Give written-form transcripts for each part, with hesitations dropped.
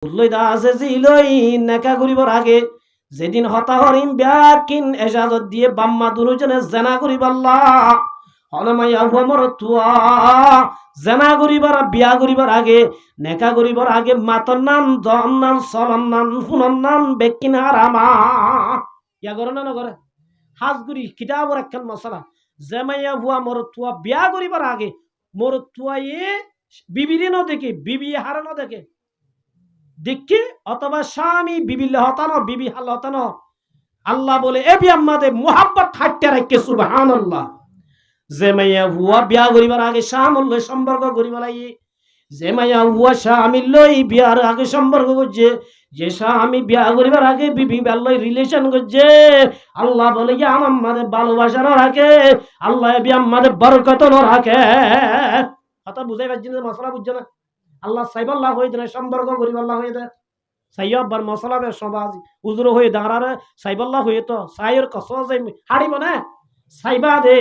তুলই দা আছে জিলই নেকা করিবার আগে যেদিন হতা হরিম ব্যাকিন এজাজত দিয়ে বাম্মা দুজনে জেনা করিব আল্লাহ হলমাইয়া হুয়ামর তুয়া জেনা করিবার বিয়া করিবার আগে নেকা করিবার আগে মাতর নাম জন নাম সলন নাম ফুনন নাম বেকিন হারামা ইয়া করে না করে হাজগুড়ি কিতাবর একখান মশলা জেমাইয়া হুয়া মর তুয়া বিয়া করিবার আগে মোর তুয়া বিবিরে ন দেখে বিবি হারানো দেখে দেখি অথবা স্বামী বিবিল হতানো বিবি হাল হতানো আল্লাহ বলে এ বিয়াম্মাদের মোহাব্বত হাঁটতে রাখে সুবহানাল্লাহ যে মাইয়া হুয়া বিয়া করিবার আগে স্বামী সম্পর্ক করিবার লাগে যে মাইয়া হুয়া স্বামী লই বিয়ার আগে সম্পর্ক করছে যে স্বামী বিয়া করিবার আগে বিবি লই রিলেশন করছে আল্লাহ বলে যে আমাদের ভালোবাসার রাখে আল্লাহ বিয়াম্মাদের বরকত রাখে কথা বুঝাই পারছি না মশলা বুঝছে না আল্লাহ সাইবাল্লাহ হয়ে দেয় সম্পর্ক গরিব আল্লাহ হয়ে দেয় সাইয়াবার মশলা বে সবাজ উজুর হয়ে দাঁড়ারে সাইবাল্লাহ হয়ে তো সাইয়ের কস হারিব না সাইবা দে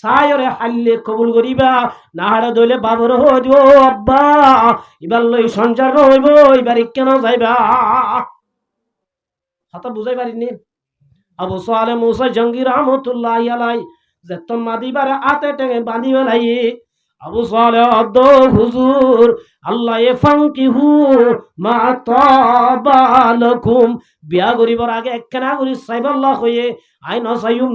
সাইরে হাল্লে কবুল করিবা না হারে দইলে বাবর হইব আব্বা এবার লই সঞ্চার হইব এবার কেন যাইবা কথা বুঝাই পারিনি আবু সালে মুসা জঙ্গির রহমতুল্লাহ আলাই যে তোমা দিবারে আতে টেঙে বাঁধিবে লাই আবু সালেহ আদ হুজুর আল্লাহ ফাঙ্কিহু মা তাবালাকুম বিয়া করিবার আগে একখানা করি সাইবাল্লাহ হয়ে আই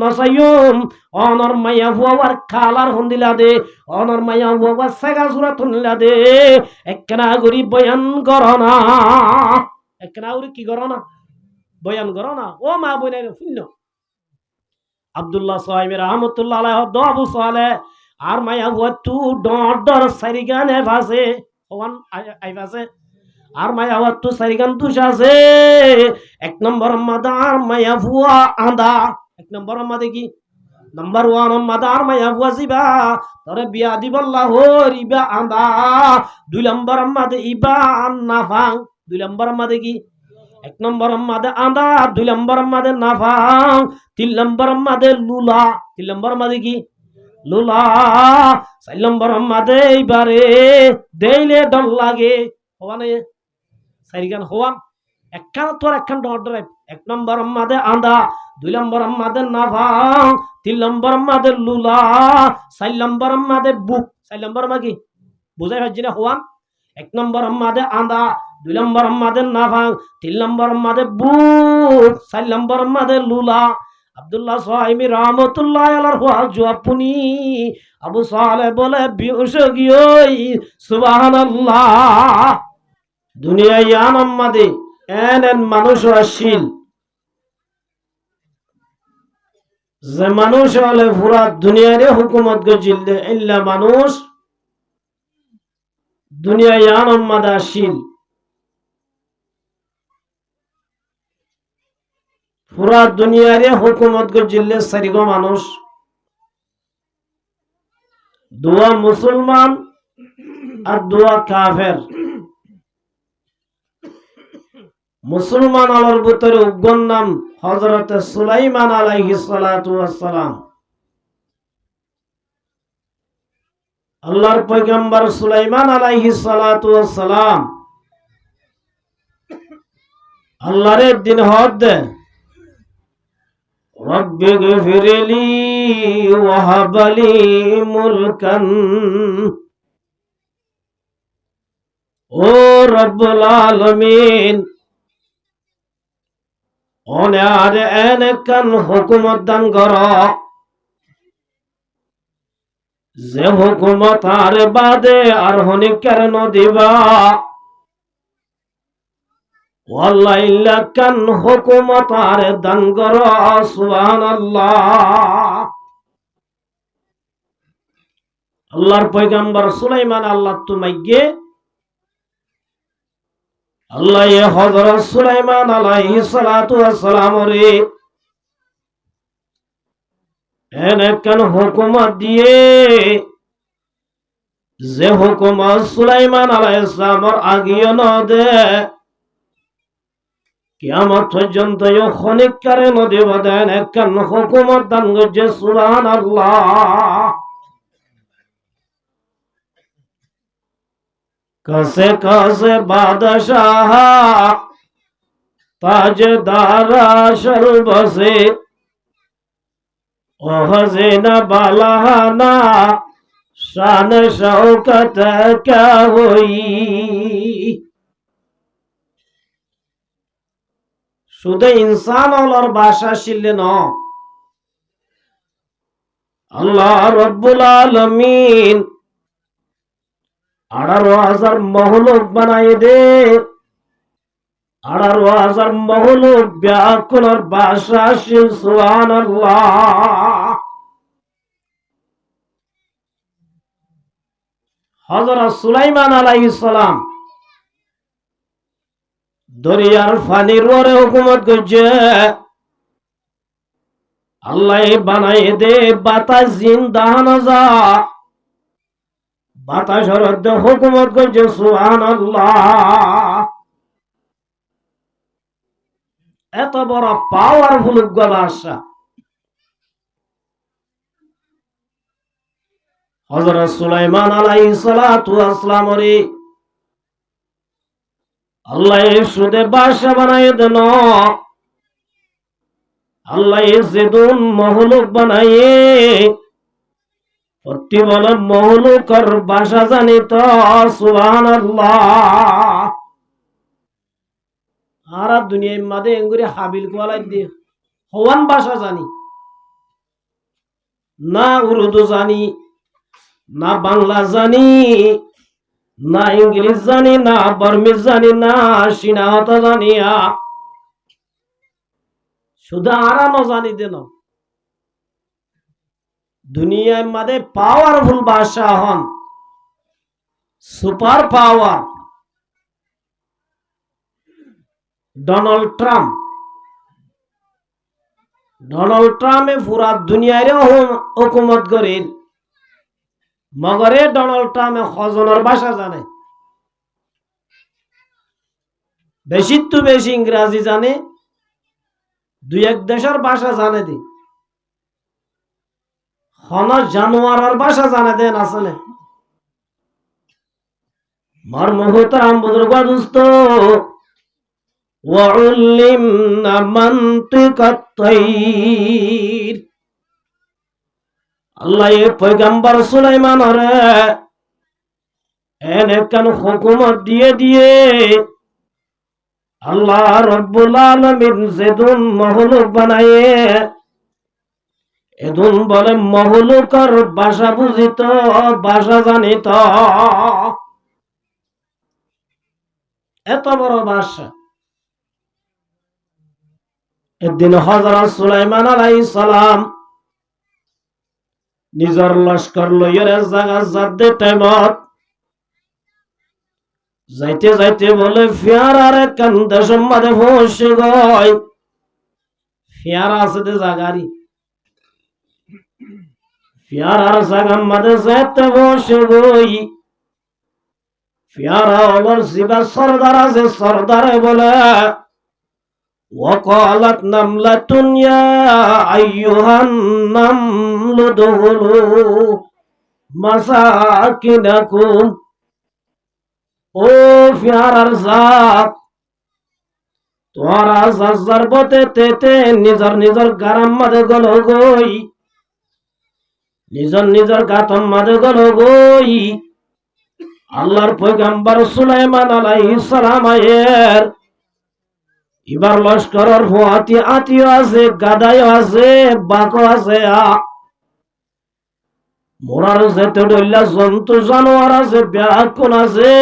নসাইয়ুম অনর মাইয়া হুয়ার খালার হন্দিলা দে অনর মাইয়া হুয়া সাগা সুরা তুনলা দে একখানা করি বয়ান করনা একখানা করি কি করনা বয়ান করনা ও মা বইনাই শূন্য আব্দুল্লাহ সাহেব রহমতুল্লাহ আলাইহি দ আবু সালেহ আর মায়া হুয়া তু ডর সারিগানে ভাসে ওয়ান আই ভাসে আর মায়া হুয়া তু সারিগান তুষ আছে এক নম্বর মাদা আর মায়া হুয়া আন্দা এক নম্বর মাদে কি নাম্বার 1 মাদা আর মায়া হুয়া জিবা তরে বিয়া দিবাল্লাহ হরিবা আন্দা 2 নম্বর মাদে ইবা নাফাং 2 নম্বর মাদে কি এক নম্বর মাদে আন্দা 2 নম্বর মাদে নাফাং 3 নম্বর মাদে লুলা 3 নম্বর মাদে কি লুলা 4 নম্বর মাদে এইবারে দেইলে ডর লাগে হওয়ানে সারিগান হওয়ান একখান তোর একখান ডর ডর এক নম্বর মাদে আন্দা 2 নম্বর মাদে নাফাং 3 নম্বর মাদে লুলা 4 নম্বর মাদে বুক 4 নম্বর মা কি বুঝাই হচ্ছে না হওয়ান এক নম্বর মাদে আন্দা 2 নম্বর মাদে নাফাং 3 নম্বর মাদে বুক 4 নম্বর মাদে লুলা আব্দুল্লাহ সাহেব রহমতুল্লাহ আলাইহি জওয়াপুনি আবু সালেহ বলে বিউশ গিয়ই সুবহানাল্লাহ দুনিয়ায় আনম্মাদে এন মানুষ আসিল যে মানুষ হলে পুরা দুনিয়ারে হুকুমত গজিল ইল্লা মানুষ দুনিয়ায় আনম্মাদে আসিল পুরা দুনিয়ারে হুকুমত গজিলে সারিগো মানুষ দুয়া মুসলমান আর দুয়া কাফের মুসলমান আলোর ভিতরে উগ্গন নাম হযরত সুলাইমান আলাইহিস সালাতু ওয়াস সালাম আল্লাহর পয়গম্বর সুলাইমান আলাইহিস সালাতু ওয়াস সালাম আল্লাহর দিন হদ রব্বি গফিরলি ওয়াহাবলি মুলকান ও রব্বুল আলামিন ওনে আর এনেকান হুকুমত দান কর যে হুকুমত আর বাদে আর হনিকার নদিবা ওয়াল্লাহ কান হুকুমত আর দান কর সুবহানাল্লাহ আল্লাহর পয়গম্বর সুলাইমান আল্লাহ তুমাইগে আল্লাহ হযরত সুলাইমান আলাইহিস সালাতু ওয়াস সালাম রে এনেকান হুকুমত দিয়ে যে হুকুমত সুলাইমান আলাইহিস সালামের আগিয়ে ন দে কিয়ামত পর্যন্ত খনিক কারে নদী বদেন একখান হুকুমত দান করছে সুবহানাল্লাহ কাছে কাছে বাদশাহ তাজদার আসর বসে ও হজেনা বালাহানা শান শৌকত ক্যা হই। শুধু ইনসান হলর বাসা শিললে ন আল্লাহ রব্বুল আলামিন 18,000 মহলুক বানাই দে। 18,000 মহলুক ব্যাকুলর বাসা শিল। সুবহানাল্লাহ। হযরত সুলাইমান আলাইহিস সালাম দরিয়ার ফানির ওরে হুকুমত করছে আল্লাহ বানাই দে বাতাস জিন্দাহানা যা। বাতাসের মধ্যে হুকুমত করছে। সুবহানাল্লাহ। এত বড় পাওয়ারফুল বাদশা হযরত সুলাইমান আলাইহিস সালাতু ওয়াস সালাম রে আল্লাহ শুধু বাদশা বানায় দেন। আল্লাহ যেদুন মহলুক বানায়ে প্রতি বলে মহলুকর বাসা জানিত। সুবহানাল্লাহ। আর দুনিয়ার মাঝে এঙ্গুরি হাবিল কোয়ালাই দিয়ে হওয়ান ভাষা জানি না, উর্দু জানি না, বাংলা জানি না, ইংলিশ জানি না, বার্মিজ জানি না, সিনাহত জানিয়া শুধু আরানো জানি দেন। দুনিয়ার মাঝে পাওয়ারফুল ভাষা হন super power Donald Trump. Donald ট্রাম্পে পুরা দুনিয়ার হুকুমত করেন, মগরে ডোনাল্ড ট্রাম্পে হজনের ভাষা জানে। বেশি তো বেশি ইংরাজি জানে, দুই এক দেশের ভাষা জানে দি। হন জানোয়ারের ভাষা জানে দেন আসলে। মার মুহতারাম বুজুর্গ দোস্ত وعلمنا منطق الطير। আল্লাহ পয়গম্বর সুলাইমান রে এনে কেন হুকুমত দিয়ে দিয়ে আল্লাহ রব্বুল আলামিন যেদুন মহলুক বানায়ে এদুন বলে মহলুকর ভাষা বুঝিত, ভাষা জানিত। এত বড় ভাষা। একদিন হযরত সুলাইমান আলাইহিস সালাম নিজের লস্কর লইয়া জায়গা যাতে টাইমত যাইতে যাইতে বলে ফিয়ারারে কান্দে সম্মাদে ফসে গয়। ফিয়ারা আছে দে জাগারি, ফিয়ারার জাগার মাঝে যাইতে বসে গই। ফিয়ারা ওলর জিবা সরদার আছে, সরদারে বলে وقالت نملة يا أيها النمل ادخلوا مساكنكم। ও ফিয়ারার জাত, তোরা যার পথে তেতে নিজর নিজর গারাম মাঝে গল গই, নিজর নিজর গাতম মাঝে গল গই। আল্লাহর পয়গম্বর সুলাইমান আলাইহিস সালাম আয়ের এবার লস্করের হাতি আতিও আছে, গাদাইও আছে, বাঘও আছে, মোরার যেতে ডইলা জন্তু জানোয়ার আছে, ব্যাকুল আছে।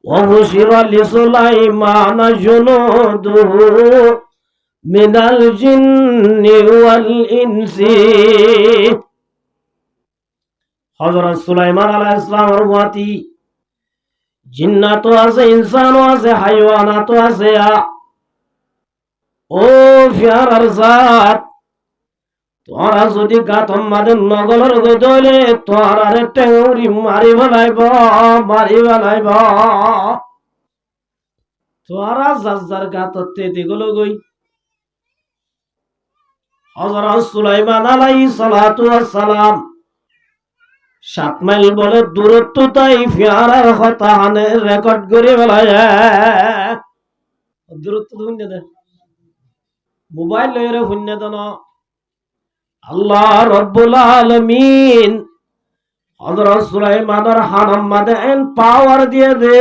وبشر لسليمان جنوده من الجن والإنس। হযরত সুলাইমান আলাইহিস সালামের ওয়াতি জিন্নাতও আছে, ইনসানও আছে, হাইওয়ানাতও আছে। ও ফিয়ারার জাত, তোরা যদি গাতম মাদে নগলের গদলে তোরারে টেউরি মারি ফেলাইব, মারি ফেলাইব। তোরা যার গাততে দিগুলো গই। হযরত সুলাইমান আলাইহিস সালাতু ওয়াস সালাম 7 মাইল বলে দূরত্ব, তাই ফিয়ারার কথা হানে রেকর্ড করে বলা যায় দূরত্ব শুনে দে মোবাইল লইরে শুনে দেন। আল্লাহ রব্বুল আলামিন হযরত সুলাইমানের হানাম মাদেন পাওয়ার দিয়ে দে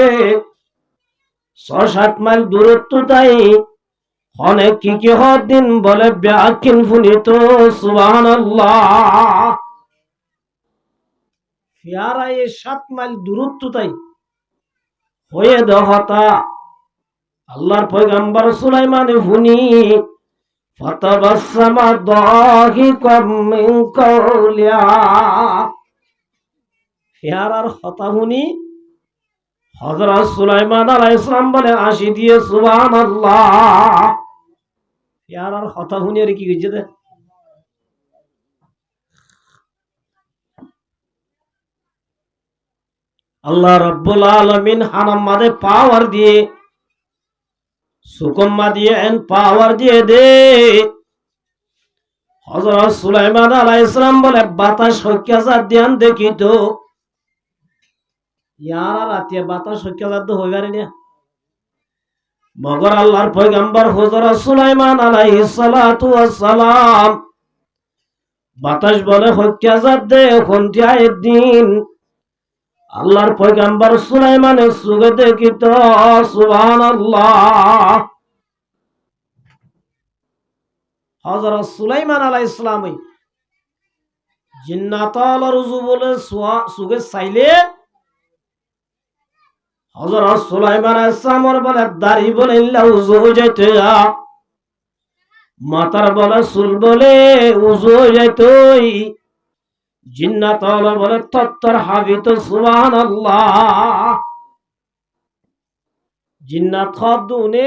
6-7 মাইল দূরত্ব, তাই অনেক কি দিন বলে ব্যাকিন ফুনিত সুবহানাল্লাহ। ফিয়ারায় 7 মাইল দূরত্ব, তাই হয়ে দহতা আল্লাহর পয়গম্বর সুলাইমান ফুনি ফাতাবাসসামা দাহিকাম মিন কাওলিয়া। ফিয়ারার কথা শুনি হযরত সুলাইমান আলাইহিস সালাম বলে হাসি দিয়ে সুবহানাল্লাহ। ফিয়ারার কথা শুনি আর কি কইছে দে আল্লাহ রাব্বুল আলামিন হানাম মাদে পাওয়ার দিয়ে সুকম্মা দিয়ে এন পাওয়ার দিয়ে দে হযরত সুলাইমান আলাইহিস সালাম বলে বাতাস হইকা যা ধ্যান দেখি তো ইয়ারা রাতে বাতাস হইকা যা তো হইবারে না মগর আল্লাহর পয়গম্বর হযরত সুলাইমান আলাইহিস সালাতু ওয়াস সালাম বাতাস বলে হইকা যা দে কোনটা একদিন আল্লাহর পয়গম্বর সুলাইমানের সুগে দেখি তো সুবহানাল্লাহ। হযরত সুলাইমান আলাইহিস সালাম জিন্নাতাল রুজু বলে সুগে চাইলে হযরত সুলাইমান আলাইহিস সালাম বলে দাড়ি বলে উজু হয়ে যাইতে, মাথার বলে চুল বলে উজু হয়ে যাইত, জিন্নাতাল বলে তত্তর হাবিত সুবহানাল্লাহ। জিন্নাত খদুনে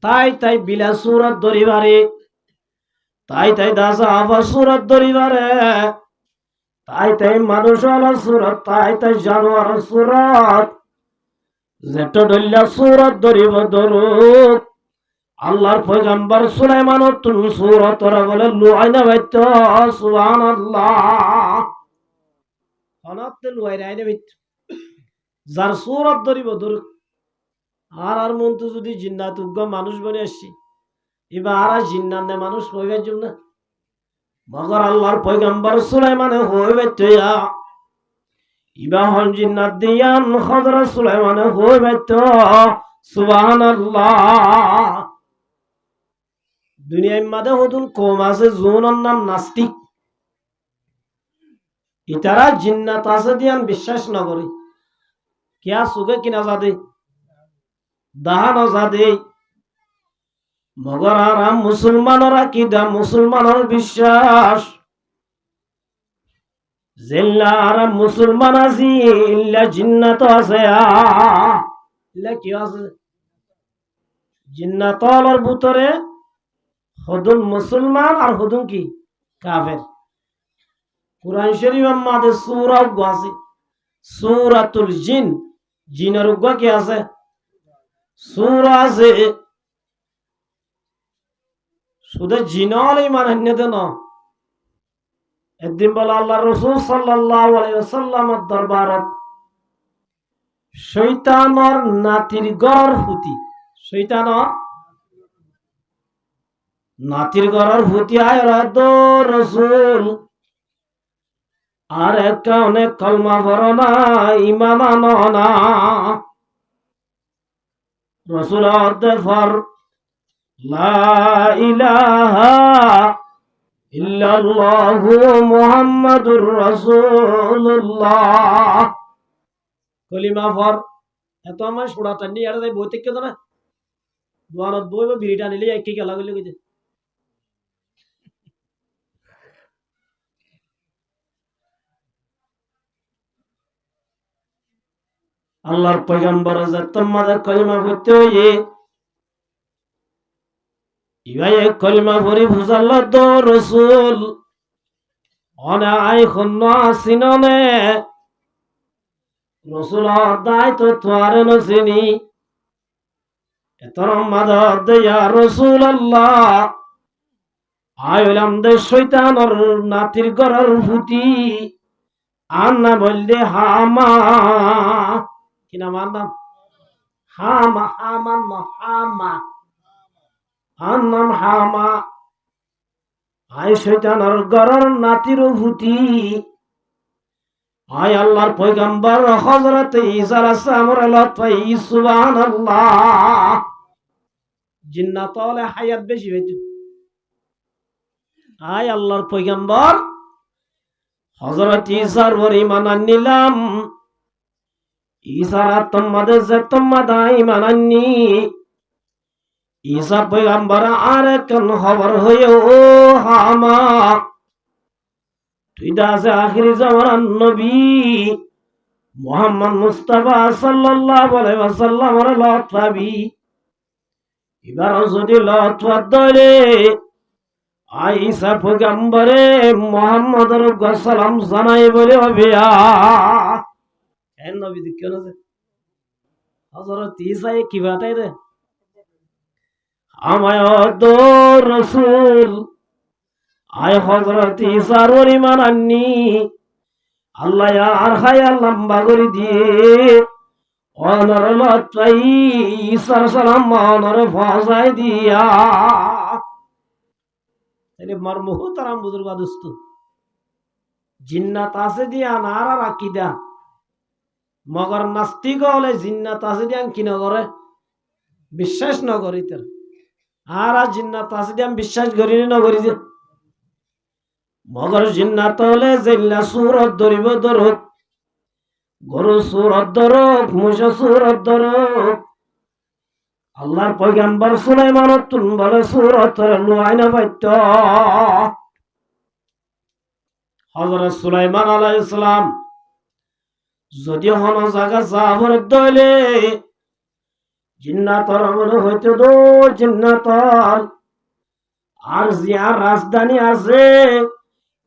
তাই তাই বিলা সুরত দরিবারে, তাই তাই দাসা আবার সুরত দরিবারে, তাই তাই মানুষ সুরত, তাই তাই জানোয়ার সুরত, যেটা ডল্লা সুরত দরিব দরুক আল্লাহর পয়গম্বর সুলাইমান তুন সুরত বলে লুআইনা বাইত সুবহানাল্লাহ। অনাতে লুআই রাইনা বাইত যার সুরত দরিব দরুক আর মন তো যদি জিন্নাত উগ্র মানুষ বনে আসছি এবার আর জিন্নাত মানুষ হইবার জন্য মগর আল্লাহর পয়গম্বর সুলাইমানে হইবে তৈয়া ইবা হন জিন্নাত দিয়ান হযরত সুলাইমানে হইবে তো সুবহানাল্লাহ। দুনিয়ার মধ্যে হদুন কম আছে জোনের নাম নাস্তিক, ইতারা জিন্নাত আছে দিয়ান বিশ্বাস না করে কিয়া সুগে কিনা যাদে দাহানো যাদে মগর আরাম মুসলমানের আকীদা মুসলমানের বিশ্বাস জিল্লা আরাম মুসলমান আছি ইল্লা জিন্নাত আছে ইল্লা কি আছে জিন্নাতর ভিতরে হদুন মুসলমান আর হদুন কি কাফের। কুরআন শরীফের মধ্যে সূরা আছে সূরাতুল জিন, জিনের উগ্র কি আছে সূরা আছে, শুধু জিনল ইমান হান্নে দেন। একদিন বলে আল্লাহ রাসূল সাল্লাল্লাহু আলাইহি ওয়াসাল্লামের দরবারত শয়তানের নাতির গড় হুতি, শয়তানের নাতির গড়র হুতি আয় রাদো রাসূল আর একটা অনেক কলমা পড়ো না ঈমান আনো না। রাসূল আদে ফর লা ইলাহা ইল্লাল্লাহু মুহাম্মাদুর রাসূলুল্লাহ কলিমা ফর এত আমার সুরাটা নিয়ে আর যাই বই থেকে না দোয়ানত বই বা বিড়িটা নিলে একই গেলা গেলে কইতে আল্লাহর পয়গম্বর তোমাদের কলিমা পড়তে হইয়ে ইবাই কলিমা পড়ি বুঝাল্লাহ তো রাসূল অনে আই খন্ন আসিননে রাসূল দাই তো তোয়ারে নসিনি এতর মাদাদ দে ইয়া রাসূলুল্লাহ আইলাম দে শয়তানের নাতির গড়র ফুটি আর না বললে হামা, কি নাম আর নাম? হামা, হামা না, হামা, আর নাম হামা। আয় শয়তানের গরর নাতির ভূতি, আয় আল্লাহর পয়গম্বর হযরত ঈসা আলাইহিস সালামের লতফাই সুবহানাল্লাহ। জিন্নাত হলে হায়াত বেশি হইতো। আয় আল্লাহর পয়গম্বর হযরত ঈসার উপর ঈমান আনলাম। ঈসার তোমাদের যে তোমরা ঈমান আননি, ঈসা পয়গম্বর আর কোন খবর হয়ে ও হামা, তুই দা আছে আখিরি জামানার নবী মুহাম্মদ মুস্তাফা সাল্লাল্লাহু আলাইহি ওয়াসাল্লামের লতফাবি। এবার যদি লতফাত ধরে ঈসা পয়গম্বরে মুহাম্মদের সালাম জানাই বলে হবে। নবী কেন হযরত ঈসা কি বাটাই রে আমায় দো রাসূল, আয় হযরত ঈসার ঈমান আননি, আল্লাহ আর হায়া লম্বা করে দিয়ে অনর লতাই ঈসার সালাম অনর ফজাই দিয়া। তাহলে মার মুহতারাম বুজুর্গ দোস্ত, জিন্নাত আছে দিয়া নারা রাকিদা, মগর নাস্তিক হলে জিন্নাত আছে দিয়া কি না করে বিশ্বাস না করি। তার আর জিন্নাত আছে দিয়া বিশ্বাস করি না করি যে মগর জিন্নাত হলে জিল্লা সুরত ধরিব ধরুক, গরু সুরত ধরুক, মুসা সুরত ধরুক। আল্লাহর পয়গম্বর সুলাইমান তুন বলে সুরত লুয়াইনা পাইত। হযরত সুলাইমান আলাইহিস সালাম যদি হন জায়গা জাফর দলে জিন্নাতর মনে হইতে দো জিন্নাতর আর জিয়ার রাজধানী আছে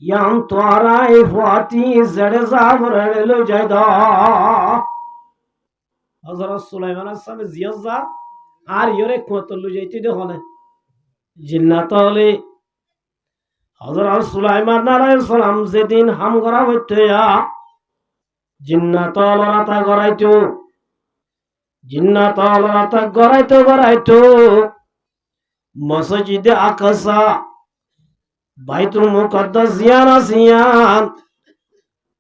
ইয়াম তোরাই ফাতি জড়ে জাফর এলো যাই দা। হযরত সুলাইমান আলাইহিস সালাম জিয়া যা আর ইরে কত লু যাইতে দেখনে জিন্নাত হলে হযরত সুলাইমান আলাইহিস সালাম যেদিন হাম করা হইতে জিন্নাত লরাতা গড়াইতো, জিন্নাত লরাতা গড়াইতো মসজিদে আকসা বাইতুল মুকদ্দাস জিয়ান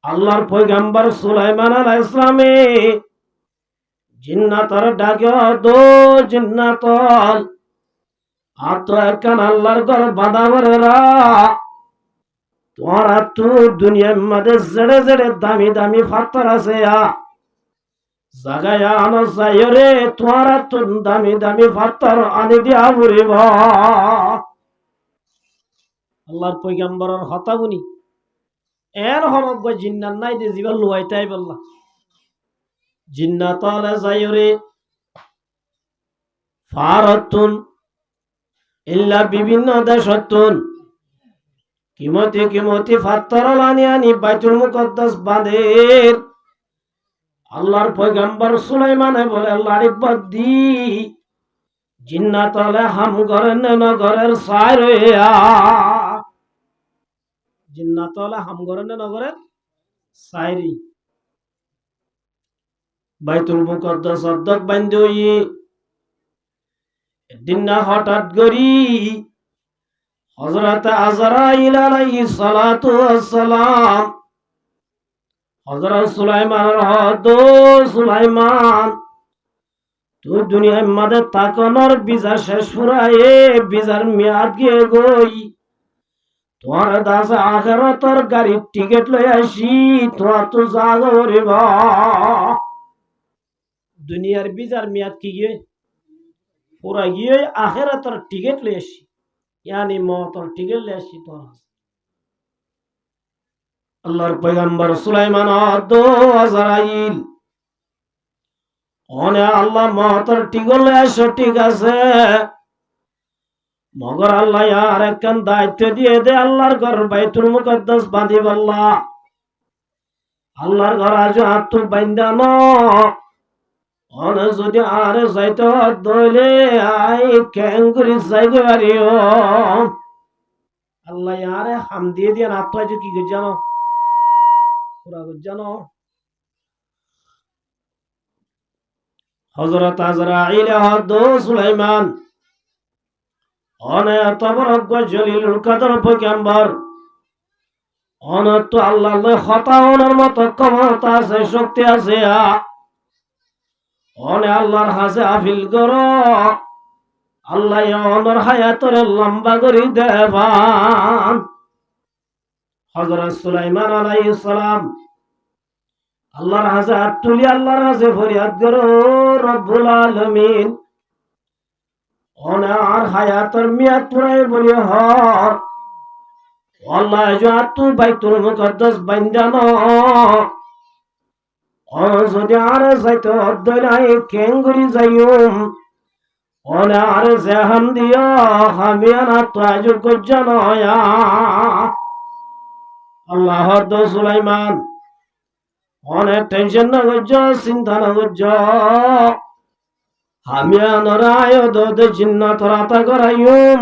আল্লাহর পয়গম্বর সুলাইমান আলাইহিস সালামে জিন্নাতর ডাকে দো জিন্নাতল আত একখান আল্লাহর ঘর বাঁধা বরেরা তোরা তো দুনিয়ার মধ্যে জড়ে জড়ে দামি দামি পাথর আছে জাগায় আনো চাই রে, তোরা তো দামি দামি পাথর আনি দিয়া বলিব। আল্লাহর পয়গম্বরের হতাগুনি এর হরক জিন্নাত নাই দে জীবন লুয়াইতাই বললা জিন্নাত আলে যাই রে ফারাতুন ইল্লা বিভিন্ন দেশতুন কিমতি পাথর আনি বাইতুল মুকদ্দাস বাঁধের। আল্লাহর পয়গম্বর সুলাইমানে বলে লাড়ি বদ্দি জিন্নাত আলে হাম ঘরে নগরের সাইর জিন্নাত আলে হাম ঘরে নগরের সাইরি বাইতুল মুকদ্দাস অর্ধক বান্ধি একদিন না হঠাৎ করি হযরত আজরাইল আলাইহিস সালাতু ওয়াস সালাম হযরত সুলাইমানের হদো সুলাইমান তুই দুনিয়ার মধ্যে তাকানোর বিজা শেষ ফুরায়ে বিজার মেয়াদ গিয়ে গই তোর দাস আখিরাতের গাড়ির টিকিট লই আসি তোর তো জাগো রে বা দুনিয়ার বিজার মেয়াদ কি গিয়ে পুরা গিয়ে আখিরাতের টিকিট লই আসি ইয়ানি মওতর টিকিট লই আসি তোর। আল্লাহর পয়গম্বর সুলাইমান দো আজরাইল ওনে আল্লাহ মওতর টিকিট লই আসো ঠিক আছে, মগর আল্লাহ আর একখান দায়িত্ব দিয়ে দে আল্লাহর ঘর বাইতুল মুকদ্দাস বাঁধিব। আল্লাহর ঘর আজ হাত বাইন্দানো অনে যদি আরে যাইতে দইলে আই ক্যাঙ্গুরি যাইগে পারিও। আল্লাহ আরে হাম দিয়ে দিয়ে না তো কি জানো পুরা জানো হযরত আজরাইল হদ সুলাইমান অনেক বড় জলিলুল কদর পয়গম্বর অনত আল্লাহর খতাওনের মতো ক্ষমতা আছে শক্তি আছে অনে আল্লাহর হাসে আফিল করো আল্লাহ অনর হায়াতর লম্বা করে দেবান হযরত সুলাইমান আলাইহিস সালাম আল্লাহর হাসে হাত তুলি আল্লাহর হাসে ফরিয়াদ করো রব্বুল আলামিন ওনার হায়াতর মেয়াদ পুরাই বলি হর আল্লাহ জাতু বাইতুল মুকদ্দাস বান্দানো ও যদি আর যাইতো অদ্দলাই কেঙ্গুরি যাইউম ওনা আর জাহান দিও হামিয়ানা তাজু গজ্জানয়া আল্লাহ দো সুলাইমান অনেক টেনশন না গজ্জ চিন্তা না গজ্জ হামিয়ানরায় দো জিন্নাত রাতা করাইউম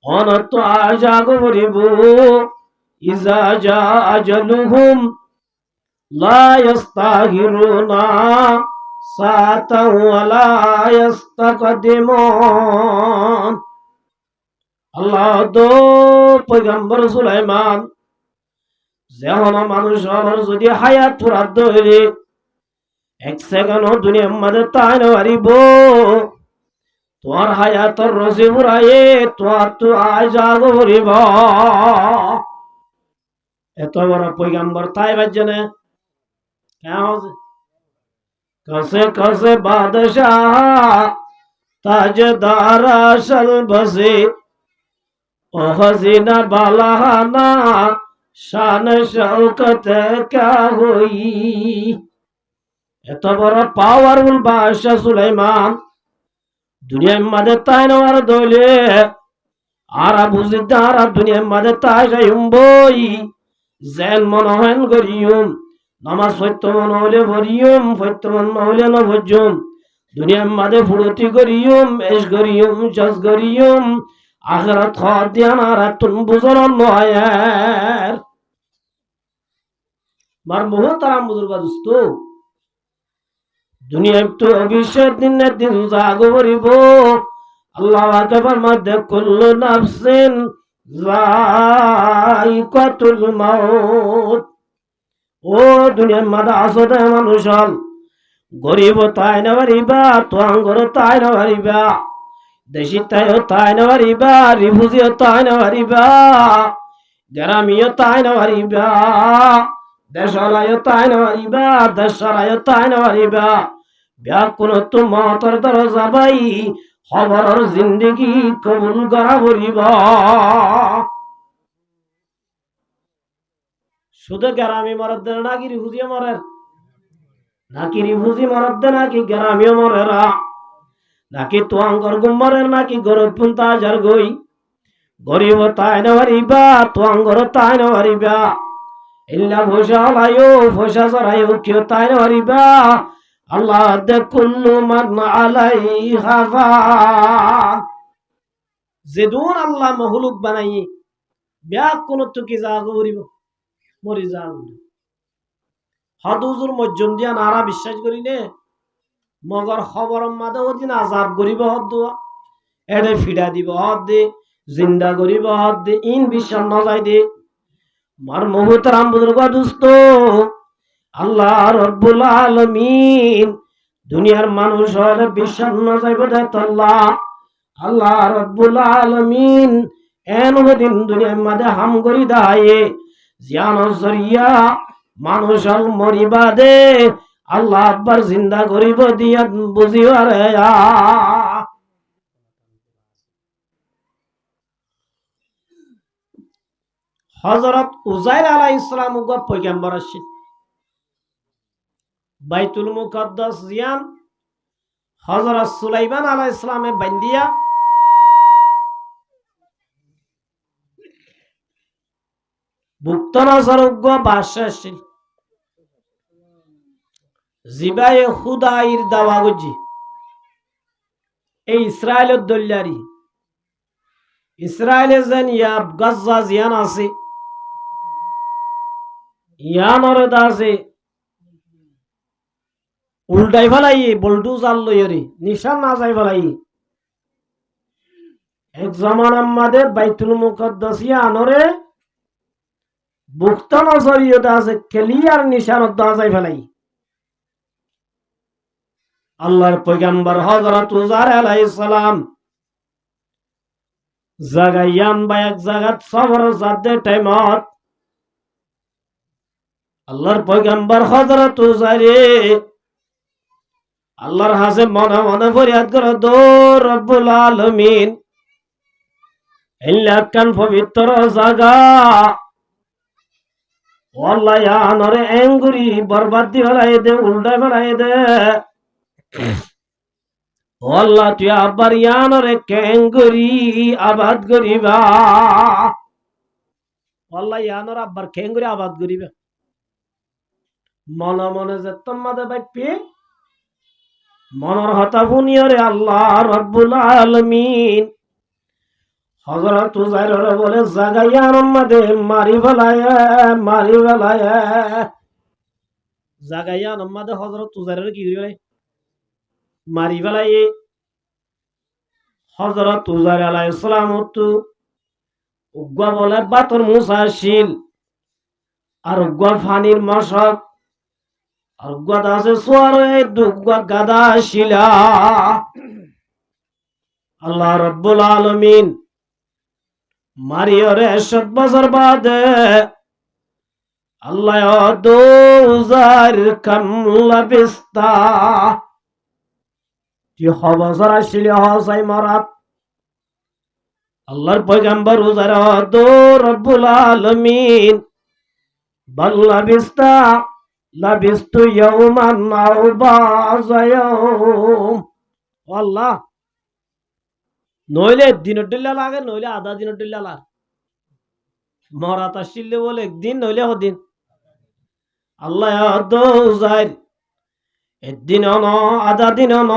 অনত আজাগ বরিবু ইজা জা আজলুহুম লা ইস্তাগিরুনা সাতাও ওয়ালা ইস্তাকদিমুন আল্লাহ দো পয়গম্বর সুলাইমান যেহন মানুষের যদি হায়াত পুরা ধরে এক সেকেন্ড দুনিয়ার মধ্যে তাই নারিব তোর হায়াতর রসি পুরায়ে তোর তো আজ আগরিব এত বড় পয়গম্বর তাই বাজনে কসে কসে বাদশাহ তাজদার আসল বসে ও হসিনা বালাহানা শান শৌকত কা হই এত বড় পাওয়ারফুল বাদশাহ সুলাইমান দুনিয়ার মধ্যে তাই নেওয়ার দলে আর বুঝিতে আর দুনিয়ার মধ্যে তাই যাইম বই জেল মনোহন করিয়ম নামাজ সত্য মনে হলে ভরিয়ম সত্য মন হলে ন ভজ্যম দুনিয়ার মধ্যে ফুরতি করিয়ম এস করিয়ম জজ করিয়ম আখরাত খাওয়া দিয়ান আর তুম বুঝর নয়ার মার বহু তারাম বুজুর্গ দোস্ত দুনিয়ায় তো অভিষেক দিনের দিন জাগো করিব আল্লাহ আকবার মধ্যে কুল্লু নাফসিন যায়িকাতুল মাউত ও দুনিয়ার মধ্যে আসতে মানুষ গরিব তাই না পারিবা তোয়াঙ্গর তাই না পারিবা দেশি তাইও তাই না পারিবা রিফুজিও তাই না পারিবা গ্রামীয় তাই না পারিবা দেশালায় তাই না পারিবা দেশালায় তাই না পারিবা ব্যাকুল তোমার দরজা বাই খবরের জিন্দগি কবুল করা বলিবা শুধু গ্রামী মরদ নাকি রিফুজি মরের নাকি রিফুজি মরদ নাকি গ্রামীয় মরেরা নাকি তোয়াঙ্গর গুমরের নাকি গরব পুন্তা যার গই গরিব তাই না পারিবা তোয়াঙ্গর তাই না পারিবা ইল্লা ভোসা লায়ো ভোসা সরায়ো কেউ তাই না পারিবা আল্লাহ দে কুল্লু মান আলাইহা ফান যেদুন আল্লাহ মখলুক বানাই বিয়া কোন তো কি জাগো করিব মরি যাও হাদুজুর মজ্জুম দিয়া নারা বিশ্বাস করি নে মগর খবর মাদে ওদিন আজাব করিব হদ দোয়া এডে ফিডা দিব হদ দে জিন্দা করিব হদ দে ইন বিশ্বাস না যাই দে মার মুহতারাম বুজুর্গ দোস্ত আল্লাহ রব্বুল আলামিন দুনিয়ার মানুষ হলে বিশ্বাস না যাইব দেত আল্লাহ আল্লাহ রব্বুল আলামিন এন দিন দুনিয়ার মধ্যে হাম করি দায়ে জিয়ান জরিয়া মানুষ মরিবা দে আল্লাহ আব্বার জিন্দা করিব দিয়া বুঝিও রে হযরত উজাইর আলাইহিস সালাম গো পয়গম্বর আছে বাইতুল মুকদ্দাস জিয়ান হযরত সুলাইমান আলাইহিস সালামে বান্দিয়া বুক্তনা সরগ্য বাদশাহ জিবায়ে খুদাইর দাওয়া গজি এই ইসরায়েলের দল্লারি ইসরায়েলে যেন ইয়া গাজ্জা জিয়ান আছে ইয়ানরে দাসে উল্টাই ফেলাই বল্টু জাল লইরি নিশান না যাই ফেলাই এক জমান আমাদের বাইতুল মুকদ্দাস ইয়ানরে বুকতা নজরিয়ত আছে ক্লিয়ার নিশানত দা যাই ফেলাই আল্লাহর পয়গম্বর হযরত উজার আলাইহিস সালাম জাগায়ান বা এক জাগাত সবর জাদে টাইমত আল্লাহর পয়গম্বর হযরত উজারে আল্লাহর হাসে মনে মনে ফরিয়াদ করে দো রব্বুল আলামিন ইল্লা কান পবিত্র জাগা আল্লাহ ইয়ানরে এঙ্গুরি বরবাদ দি ফেলাই দে উল্টা ফেলাই দে আল্লাহ তুই আবার ইয়ানরে কেঙ্গুরি আবাদ করিবা আল্লাহ ইয়ানর আবার কেঙ্গুরি আবাদ করিবা মনে মনে যে তোমাদের বাইপি মনের হতা বুনিয়রে আল্লাহ রব্বুল আলামিন হযরত উজাইর বলে জাগাইয়ার মধ্যে মারি ফেলায় জাগাইয়ার মধ্যে হযরত উজাইর কি করি মারি ফেলায় হযরত উজাইর আলাইহিস সালাম তো উগ্গা বলে বাতর মুসাশিল আর উগ্গা ফানির মশক আর উগ্গা দাসে সোয়ারে দুগ্গা গাদা শিলা আল্লাহ রব্বুল আলামিন মারিয়রে 70 বছর বাদে আল্লাহ দোজার কামলা বিস্তা কি হবজর আসলে হসাই মারাত আল্লাহর পয়গম্বর উজার দো রব্বুল আলামিন বাল্লা বিস্তা লাবিস্তু ইয়াউমান আও বাযা ইয়াউম আল্লাহ নইলে দিনের ডিল্লা লাগে নইলে আধা দিনের ডিল্লা লাগে মরাত আসলে বলে একদিন নইলে হদিন আল্লাহ দোজার একদিন ন আধা দিন ন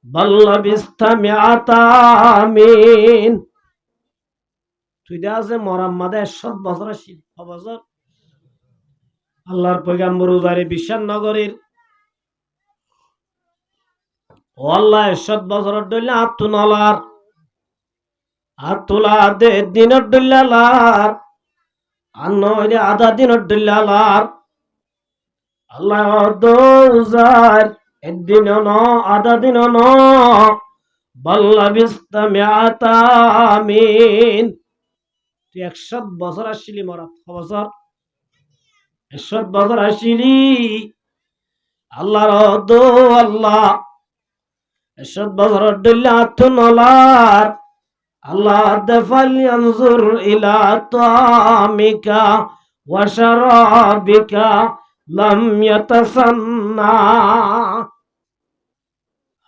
বাল্লা বিস্তা মিআতামিন তুই দে আছে মরাম্মাদে 100 বছর আসিল বছর আল্লাহর পয়গম্বর উজারে বিশ্বাস নগরীর ও আল্লাহ 100 বছর ডইলে আতুনালার আতুলা দে দিনের ডইলালার আর নইলে আধা দিনের ডইলালার আল্লাহ দোজার একদিন ন আধা দিন ন বাল্লা বিস্তা মিআতামিন তুই 100 বছর আসছিলি মরা বছর 100 বছর আসিলি আল্লাহর দো আল্লাহ 100 বছর ডইলা তুনলার আল্লাহ দফাল ইয়ানজুর ইলা তামিকা ওয়া শারাবিকা লাম ইয়াতাসান্না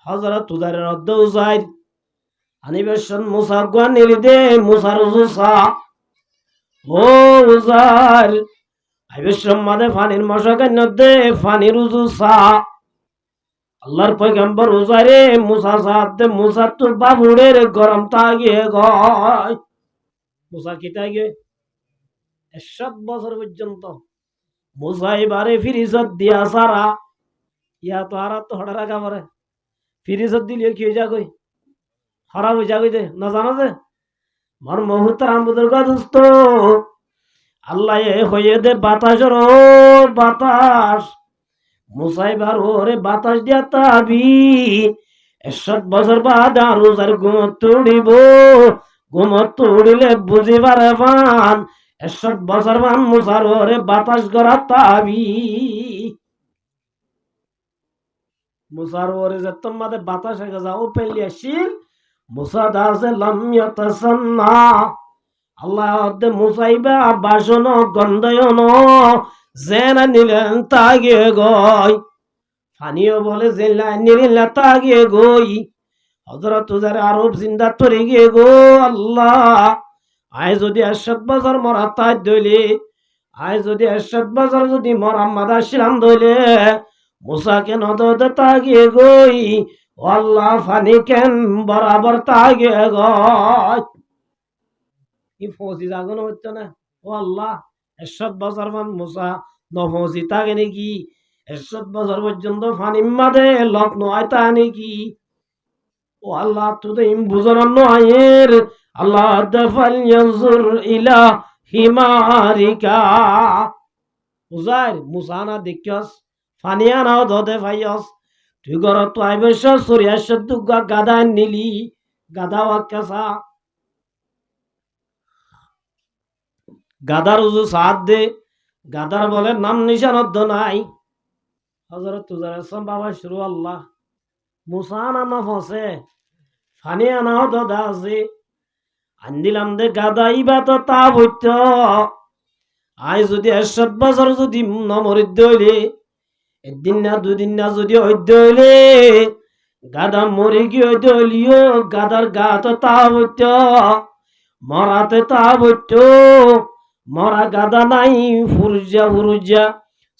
হযরত উজাইর উজাইর আনিবেশন মুসা গানিল দে মুসার জুসা ও উজাইর আইবেশম মাদে ফানির মশাকে নদে ফানির জুসা আল্লাহর পয়গম্বর উজাইরে মুসা সাথে মুসা তোর বাবুড়ের গরম তাগিয়ে গয় মুসা কি তাগিয়ে 100 বছর পর্যন্ত মুসা এবারে ফিরিজত দিয়া সারা ইয়া তো আর তো হড়া রাখা পারে ফিরিজত দিলে কি হয়ে যাগই খারাপ হয়ে যাগই দে না জানো যে মর মুহূর্তারাম বুজুর্গ দোস্ত আল্লাহ এ হয়ে দে বাতাসের ও বাতাস মুসাইবার ওরে বাতাস দিয়া তাবি 100 বছর বাদ আর উজার ঘুমত উড়িলে বুঝিবার পান 100 বছর বান মুসার ওরে বাতাস গড়া তাবি মুসার ওরে যে তোমাদের বাতাস হয়ে যাও পেলি আসিল মুসা দাসে লামিয়াতাসান্না আল্লাহ দে মুসাইবা বাসন গন্ধয়ন জেনা নিলেন তাগিয়ে গই ফানিও বলে জেলা নিলেন তাগিয়ে গই হযরত উজার আরব জিন্দা তরে গিয়ে গো আল্লাহ আয় যদি 100 বছর মরা তাই দইলে আয় যদি 100 বছর যদি মোহাম্মদ আসলাম দইলে মুসা কেন দতে তাগিয়ে গই আল্লাহ ফানি কেন বরাবর তাগিয়ে গই ই ফৌজি জাগনো হচ্ছে না ও আল্লাহ 100 বছর মান মুসা নফসি থাকে নাকি? 100 বছর পর্যন্ত ফানির মাঝে লক নয় তা নাকি? ও আল্লাহ তুই বুঝানো নয়ের আল্লাহ দফাল ইয়ানজুর ইলা হিমারিকা বুঝার মুসানা দেখিয়স ফানিয়া নাও দদে ভাইয়স তুই ঘর তো আইবস সরিয়াস দুগা গাদা নিলি গাদা ওয়াক্কাসা গাদার উজু সাথ দে গাদার বলে নাম নিশানত নাই হযরত তুজার বাবা শুরু আল্লাহ মুসানা না ফসে ফানিয়া নাও দদা আছে আন্দিলাম দে গাদা ইবা তো তা বইত আই যদি 100 বছর যদি নমরিদ হইলে একদিন না দুদিন না যদি হইতে হইলে গাদা মরে কি হইতে হইলিও গাদার গা তো তা বইত মরাতে তা বইত মরা গাদা নাই ফুরজা ফুরজা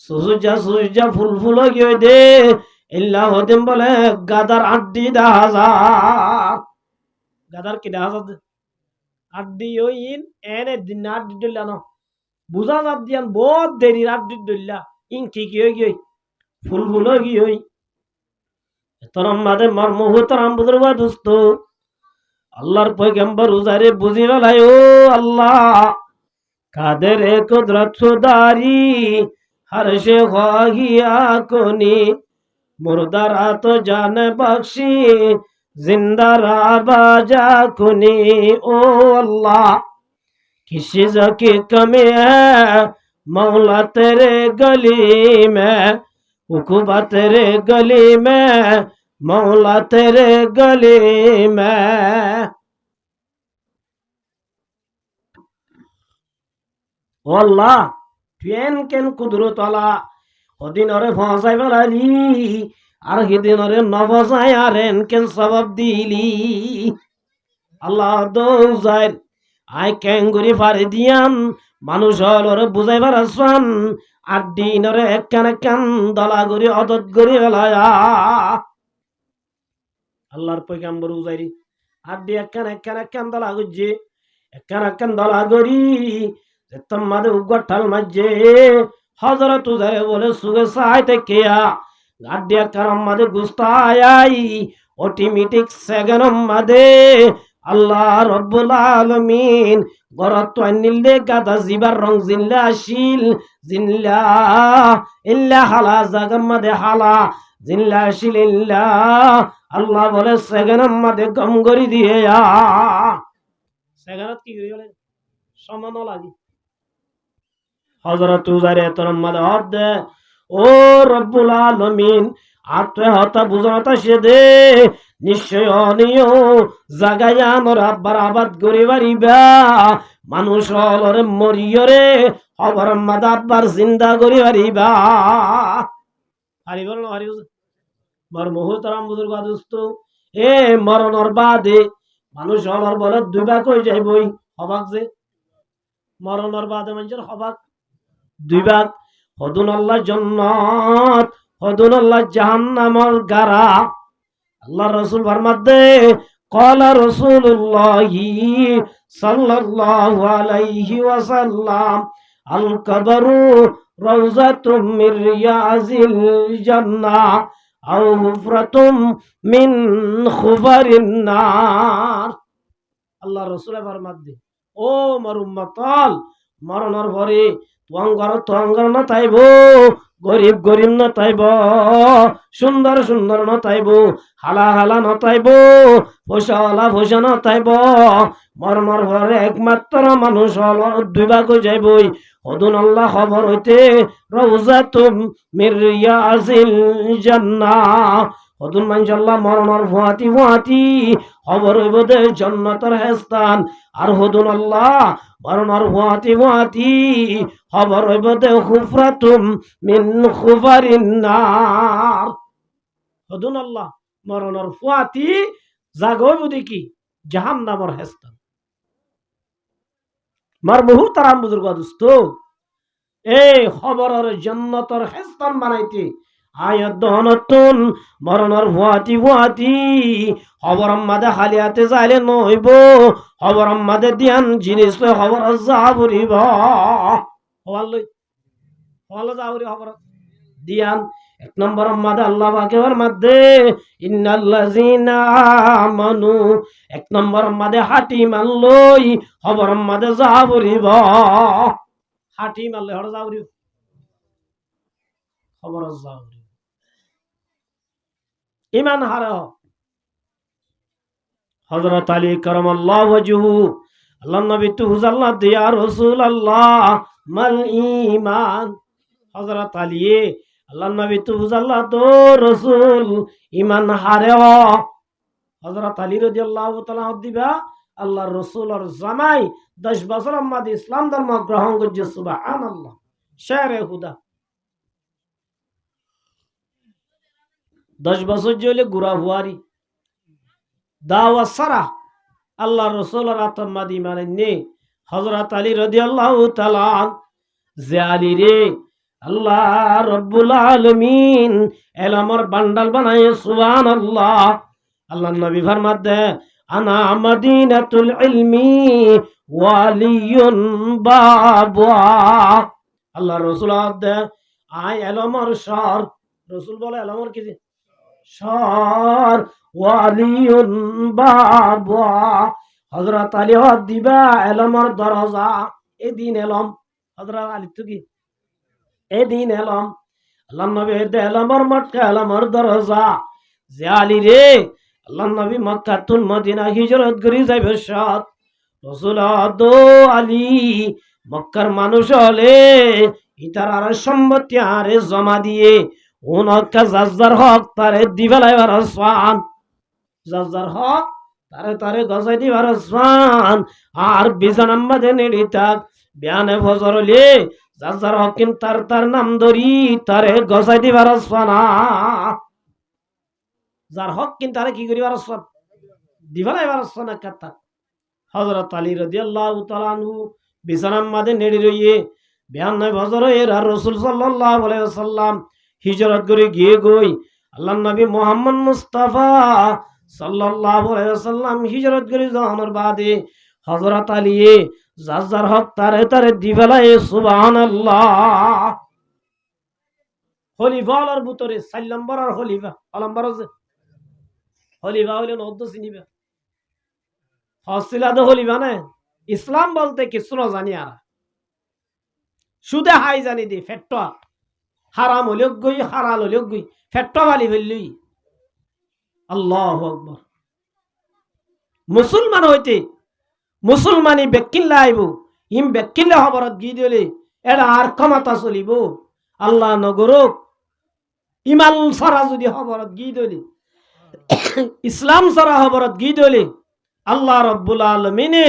সুজা সুজা ফুল ফুল গিয়ে দে ইল্লা হতেম বলে গাদার আড্ডি 10,000 গাদার কি 10,000 আড্ডি ওইন এনে দিন আড্ডি দিলা না বুঝা যাত দিয়ান বহুত দেরি আড্ডি দিলা ইন কি হই গই ফুল ফুল হই তরম মাদে মার মুহতরাম বুজুর্গা দোস্ত আল্লাহর পয়গম্বর উজারে বুঝি বেলায় ও আল্লাহ কাদের কুদরত সুদারি হরশে খাহিয়া কোনি মুর্দারা তো জান বখশি जिंदारा बाजा कुनी ओ अल्लाह किसी की कमी है मौला तेरे गली में हुकुबा तेरे गली में मौला तेरे गली में ओ अल्लाह ट्रेन केन कुदरत वाला ओदिन अरे फसाई वाली আর সেদিন ওরে নবজায় আর এনকেন সবাব দিলি আল্লাহ দৌজার আই ক্যাঙ্গুরি ফারে দিয়ান মানুষ হল ওরে বুঝাইবার আসবান আর দিন ওরে একখান দলা গড়ি অদত গড়ি বেলায়া আল্লাহর পয়গাম্বর উজাইরি আর দি একখান দলা গুজে একখান দলা গড়ি যে তোমাদের উগঠাল মাঝে হযরত উজারে বলে সুগে সাইতে কেয়া গাডিয়া কারম মাদে গুস্তায়াই অটোমেটিক সেকেন্ড মাদে আল্লাহ রব্বুল আলামিন গরত আনিলে গাদা জিবার রং জিল্লা আসিল জিল্লা ইল্লা হালা জাগাম মাদে হালা জিল্লা আসিল ইল্লা আল্লাহ বলে সেকেন্ড মাদে গম করি দিয়ে সেকেন্ড কি হয়ে গেল সমান লাগে হযরত উজাইর তোর মাদে হদ ও রব্বুল আলামিন আত্মে হতা বুঝাতা সে দে নিশ্চয় অনিয় জাগায়া নরা বরাবাদ করি বারিবা মানুষ হলরে মরিয়রে অবর মাদাবার জিন্দা করি বারিবা হারিবল না হারিব মর মুহতারাম বুজুর্গ দোস্ত এ মরণর বাদে মানুষ হলর বলে দুইবা কই যাইবই হবাক যে মরণর বাদে মানুষের হবাক দুইবা হদুন আল্লাহ জান্নাত হদুন আল্লাহ জাহান্নামর গারা আল্লাহ রাসূল ফরমাতে ক্বালা রাসূলুল্লাহ সাল্লাল্লাহু আলাইহি ওয়াসাল্লাম আল কবরু রাউযাতুম মির রিয়াজিল জান্নাহ আও হুফরাতুম মিন খুবারিন নার আল্লাহ রাসূল ফরমাতে ও মোর উম্মতাল মরণর পরে তোয়াঙ্গর না তাইব গরিব গরিব না তাইব সুন্দর সুন্দর না তাইব হালা হালা না তাইব পয়সাওয়ালা পয়সা না তাইব মরণর পরে একমাত্র মানুষ হল দুই ভাগ যাইবই হদুন আল্লাহ খবর হইতে রাউযাতুম মির রিয়াজিল জান্নাহ হদুন মানশাল্লাহ মরণর ফুয়াতি খবর হইব দে জান্নাতের স্থান আর হদুন আল্লাহ মরণর ফুয়াতি খবর হইব দে খুফরাতুম মিন খুফারিন নার হদুন আল্লাহ মরণর ফুয়াতি জাগইব দেখি জাহান্নামের স্থান মার বহু তারাম বুজুর্গ দোস্ত এই খবরের জান্নাতের স্থান বানাইতে আয়াত দহনতুন মরণর ফুয়াতি খবর মাদে হালিয়াতে যাইলে নইব খবর মাদে দিয়ান জিনিস খবর যাবরিব হওয়ালো যাওরি খবর দিয়ান। এক নম্বর মাদে আল্লাহ পাকের মধ্যে ইন্নাল্লাযিনা আমানু, এক নম্বর মাদে হাটি মানলই খবর মাদে যাবরিব, হাটি মানলে হড় যাবরি খবর যাবরি ইমান হারা। হযরত আলী কারামাল্লাহু ওয়াজহু আল্লাহ নবী তু হুজাল্লাহ দিয়া রাসূলুল্লাহ মাল ঈমান। হযরত আলী আল্লাহ নবী তু হুজাল্লাহ তো রাসূল ঈমান হারে। হযরত আলী রাদিয়াল্লাহু তাআলা দিবা আল্লাহর রাসূলের জামাই 10 বছর মধ্যে ইসলাম ধর্ম গ্রহণ করছে। সুবহানাল্লাহ। শেরে হুদা 10 বছর জেলে গুড়া হুয়ারি দাওয়া সারা আল্লাহর রাসূলের আত্মাদি মানে নে। হযরত আলী রাদিয়াল্লাহু তাআলা যে আলী রে আল্লাহ রব্বুল আলামিন এলমর বান্ডাল বানায়। সুবহানাল্লাহ। আল্লাহ নবী ফরমাতে আনা মদিনাতুল ইলমি ওয়ালিয়ুন বাবা। আল্লাহ রাসূল দে আই এলমর শহর। রাসূল বলে এলমর কি শহর ওয়ালিয়ুন বাবা। হযরত আলী দিবা এলমর দরজা। এদিন এলম হযরত আলী তো কি এদিন এলম আল্লাহ নবী দে এলমর মক্কা এলমর দরজা। যে আলী রে আল্লাহ নবী মক্কা তুন মদিনা হিজরত করে যাইবে সাত রাসূল দো আলী মক্কার মানুষ হলে ইতার আর সম্পত্তি আরে জমা দিয়ে ওনকা জাজ্জার হক তারে দিবেলাইবার আসমান, জাজ্জার হক তারে তারে গজাই দিবার আসমান। আর বিজান আম্মাদে নেড়ি থাক বিয়ানে ফজর হলে জাজ্জার হক কিন তার নাম ধরি তারে গজাই দিবার আসমান। যার হক কিন তারে কি করিবার আসমান দিবেলাইবার আসমান কাতা। হযরত আলী রাদিয়াল্লাহু তাআলা আনহু বিজান আম্মাদে নেড়ি রইয়ে বিয়ানে ফজর এর আর রাসূল সাল্লাল্লাহু আলাইহি ওয়াসাল্লাম হিজরত করে গিয়ে গই আল্লাহর নবী মুহাম্মদ মুস্তাফা সাল্লাল্লাহু আলাইহি ওয়াসাল্লাম হিজরত করে যাওয়ার বাদে হযরত আলী জাজ্জার হক তারে তারে দিবেলায়। সুবহানাল্লাহ। খলিফার ভিতরে 4 নম্বর আর খলিফা আলম্বর আছে। খলিফা হইলেন অদ্দ চিনিবা হসিলা দে খলিফা না। ইসলাম বলতে কিছু না জানি আর সুদে হাই জানি দি ফেট্টা হারাম হলেও গই হারাল হলেও গই ফেট্টা বালি ফেললই। আল্লাহু আকবার। মুসলমান হইতে মুসলমানি বেকিল্লা আইব ইম বেকিল্লা খবরত গি দিলে এটা আর ক্ষমতা চলিব আল্লাহ নগরক। ইমান সারা যদি খবরত গি দিলে ইসলাম সারা খবরত গি দিলে আল্লাহ রব্বুল আলামিনে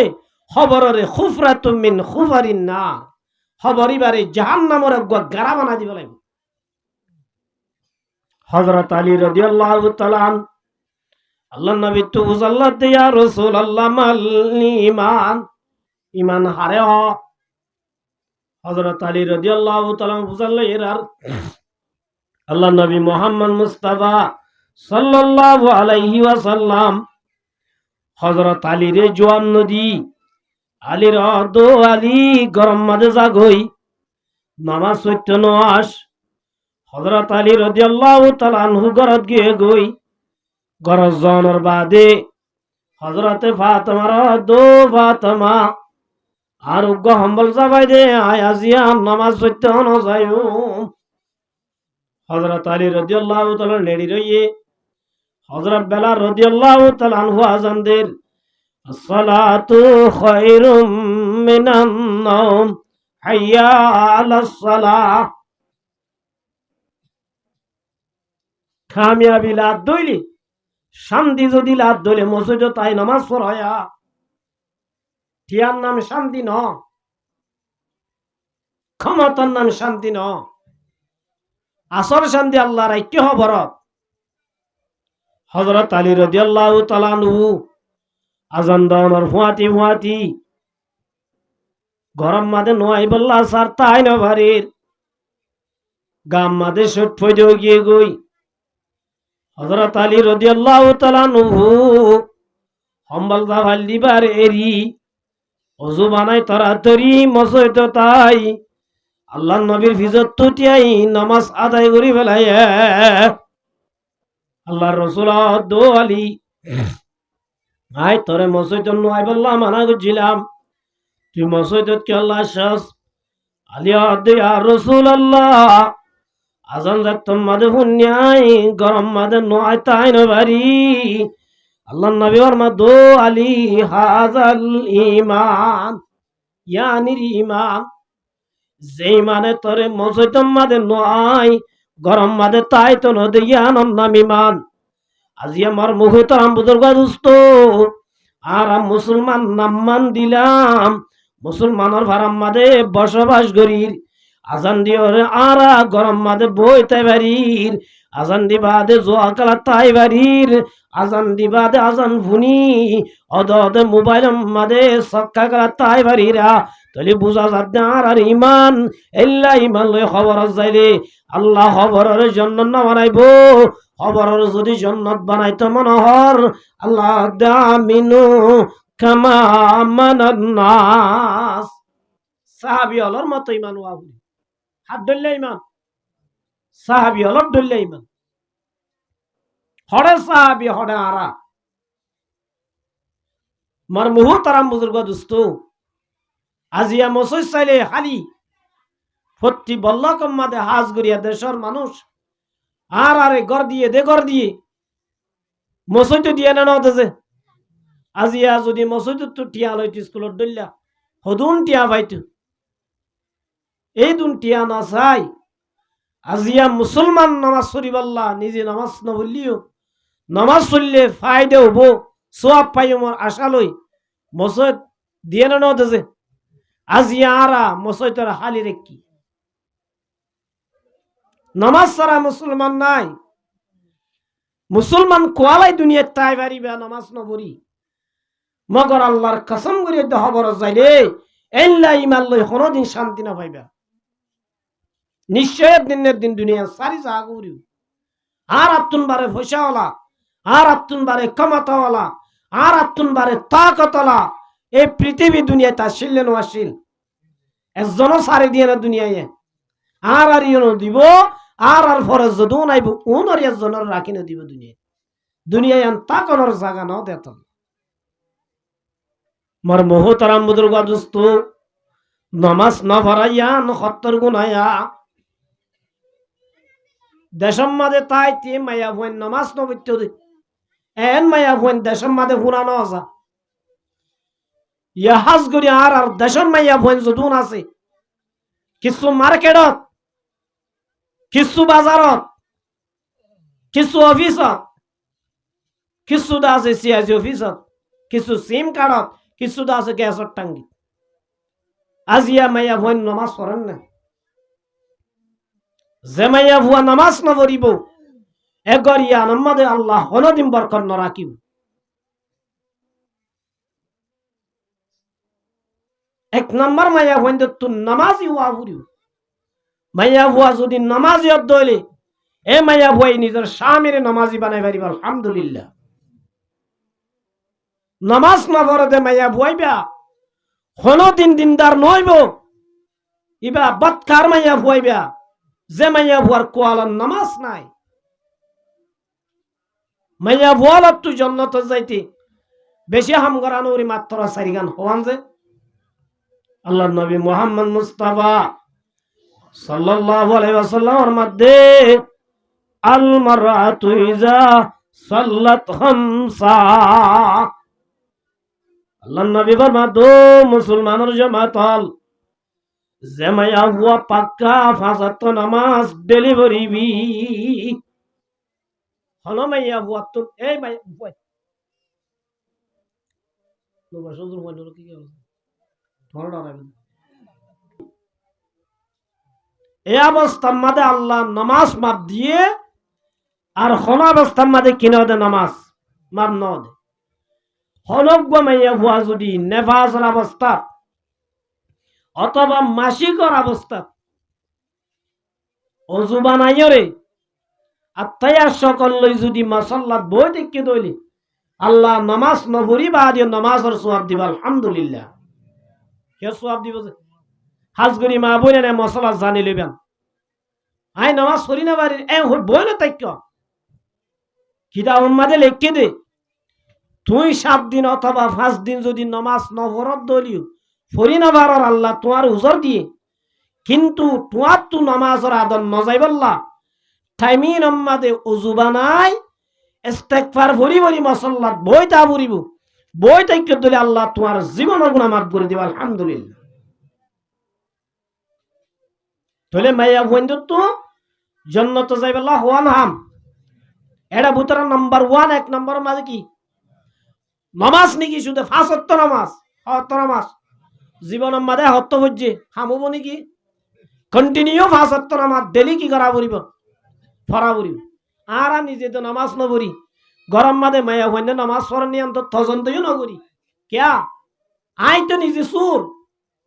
খবররে খুফরাতুম মিন খুফারিন না খবরিবারে জাহান্নামের গারা বানা দিব লাগিব। হযরত আলী রাদিয়াল্লাহু তাআলা আল্লাহ নবী তো বুঝাল্লাহ ইয়া রাসূলুল্লাহ মাল ঈমান, ঈমান হারে হ। হযরত আলী রাদিয়াল্লাহু তাআলা বুঝাল্লাহ এর আর আল্লাহ নবী মুহাম্মদ মুস্তাফা সাল্লাল্লাহু আলাইহি ওয়াসাল্লাম হযরত আলী রে জওয়ান নদী আলীর দো আলী গরম মাঝে জাগই নামাজ সত্য নয়াস। হযরত আলী রাদিয়াল্লাহু তাআলা আনহু ঘরত গিয়ে গই ঘরত যাওয়ার বাদে হযরতে ফাতেমার দো ফাতেমা আর উগ্র হম্বল যাবাই দে আয় আজিয়া নামাজ সত্য ন যায়ও। হযরত আলী রাদিয়াল্লাহু তাআলা নেড়ি রইয়ে হযরত বেলাল রাদিয়াল্লাহু তাআলা আনহু আযান দের আসসালাতু খায়রুম মিনান নাওম হাইয়া আলাস সালাহ। কামিয়াবি লাদ দইলি শান্তি যদি লাদ দইলে মসজিদ তাই নামাজ পড়ায়া টিয়ার নাম শান্তি ন ক্ষমতার নাম শান্তি ন আসর শান্তি আল্লাহ রাইকে হবরত। হযরত আলী রাদিয়াল্লাহু তাআলা আনহু আজান দাওয়ার ফুয়াতি ফুয়াতি গরম মাদে নয় বল্লা সার তাই না বাড়ির গাম মাদে সট ফইদে গিয়ে গই হযরত আলী রাদিয়াল্লাহু তাআলা আনহু হম্বল দাওয়াল দিবার এরি ওযু বানাই তাড়াতাড়ি মসজিদ তাই আল্লাহ নবীর ফিজত তুটিয়াই নামাজ আদায় করি ফেলাই আল্লাহ রসুল দো আলী আই তোরে মসজিদ নয় বললাম মানা করছিলাম তুই মসজিদ কে আল্লাহ শাস আলিয়া দিয়া রসুল আল্লাহ আজান যাকতম মাদে হুন্যাই গরম মাদে নয় তাই নবারি আল্লাহ নবী ওর দো আলী হাজাল ইমান ইয়ানির ইমান যেই মানে তোরে মসজিদ মাদে নয় গরম মাদে তাই তো নদী ইয়ানম নাম ইমান আজি আমার মুখে তো আম বুজুর্গ দুস্ত আর মুসলমান নাম্মান দিলাম মুসলমানের ভারাম মাদে বসবাস করির আজান দিওরে আরা গরম মাদে বইতে বাড়ির আজান দিবাদে জোয়া কালা তাই বাড়ির আজান দিবাদে আজান ভুনি অদে মোবাইল মাদে সক্কা কালা তাই বাড়িরা তাহলে বুঝা যাচ্ছে আর ইমান এল্লা ইমান লই খবর যাইলে আল্লাহ খবরের জন্য না বানাইব খবরের যদি জন্নত বানাইতো মনোহর আল্লাহ দামিনু কামা মানান্নাস সাহাবী হলর মতো ইমান ওয়াবুলি হাত ধরলে ইমান সাহাবী হলর ধরলে ইমান হরে সাহাবী হরে আরা মার মুহু তারাম বুজুর্গ দুস্ত আজিয়া মসজিদ চাইলে খালি প্রতি বল্লকম মাদে হাজ গড়িয়া দেশের মানুষ আর আরে গড় দিয়ে মসজিদ দিয়ে না নতেছে আজিয়া যদি মসজিদ তো টিয়া লইতে স্কুলত দলিয়া হদুন টিয়া পাইতো এই দুন টিয়া না চাই আজিয়া মুসলমান নামাজ শরীফাল্লাহ নিজে নামাজ নবলিও নামাজ চললে ফায়দা হবো সোয়াব পাই আমার আশা লই মসজিদ দিয়ে না নতেছে আজিয়া আরা মসজিদের হালি রেখি নামাজ ছাড়া মুসলমান নাই মুসলমান কোয়ালাই দুনিয়া তাই পারিবা নামাজ নবরি মগর আল্লাহর কসম করে খবর যাইলে এল্লা ইমান লই কোনদিন শান্তি না পাইবা নিশ্চয় দিনের দিন দুনিয়া সারি জাগুরিও আর আত্তুন বারে পয়সাওয়ালা আর আত্তুন বারে ক্ষমতাওয়ালা আর আত্তুন বারে তাকতওয়ালা এই পৃথিবী দুনিয়া তা শিললেন ওয়াশিল একজনও সারি দিয়ে না দুনিয়ায় আর ইয়নো দিব আর ফরজ যদু নাইব উনর একজনের রাখি না দিব দুনিয়ায় তাকনের জায়গা নাও দেত মর মোহতারাম বুজুর্গ দোস্ত নামাজ না ভরাইয়া ন সত্তর গুনায়া দেশম মাদে তাই তে মায়া ভয়েন নামাজ নবত্য দে এন মায়া ভয়েন দেশম মাদে হুনানো আসা ইয়াহাজ গরি আর দেশম মায়া ভয়েন যদুন আছে কিছু মার্কেটত কিছু বাজারত কিছু অফিসত কিছু দা আছে সিআইজি অফিসত কিছু সিম কার্ডত কিছু দা আছে গ্যাসর টাঙ্গি আজিয়া মাইয়া ভয় নামাজ পড়েন না যে মাইয়া ভুয়া নামাজ না পড়িব এগরিয়া নমাদে আল্লাহ হনদিন বরকত ন রাখিব এক নম্বর মাইয়া ভয় তো নামাজি হওয়া ভুরিও মাইয়া ভুয়া যদি নামাজি দইলে এ মাইয়া ভুয়াই নিজের স্বামীর নামাজি বানাই পারিব আলহামদুলিল্লাহ নামাজ না পড়ে মাইয়া ভুয়াইবা কোনদিন দিনদার নইব ইবা বৎকার মাইয়া ভুয়াইবা যে মাইয়া ভুয়ার কোয়ালার নামাজ নাই মাইয়া ভুয়ালত তুই জন্নত যাইতে বেশি হাম করানো মাত্র 4 গান হওয়ান যে আল্লাহ নবী মুহাম্মদ মুস্তাফা সাল্লাল্লাহু আলাইহি ওয়াসাল্লামের মধ্যে আল মারআতু ইজা সাল্লাত খামসা আল্লাহ নবী ফরমাতো মুসলমানের জামাত হল যে মাইয়া হুয়া পাক্কা 5 ওয়াক্ত নামাজ ডেলিভারি বি হলো মাইয়া হুয়া তো এই মাইয়া হুয়া লোবা সজুর হলো কি গেল ধরনা রাখবেন এই অবস্থার মধ্যে আল্লাহ নামাজ মাপ দিয়ে আর কোন অবস্থার মধ্যে কিনে দে নামাজ মাপ ন দে হলজ্ঞ মাইয়া ভুয়া যদি নেফাজের অবস্থা অথবা মাসিকর অবস্থা অজু বানাইও রে আত্মায়া সকল লই যদি মাসাল্লাত বই দেখে দইলি আল্লাহ নামাজ নবরি বা দিয়ে নামাজের সওয়াব দিবা আলহামদুলিল্লাহ কে সওয়াব দিব হাজগরি মা বলে না মশলা জানি লইবেন আই নামাজ পড়ি না বাড়ি বই না তাই কিতা উম্মাদে লেখকে দে তুই 7 দিন অথবা 5 দিন যদি নামাজ নফরত দলিও পড়ি না বারর আল্লাহ তোমার উজর দিয়ে কিন্তু তোমার তু নামাজের আদন নজাইবাল্লাহ টাইমিন উম্মাদে উজু বানাই ইস্তেগফার ভরি ভরি মুসাল্লাত বইতা পড়িব বই তাইকে দিলে আল্লাহ তোমার জীবনের গুনাহ মাফ করে দিবা আলহামদুলিল্লাহ তাহলে মাইয়া বন্ধু তো জান্নাতে যাইবাল্লাহ হওয়া নাম এটা ভূতরা নাম্বার 1 এক নম্বর মাঝে কি নামাজ নাকি শুধু 5 ওয়াক্ত নামাজ জীবনের মাঝে হত্য হচ্ছে হামব নাকি কন্টিনিউ 5 ওয়াক্ত নামাজ ডেলি কি করা পড়িব পড়া পড়িব আর নিজে তো নামাজ না পড়ি গরম মাঝে মায়া হইনে নামাজ পড়নি অন্তত তজন্তও না করি কিয়া আই তো নিজে সুর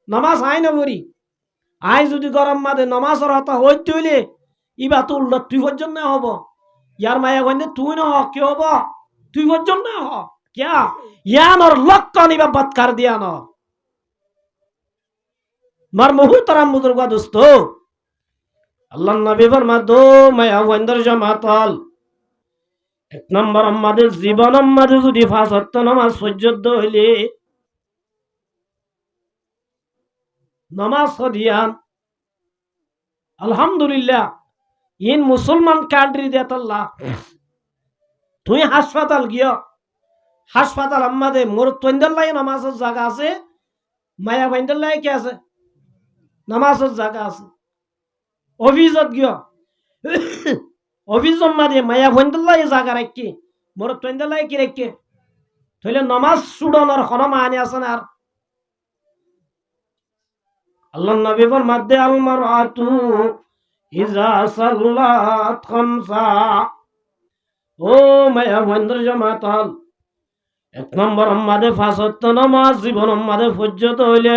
নামাজ আই না পড়ি আই যদি গরম মাঝে নামাজের হতা হইতে হইলে ইবা তো উল্টা তুই পর্যন্ত হব ইয়ার মায়া হইনে তুই না হ কি হব তুই পর্যন্ত হ কিয়া ইয়ানোর লক্ষ্য নিবা বৎকার দিয়া ন মার মুহতারাম বুজুর্গ দোস্ত আল্লাহ নবী ফরমাতো মায়া ওয়ান্দার জামাতাল এক নম্বর আমাদের জীবন আমাদের যদি 5 ওয়াক্ত নামাজ সহ্যত হইলে নামাজ দিয়ান আলহামদুলিল্লাহ ইন মুসলমান কান্ট্রি দেতাল্লাহ তুই হাসপাতাল গিয়া হাসপাতাল আমাদের মোর তৈন্দাল্লাই নামাজের জায়গা আছে মায়া বাইন্দাল্লাই কি আছে নামাজের জায়গা আছে অফিসত গিয়া অফিস মাঝে মায়া বাইন্দাল্লাই জায়গা রাখি মোর তৈন্দাল্লাই কি রাখি তাহলে নামাজ ছুড়ানোর কোনো মানে আছে না আর আল্লাহ নবী ফরমাতে আল মারআতু ইজা সাল্লাত খামসা ও মায়া বাইন্দার জামাতাল এক নম্বর আমাদের 5 ওয়াক্ত নামাজ জীবন আমাদের ফজ্জত হইলে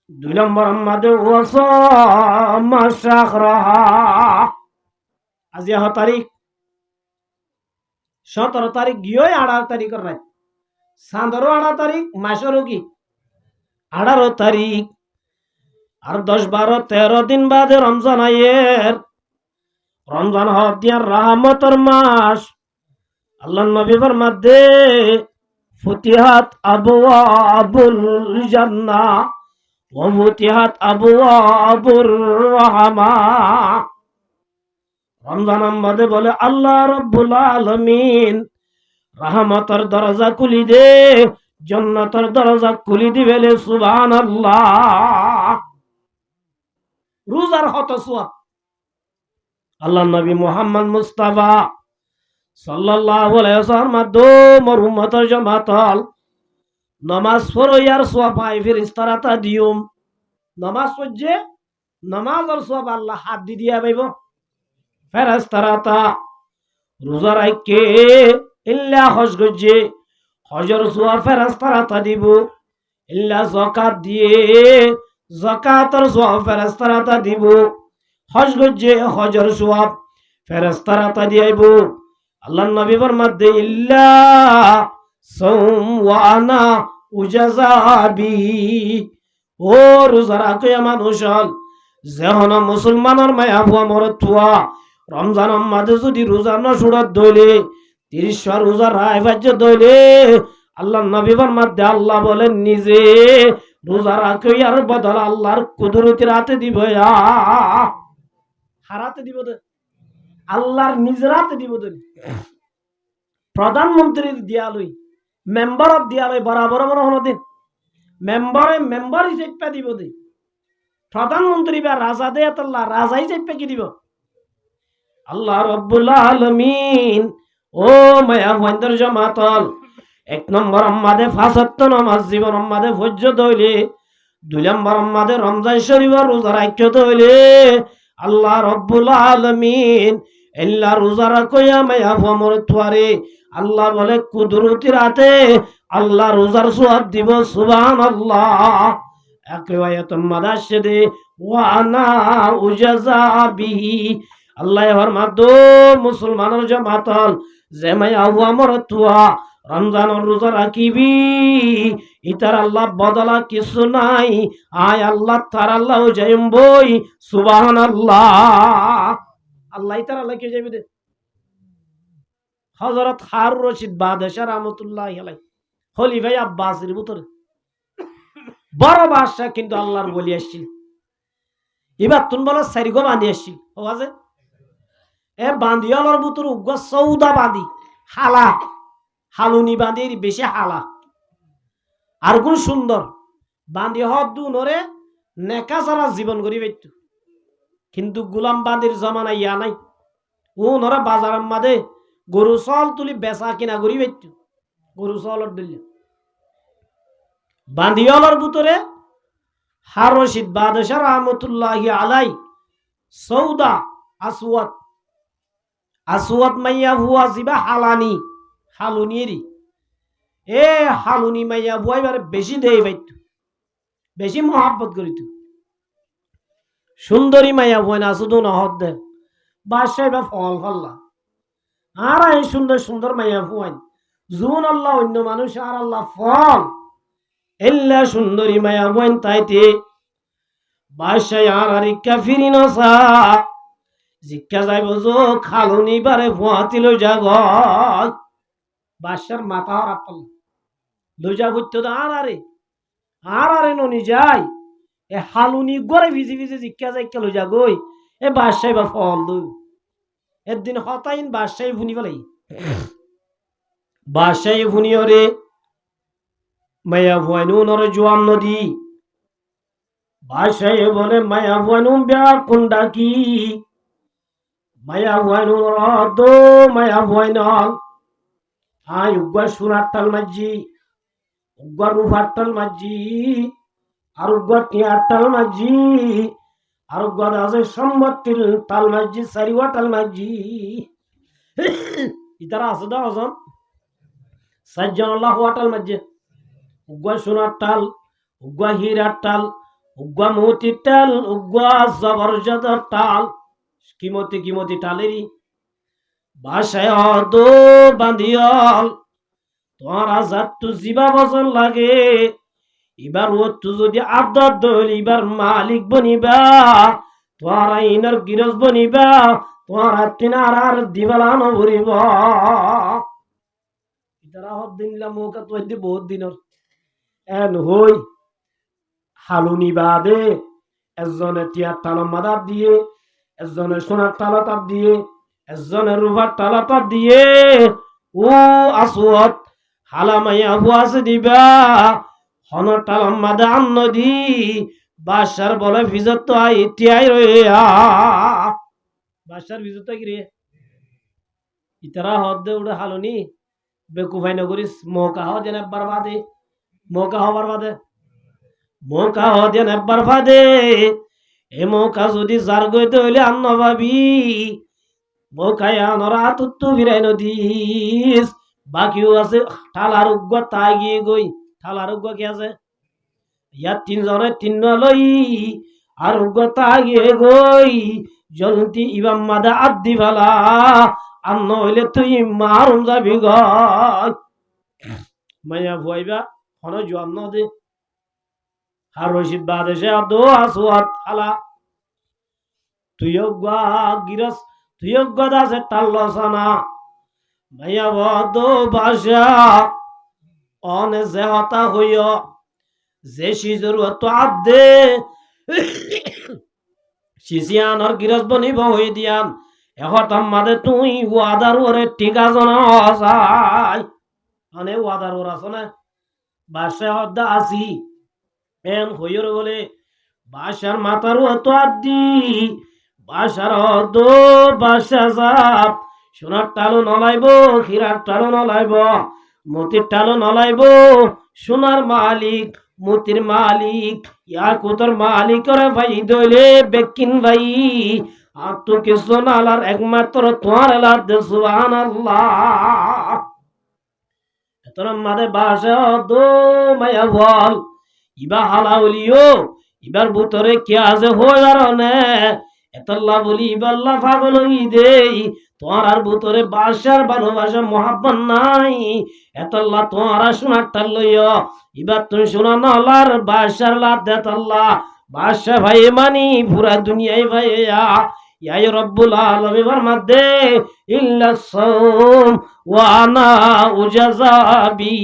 2 নম্বর আমাদের ওয়াসামা শাহরাহা আজ 17 তারিখ 17 তারিখ গিয়ে 18 তারিখের রাত চাঁদেরও 18 তারিখ মাসেরও কি 18 তারিখ আর 10 12 13 দিন বাদে রমজান আয়ের রমজান হদিয়ার রহমতের মাস আল্লাহ নবী ফরমাতে ফুতিহাত আবওয়াবুল জান্নাহ ওয়া ফুতিহাত আবওয়াবুর রাহমা রমজান আমাদের বলে আল্লাহ রাব্বুল আলামিন রহমতের দরজা খুলি দে জান্নাতের দরজা খুলি দিবেলে সুবহানাল্লাহ রোজার হত সওয়াব আল্লাহ নবী মুহাম্মদ মুস্তাফা সাল্লাল্লাহু আলাইহি ওয়াসাল্লাম মোর উম্মতের জামাতাল নামাজ পড়ো ইয়ার সওয়াব পাই ফেরেশতারা তা দিউম নামাজ পড়ে নামাজের সওয়াব আল্লাহ হাত দিয়া পাইব ফেরেশতারা তা রোজা রাখে ইল্লা হজ গজে হজের সওয়াব ফেরেশতারা তা দিব ইল্লা যাকাত দিয়ে যাকাতের সওয়াব ফেরেশতারা তা দিব হজ গজে হজের সওয়াব ফেরেশতারা তা দিয়াইব আল্লাহ নবী ফরমাতে ইল্লা সাওম ওয়া আনা উজাযাবি ও রোজা রাখে মানুষ যেহন মুসলমানের মায়া বুয়া মরতুয়া রমজানের মাঝে যদি রোজা না ছুড়াত দইলে 30 রোজা রায় বাজ্য দইলে আল্লাহ নবী ফরমাতে আল্লাহ বলেন নিজে রোজা রাখে আর বদল আল্লাহর কুদরতের হাতে দিব হারাতে দিব আল্লাহর নিজের হাতে দিব প্রধানমন্ত্রীর দিয়ালই মেম্বার দিয়ালই বরাবর বড় হলো দিন মেম্বার হিসেবে দিব দে প্রধানমন্ত্রী বা রাজা দে আল্লাহ রাজা হিসেবে কি দিব আল্লাহ রাব্বুল আলামিন ও মায়া বন্দর জামাতাল এক নম্বর আমাদের 5 ওয়াক্ত নামাজ জীবন আমাদের ফজ্জত হইলে 2 নম্বর আমাদের রমজান শরীফ রোজা রাখতে হইলে আল্লাহ রাব্বুল আলামিন ইল্লা রোজা রাখয়া মায়া ভমর তোয়ারে আল্লাহ বলে কুদরতির হাতে আল্লাহ রোজার সওয়াব দিব সুবহানাল্লাহ এক রিওয়ায়াত মাদাশদে ওয়া আনা উজাযাবিহি আল্লাহ ফরমাতো মুসলমানের জামাতাল যে মায়া ভমর তোয়া রমজানের রোজা রাখিবি, ইতার আল্লাহ বদলা কিছু নাই। আয় আল্লাহ তার আল্লাহ যাইম বই সুবহানাল্লাহ। আল্লাহ তার আল্লাহ কে যাইবে দে। হযরত হারুন রশিদ বাদশাহ রাহমাতুল্লাহি আলাইহি খলিফা আব্বাসীর ভিতরে বড় বাদশা, কিন্তু আল্লাহর ওলি আসছিল। এবার তুমি বলো সারিগো বাঁধি আসছিল ও আছে এ বাঁধিয়ালর ভিতরে উগ্র সৌদা বাঁধি হালা হালুনি বাঁধি বেশি হালা আর গুণ সুন্দর বাঁধি হদ দুনরে নেকা সারা জীবন করি পাইতো, কিন্তু গুলাম বাঁধির জমানা ইয়া নাই। ও নরা বাজার মাদে গরু চল তুলি বেচা কিনা করি পাইতো, গরু চলর দিলে বাঁধিয়ালর ভিতরে হারুন রশিদ বাদশাহ রাহমাতুল্লাহি আলাইহি সৌদা আসওয়াদ আসওয়াদ মাইয়া হুয়া জিবা হালানি হালুনিরি এ হালুনি মাইয়া বুয়াইবার বেশি দেই পাইতো, বেশি মহাব্বত করিত। সুন্দরী মাইয়া বুয়াই না শুধু নহদ দে বাদশাহ বা ফল ফল্লা আর এই সুন্দর সুন্দর মাইয়া বুয়াই জুন আল্লাহ অন্য মানুষ আর আল্লাহ ফল এল্লা সুন্দরী মায়া বইন তাইতে বাদশাহ আর আরিকা ফিরি নসা জিজ্ঞা যাইব যো খালুনি বারে ফুয়াতিল যাগ বাদশার মাথা আর আপল লইজা করতে তো আর আরে ননি যাই এ হালুনি গড়ে ভিজি ভিজি জিজ্ঞা যাই কে লইজা গই এ বাদশাহ বা ফল দই একদিন হতাইন বাদশাহ ভুনি ফেলাই বাদশাহ ভুনি ওরে মায়া ভুয়াইনু নরে জোয়ান নদী বাদশাহ বলে মায়া ভুয়াইনু বেড়া কুন্ডা কি মায়া ভুয়াইনু দো মায়া ভুয়াইনল আয় উগ্র সুরার টাল মাঝি উগ্র রুফার টাল মাঝি আর উগ্র টিয়ার টাল মাঝি আর উগ্র আছে সম্মতির টাল মাঝি সারিওয়া টাল মাঝি ইতারা আছে দা অজন সাজ্জন আল্লাহ টাল মাঝি উগ্র সোনার টাল উগ্র হীরার টাল উগ্র মতির টাল উগ্র জবরজদের টাল কিমতি কিমতি টালেরই বাসায় দো বাঁধিয়ল তোমার আজাদ তো জিবা বছর লাগে এবার ও তু যদি আবদার দল এবার মালিক বনিবা তোমার আইনার গিরজ বনিবা তোমার তিনার আর দিবালানো ভরিব ইতারা হদ দিনলা মৌকা তো বহুত দিনের এন হই হালুনি বাদে একজনে টিয়ার তালম মাদার দিয়ে একজনে সোনার তালাতাপ দিয়ে একজনে রুভার তালাতাপ দিয়ে ও আসওয়াদ হালামাইয়া হুয়াছে দিবা হনর তালম মাদা আন্ন দি বাদশার বলে ভিজত তো আই টিয়াই রইয়া বাদশার ভিজত কি রে ইতারা হদ দে উড়ে হালুনি বেকুফাই নগরিস মৌকা হ যেন বরবাদে মৌকা হবার বাদে মৌকা হদেন একবার ফাদে এ মৌকা যদি জার গইতে হইলে আন্ন ভাবি মৌকায় আনরা তুত্তু বিরাই নদীস বাকিও আছে ঠালার উগ্র তাই গিয়ে গই ঠালার উগ্র কি আছে ইয়ার তিনজনে তিন লই আর উগ্র তাই গিয়ে গই জলতি ইবাম মাদা আদি ভালা আন্ন হইলে তুই মারুম যাবি গই মাইয়া ভুয়াইবা হন জোয়ান ন দে হারুন রশিদ বাদশাহ দো আসওয়াদ হালা তুইও গা গিরস তুইও গদা সে টাল্লসানা ভাইয়া দো বাদশা অনে যে হতা হইও যে সিজর তো আদে সিসিয়ানর গিরস বনিব হই দিয়াম এখন মাদে তুই ওয়াদার ওরে টিকা জনা হসাই মানে ওয়াদার ওর আছে না বাদশাহ হদ্দা আসি এন হইর বলে বাসার মাথার অত আদি বাসার অদ বাসা সাপ সোনার টালো নলাইব হীরার টালো নলাইব মতির টালো নলাইব সোনার মালিক মতির মালিক ইয়াকুতর মালিক রে ভাই দইলে বেকিন ভাই আর তো কিছু নালার একমাত্র তোমার এলার দে সুবহানাল্লাহ এতর মাদে বাসা দো মায়া বল ইবা হালা বলিও ইবার ভিতরে কে আছে হয়ে নে এতল্লা বলি ইবাল্লা পাগল হই দেই তোমার আর ভিতরে বাসার ভালোবাসা মহাব্বত নাই, এত আল্লাহ তোমার শোনারটা লইয়া এবার তুমি শোনা নলার বাসার লাভ দেত আল্লাহ বাদশা ভাই মানি পুরা দুনিয়ায় ভাইয়া ইয়াই রব্বুল আলামিন ফরমাতে ইল্লা সাওম ওয়া আনা উজাযাবি।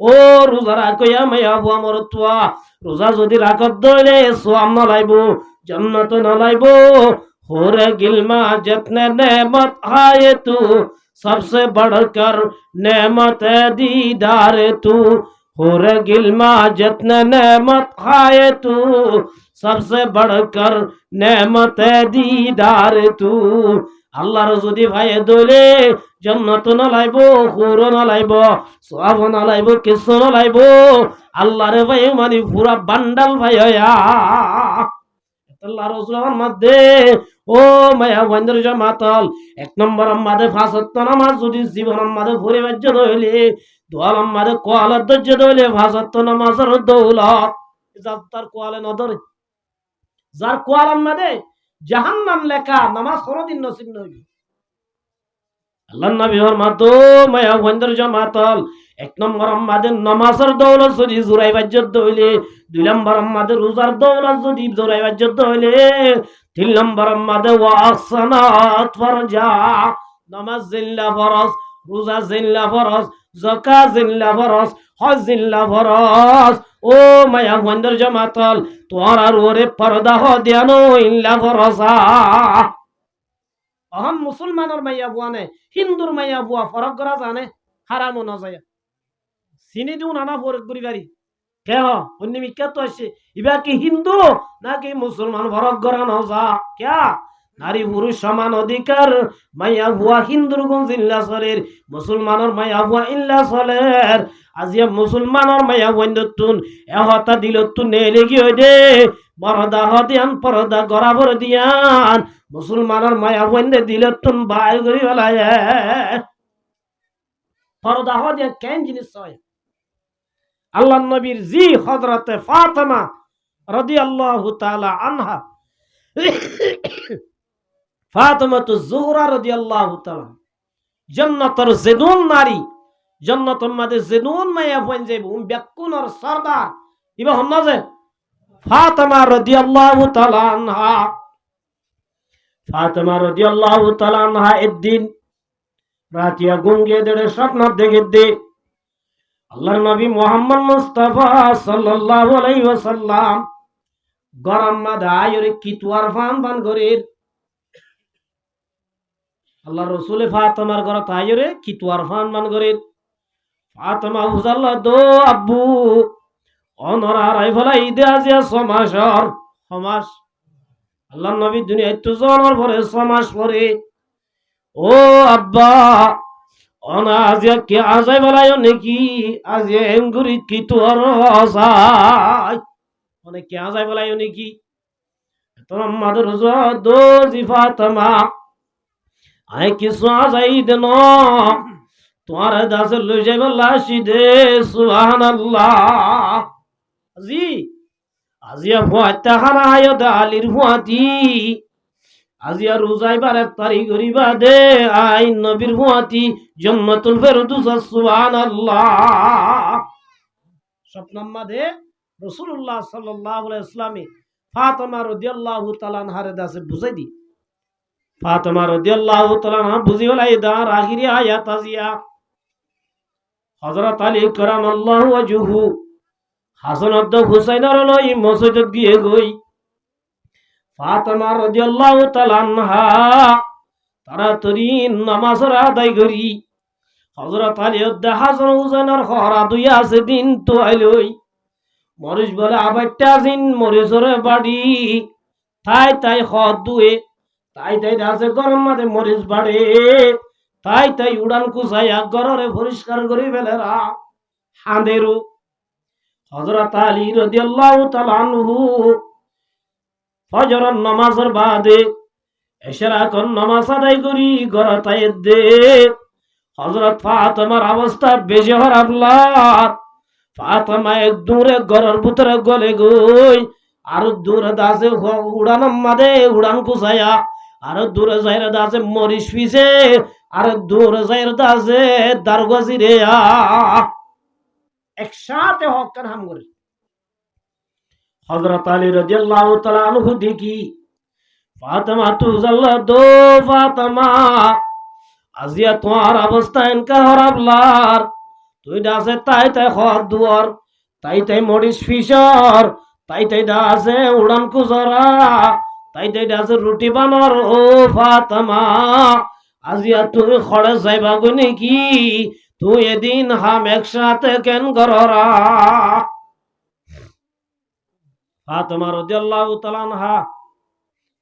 ও রোজা রাখো ইয়া মায়া বুয়া মরতুয়া, রোজা যদি রাখত দইলে সোয়াম না লাইবো, জান্নাত না লাইবো। होरे गिलमा जितने नेमत आए तू सबसे बढ़कर नेमत दीदार तू। होरे गिलमा जितने नेमत आए तू सबसे बढ़कर नेमत दीदार तू। আল্লাহর যদি ভাই দইলে জান্নাত না লাইবো, হুর না লাইবো, সওয়াব না লাইবো, কিছু না লাইবো। আল্লাহর ভাই মানে পুরা বান্ডাল ভাই হইয়া আল্লাহ রাসূলের মধ্যে ও মায়া বন্ধুর জামাতাল এক নম্বর আমাদের ফাসত নামাজ যদি জীবন আমাদের ভরে বাজ্য হইলে দোয়াল আমাদের কোয়ালা দজ্জ হইলে ফাসত নামাজের দৌলত যার কোয়ালে নদরে যার কোয়াল আমাদের জাহান্নাম লেখা নামাজ কোনদিন নসিব নইবে। আল্লাহর নবী ফরমাতো মায়া বন্ধুর জামাতাল এক নম্বর আমাদের নামাজের দৌলত যদি জোরাই বাজ্য হইলে, দুই নম্বর আমাদের রোজার দৌলত যদি জোরাই বাজ্য হইলে, তিন নম্বর আমাদের ওয়াহসানাত ফরজা নামাজ জিল্লা ফরজ, রোজা জিল্লা ফরজ, যাকাত জিল্লা ফরজ, হজ জিল্লা ফরজ। ও মায়া বন্ধুর জামাতাল তোমার আর ওরে পর্দা হ দেয়ানো ইল্লা ফরজা। অহম মুসলমানের মাইয়া বুয়া নে হিন্দুর মাইয়া বুয়া ফরক করা জানে হারামো না যায় চিনি দিও নানা ফরক করি পারি কে অন্য বিখ্যাত আসছে এবার কি হিন্দু নাকি মুসলমান ফরক করা না যা ক্যা নারী পুরুষ সমান অধিকার। মাইয়া বুয়া হিন্দুর গুণ জিল্লা চলের, মুসলমানের মাইয়া বুয়া ইল্লা চলের। আজিয়া মুসলমানের মাইয়া বন্ধুতুন এহতা দিল তুন নেলেগি হই দে পরদা হদিয়ান পরদা গরাবর দিয়ান মুসলমানের মায়া বন্ধে দিল তুন বাই করি বেলায় পরদা হদিয়ান কেন জিনিস হয়। আল্লাহ নবীর জি হযরতে ফাতেমা রাদিয়াল্লাহু তাআলা আনহা ফাতেমাতুজ জোহরা রাদিয়াল্লাহু তাআলা জান্নাতের জেনুন নারী, জান্নাতের মধ্যে জেনুন মায়া বন্ধে বেকুনর সরদার ইবা হন না যে ফাতেমা রাদিয়াল্লাহু তাআলা আনহা। ফাতেমা রাদিয়াল্লাহু তাআলা আনহা একদিন রাতিয়া গুঙ্গে দেড়ে স্বপ্ন দেখে দে আল্লাহর নবী মুহাম্মদ মুস্তাফা সাল্লাল্লাহু আলাইহি ওয়াসাল্লাম গরম মাদা আয়রে কিতুয়ার ফান বান গরের আল্লাহ রাসূল ফাতেমার ঘর তায়রে কিতুয়ার ফান বান গরের। ফাতেমা উজাল্লা দো আব্বু অনরা রাইফলা ঈদে আজিয়া সমাসর সমাস আল্লাহ নবী দুনিয়ায় তো জন্মের পরে সমাস পরে ও আব্বা অনা আজিয়া কে আজাই বলায় নাকি আজিয়া এঙ্গুরি কি তোর আসাই অনেক কে আজাই বলায় নাকি তোর মাদের দো জিফাতমা আই কিছু আজাই দেন তোমার দাসে লই যাইব লাশি দে সুবহানাল্লাহ। জি আজিয়া ভুয়াটা খানা আয় আলির ভুয়াতি আজিয়া রোজাইবার ইফতারি করিবা দে আই নবীর ভুয়াতি জান্নাতুল ফেরদৌস সুবহানাল্লাহ। স্বপ্নের মাঝে রাসূলুল্লাহ সাল্লাল্লাহু আলাইহি ওয়াসাল্লাম ফাতেমা রাদিয়াল্লাহু তাআলা আনহার দাসে বুঝাই দি ফাতেমা রাদিয়াল্লাহু তাআলা আনহা বুঝি হলাই দা আখিরি আয়াত আজিয়া হযরত আলী কারামাল্লাহু ওয়াজহু হাসান আব্দ হুসাইনের লই মসজিদে গিয়ে গই ফাতেমা রাদিয়াল্লাহু তাআলা আনহা তাড়াতাড়ি নামাজ আদায় করি হযরত আলী ওদ্দা হাসান হুসাইনের খরা দুই আছে দিন তো আইলই মরিস বলে আবাইটা দিন মরিসরে বাড়ি তাই তাই খদ দুয়ে তাই তাই আছে গরম মাঝে মরিস বাড়ে তাই তাই উড়ান কুসাইয়া গররে পরিষ্কার করে ফেলেরা হাঁদেরও। হযরত আলী রাদিয়াল্লাহু তাআলা আনহু ফজরের নামাজের বাদে এশরাকের নামাজ আদায় করি ঘরে তাই দে হযরত ফাতেমার অবস্থা বেশি খারাপ লাগ ফাতেমা এক দূরে ঘরের ভিতরে গলে গই আর দূরে দাসে উড়ান মাদে উড়ান কুসাইয়া আর দূরে যাইরা আছে মরিচ পিছে, আর দূরে যাইরা আছে দারগাজি রে একসাথে হকান হাম করে। হযরত আলী রাদিয়াল্লাহু তাআলা আনহু দেখি ফাতেমা তুজাল্লা দো ফাতেমা আজিয়া তোমার অবস্থা এনকা হরাবলার, তুই ডাছে তাই তাই হর দুয়ার, তাই তাই মরিচ ফিসর, তাই তাই ডাছে উড়ান কুজরা, তাই তাই ডাছে রুটি বানর। ও ফাতেমা আজিয়া তুই খড়ে যাইবা গো নাকি? তুই এদিন হাম একসাথে কেন কররা? ফাতেমা রাদিয়াল্লাহু তাআলা আনহা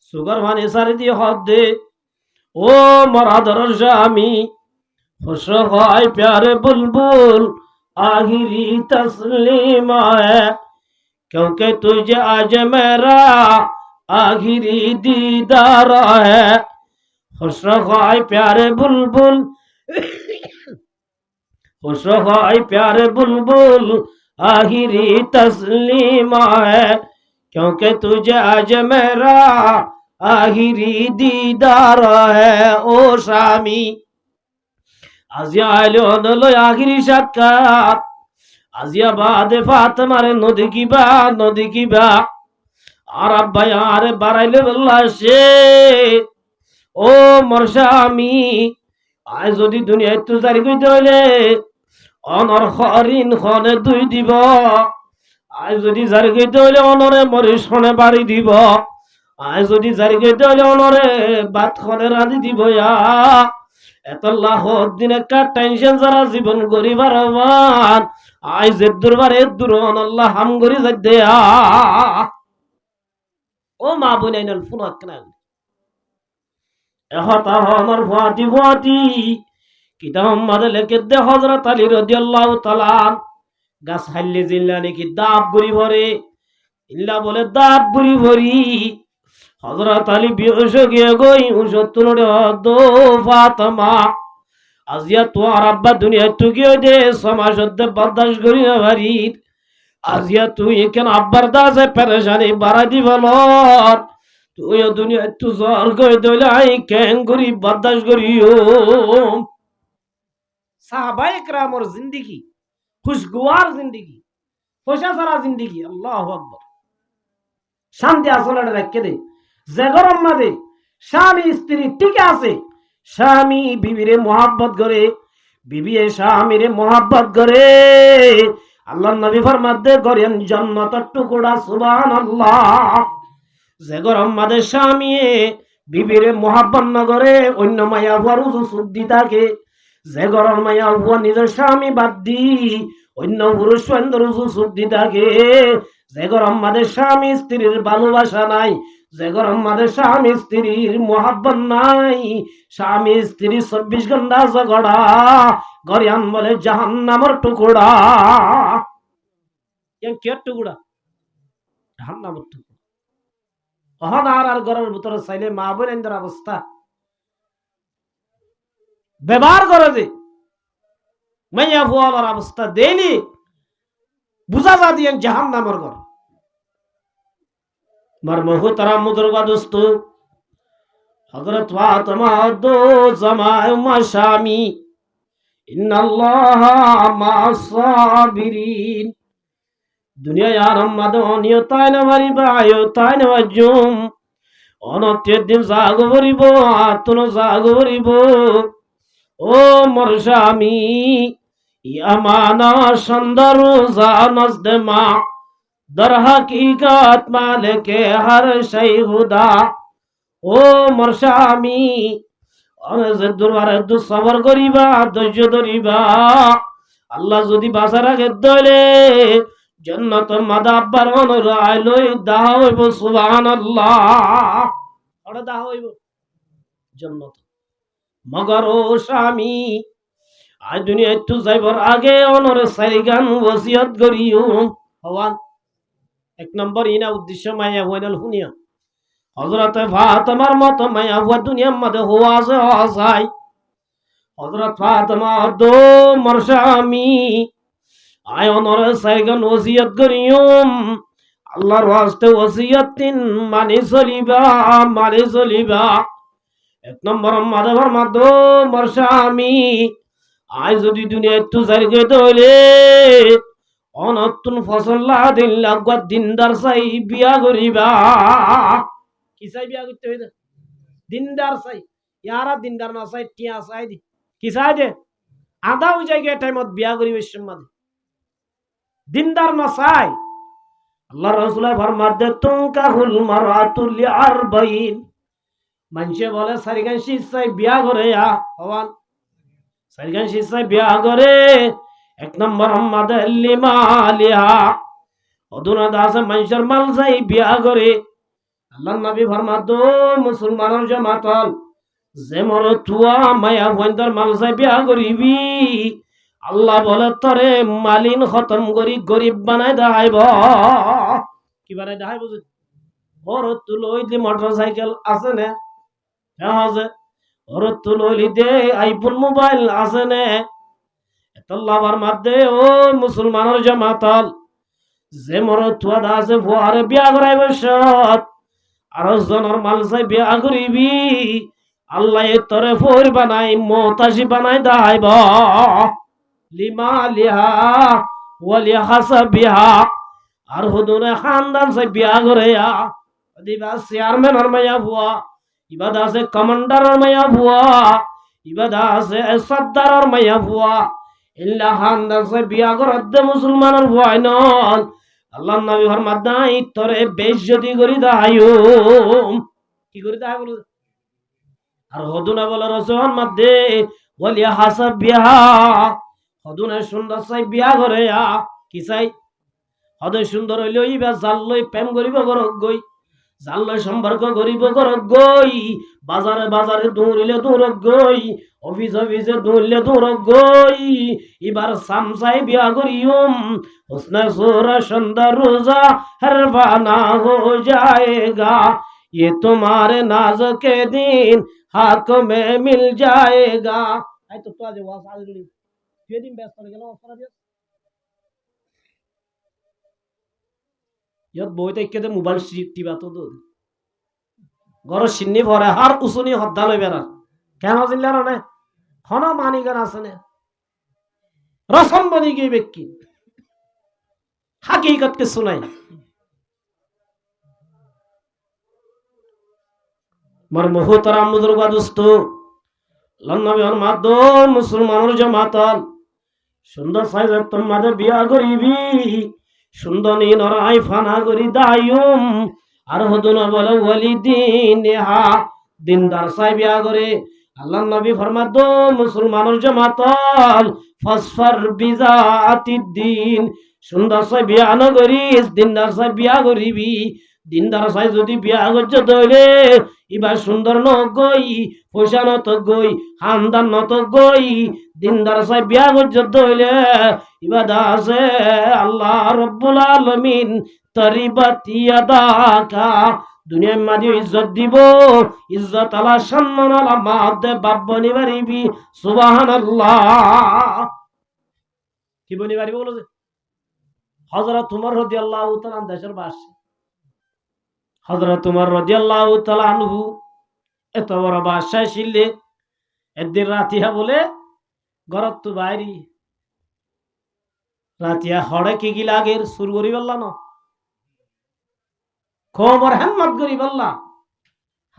সুগার ভানি সারি দিয়ে হদ দে, ও মরাদর স্বামী खुश হয় प्यारे बुलबुल आखिरी तस्लीम है, क्योंकि तुझे आज मेरा आखिरी दीदार है। खुश হয় प्यारे बुलबुल खुश হয় प्यारे बुलबुल आखिरी तस्लीम है, क्योंकि तुझे आज मेरा आखिरी दीदार है। ओ স্বামী আজিয়া আইলো হলো আখিরি সাক্ষাৎ, আজিয়া বাদে ফাতেমারে নদী কিবা আর আব্বাই আরে বাড়াইলে বললা সে, ও মোর স্বামী আয় যদি দুনিয়ায় তো জারি কইতে হইলে অনর হরিণ খনে দুই দিব, আয় যদি জারি কইতে হইলে অনরে মরিস খনে বাড়ি দিব, আয় যদি জারি কইতে হইলে অনরে ভাত খনে রাঁধি দিব। এত লাখ দিন একটা টেনশন যারা জীবন গরিবার মান আই যে দুর্বার এ দুরন আল্লাহ হাম গরি যাই দেয়া। ও মা বোনাইনাল ফুনাত কেন এহতা হনর ফুয়াতি কিতাব মাদে লেখে দে হযরত আলী রাদিয়াল্লাহু তাআলা গাছ হাল্লি জিল্লানি কি দাব বুড়ি ভরে ইল্লা বলে দাব বুড়ি ভরি। হযরত আলী বেহুশ গিয়ে গই উসতুলড়ে দো ফাতেমা আজিয়া তোর আব্বা দুনিয়া তুই দে সমাজতে বরদাস্ত করি না ভারি, আজিয়া তুই কেন আব্বার দাসে পেরেশানি বাড়াই দি বলর, তুই দুনিয়া তু জল কই দইলাই কেন করি বরদাস্ত করিও। সাহাবায়ে কেরামের জিন্দেগি খুশগওয়ার জিন্দেগি, পয়সা ছাড়া জিন্দেগি। আল্লাহু আকবার। শান্তি আসলে রেখে দে যে গরম মাঝে স্বামী স্ত্রী টিকে আছে, স্বামী বিবিরে মোহাব্বত করে, বিবি স্বামীরে মোহাব্বত করে। আল্লাহর নবী ফরমাতে করেন জান্নাতের টুকরা সুবহানাল্লাহ। যে গরম মাঝে স্বামী বিবিরে মোহাব্বত না করে অন্য মায়া হুয়ার সুদ্ধি থাকে, যে গরম মায়া হুয়া নিজের স্বামী বাদ দি অন্য পুরুষ সুদ্ধি থাকে, যে গরম মাঝে স্বামী স্ত্রীর ভালোবাসা নাই, যে গরম মাঝে স্বামী স্ত্রীর মোহাব্বত নাই, স্বামী স্ত্রী 24 ঘন্টা ঝগড়া গরিয়ান বলে জাহান্নামের টুকরা। কে টুকরা? জাহান্নামের টুকরা। অহনার আর ঘরের ভিতরে চাইলে মা বোনের অবস্থা ব্যবহার করে যে মাইয়া ফুয়ালার অবস্থা দেয়নি বুঝা যা দিয়ে জাহান্নামের ঘর। মরমহুতারাম মুদরবা দোস্ত হযরত ফাতেমা দো জামায় মা স্বামী ইন্নাল্লাহা মা'আস সাবিরিন। দুনিয়ায় আরামাদ অনিয়তায় না মারিবা আয়তায় না ওয়াজুম অনত্যের দিন জাগ ভরিব আতুন জাগ ভরিব। ও মোর স্বামী ইয়ামানা সুন্দর জানস দে মা দর হकीकत মালিকে হর শাই খুদা। ও মোর স্বামী অনেক দুর্বারে দু সবর করিবা ধৈর্য ধরিবা, আল্লাহ যদি বাঁচা রাখে দলে জান্নাত মাদা আব্বার অনুরায় লই দাহ হইব সুবহানাল্লাহ। ওটা দাহ হইব জান্নাত। মগর ও স্বামী আজ দুনিয়া একটু যাইবার আগে অনরে সারিগান ওসিয়ত করিও হওয়ান। এক নম্বর ইনা উদ্দেশ্য মায়া হইনাল শুনিয়া হযরত ফাতেমার মত মায়া হুয়া দুনিয়ার মধ্যে হওয়া যায়। হযরত ফাতেমা দো মোর স্বামী আয় অনরে সারিগান ওসিয়ত করিও, আল্লাহর ওয়াস্তে ওসিয়ত তিন মানি চলিবা। এক নম্বর মাধবর মাধ্যম বর্ষা আমি আজ যদি দুনিয়া একটু জারিকে দইলে অনতুন ফসল্লা দিন লাগবা দিনদার চাই বিয়া করিবা কি চাই বিয়া করতে হইতে দিনদার চাই ইয়ারা দিনদার না চাই টিয়া চাই দি কি চাই দে আধা হয়ে যায় টাইমত বিয়া করিবে সম্মানে দিনদার না চাই আল্লাহ রাসূলের ফরমান দে তুনকাহুল মারাতু লিআরবাইন মানুষে বলে সারিগান শিশাই বিয়া করে হওয়ান সারিগান শিশাই বিয়া করে এক নম্বর আমাদের লিমালিহা অদুনা দাস মানুষের মাল চাই বিয়া করে আল্লাহ নবী ফরমান দো মুসলমানের জামাতল যে মর তুয়া মায়া বন্দর মাল চাই বিয়া করিবি আল্লাহ বলে তরে মালিন খতম করি গরিব বানাই দেখাইব কি বানাই দেখাইব যে ওর তুলইলি মোটরসাইকেল আছে না হ্যাঁ আছে ওর তুলইলি দে আইফোন মোবাইল আছে না এতল্লাবার মধ্যে ও মুসলমানের জামাতল যে মর তুয়া আছে ফুয়ারে বিয়া করাইব সৎ আর জনের মাল চাই বিয়া করিবি আল্লাহ তরে ফোর বানাই মতাসি বানাই দেখাইব লিমা লিহা ওয়ালি হাসাবিহা আর হুদুরে খানদান সে বিয়া করে দিবা চেয়ারম্যান আর মায়া বুয়া ইবাদ আছে কমান্ডার আর মায়া বুয়া ইবাদ আছে সর্দার আর মায়া বুয়া ইল্লা খানদান সে বিয়া করে দে মুসলমানের বুয়া নন আল্লাহ নবী ফরমান নাই তোরে বেইজ্জতি করি দাইও কি করি দাই বল আর হুদুনা বলে রাসূল মধ্যে ওয়ালি হাসাবিহা হদুনে সুন্দর চাই বিয়া করে কি চাই হদে সুন্দর হইলে ইবা জাল লই প্রেম করিব ঘরক গই জাল লই সম্পর্ক করিব ঘরক গই বাজারে বাজারে দৌড়িলে দৌড়ক গই অফিস অফিসে দৌড়িলে দৌড়ক গই এবার সামসাই বিয়া করিম হুসনে সুরা সুন্দর রোজা হরবানা হো जाएगा ये तुम्हारे नाज के दिन हाथ में मिल जाएगा आई तो आज वास आज দিন ব্যস্ত হয়ে গেল ইয়াত বইতে কেদে মোবাইল টিপা তো ঘর সিন্নি ভরে হার উসুনি হদ্দা লই বেড়া কেন জিল্লার নে হন মানিগান আছে না রসম বনি গিয়ে ব্যক্তি হাকিকত কে শুনাই মার মুহতারাম বুজুর্গ দোস্ত লন্নবির মাধ্যম মুসলমানের জামাতল সুন্দর সাইজের তোমাদে বিয়া করিবি সুন্দর নরাই ফানা করি দায়ুম আর হদুন বলে ওয়ালি দিন হা দিনদার সাই বিয়া করে আল্লাহ নবী ফরমান দো মুসলমানের জামাতল ফসফর বিজাতিদ দিন সুন্দর সাই বিয়া ন করিস দিনদার সাই বিয়া করিবি দিনদার সাই যদি বিয়া করছ তইলে ইবা সুন্দর ন গই পয়সা নত গই খানদান নত গই দিনদার সাই বিয়া করছ তইলে ইবা দাসে আল্লাহ রব্বুল আলামিন তরিবাতি আদাকা দুনিয়ার মাঝে ইজ্জত দিব ইজ্জত আলা সম্মান আলা মাদে বাব্বনি বারিবি সুবহানাল্লাহ কি বনি বারিবি বলো যে হযরত উমর রাদিয়াল্লাহু তাআলা দেশের বাসী হযরত উমর রাদিয়াল্লাহু তাআলা আনহু এত বড় বাদশাহ ছিলে একদিন রাতিয়া বলে ঘরত তো বাইরি রাতিয়া হড়ে কি কি লাগে সুর করি বললা না খবর হেম্মত করি বললা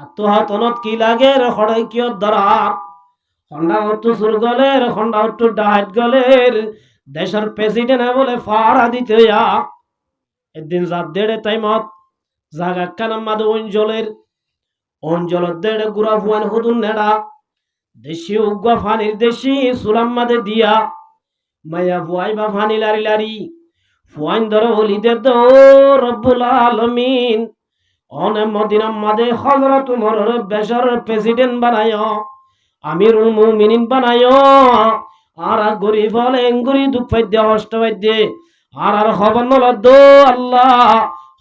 হাত হাত অনত কি লাগে হড়ে কি দরার খন্ডা হতো সুর গলের খন্ডা হতো ডাহাত গলের দেশের প্রেসিডেন্ট বলে ফারা দিতে একদিন রাত দেড়ে টাইমত জাগা কানাম মাদে অঞ্চলের দেড়ে গুড়া ফুয়ান হুদুন নেড়া দেশি উগ্গা ফানির দেশি সুলাম মাদে দিয়া মায়া ফুয়াই বা ফানি লারি লারি ফুয়াইন ধরে হলিদের দো রব্বুল আলামিন অনে মদিনাম মাদে হযরত উমর বেশর প্রেসিডেন্ট বানায় আমিরুল মুমিনিন বানায় আর গরিব হলে এঙ্গুরি দুঃখ পাইদে হষ্ট পাইদে আর খবর নল দো আল্লাহ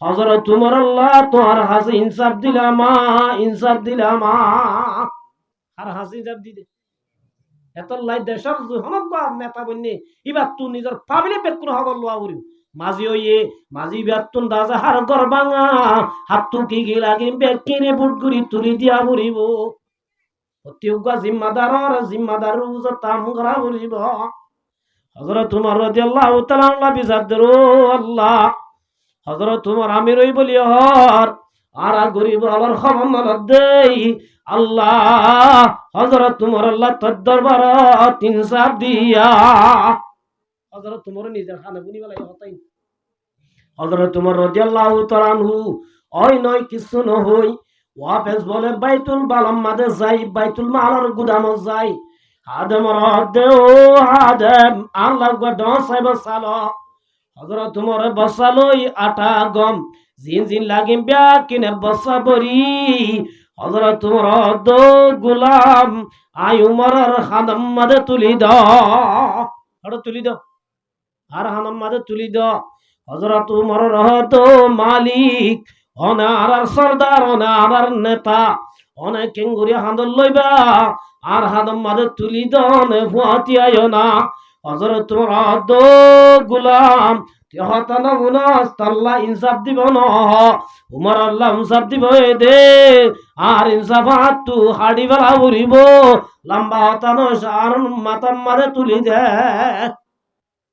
হযরত উমর আল্লাহ তোমার হাসি ইনসাফ দিলাম আর হাসি ইনসাফ দিদে এত লাই দেশর সমগ্র নেতা বন্যে এবার তুই নিজের ফামিলি পেট করে খবর লোয়া করি মাঝি হইয়ে মাঝি বেতন দাজা হার গর ভাঙা হাত তু কি লাগে বেকিনে বুট গুড়ি তুলি দিয়া পড়িব প্রত্যেক জিম্মাদার তাম করা বলিব হযরত উমর রাদিয়াল্লাহু তাআলা আল্লাহ বিজাদর আল্লাহ হযরত উমর আমির ওই বলি হর আর গরিব আলার খবর না দেই আল্লাহ হযরত উমর আল্লাহ তোর দরবার ইনসাফ দিয়া হযরত উমর নিজের খানে বুনি বলাই হতাই হযরত উমর রাদিয়াল্লাহু তাআলা আনহু ওই নয় কিছু নহই ওয়াপেস বলে বাইতুল বালাম মাদে যাই বাইতুল মালার গুদাম যাই আদম রাদে ও আদম আল্লাহ গড সাহেব সালো হযরত উমর বসালোই আটা গম জিন জিন লাগিম ব্য়া কিনে বসা বরি হযরত উমর দো গোলাম আই উমরের খাদম মাদে তুলি দাও আর তুলি দাও আর হানাম মাদে তুলি দাও হযরত উমর রহত মালিক অনার সরদার অনার নেতা অনেক কেঙ্গুরি হাঁদল লইবা আর হাদম মাদে তুলি দনে ফুয়াতিয়ায় না হযরত উমর দো গোলাম হতানা মুনাস আল্লাহ ইনসাফ দিব ন উমর আল্লাহ ইনসাফ দিব দে আর ইনসাফাত তু হাড়ি বেলা উড়িব লম্বা হতানো আর মাতাম মাদে তুলি দে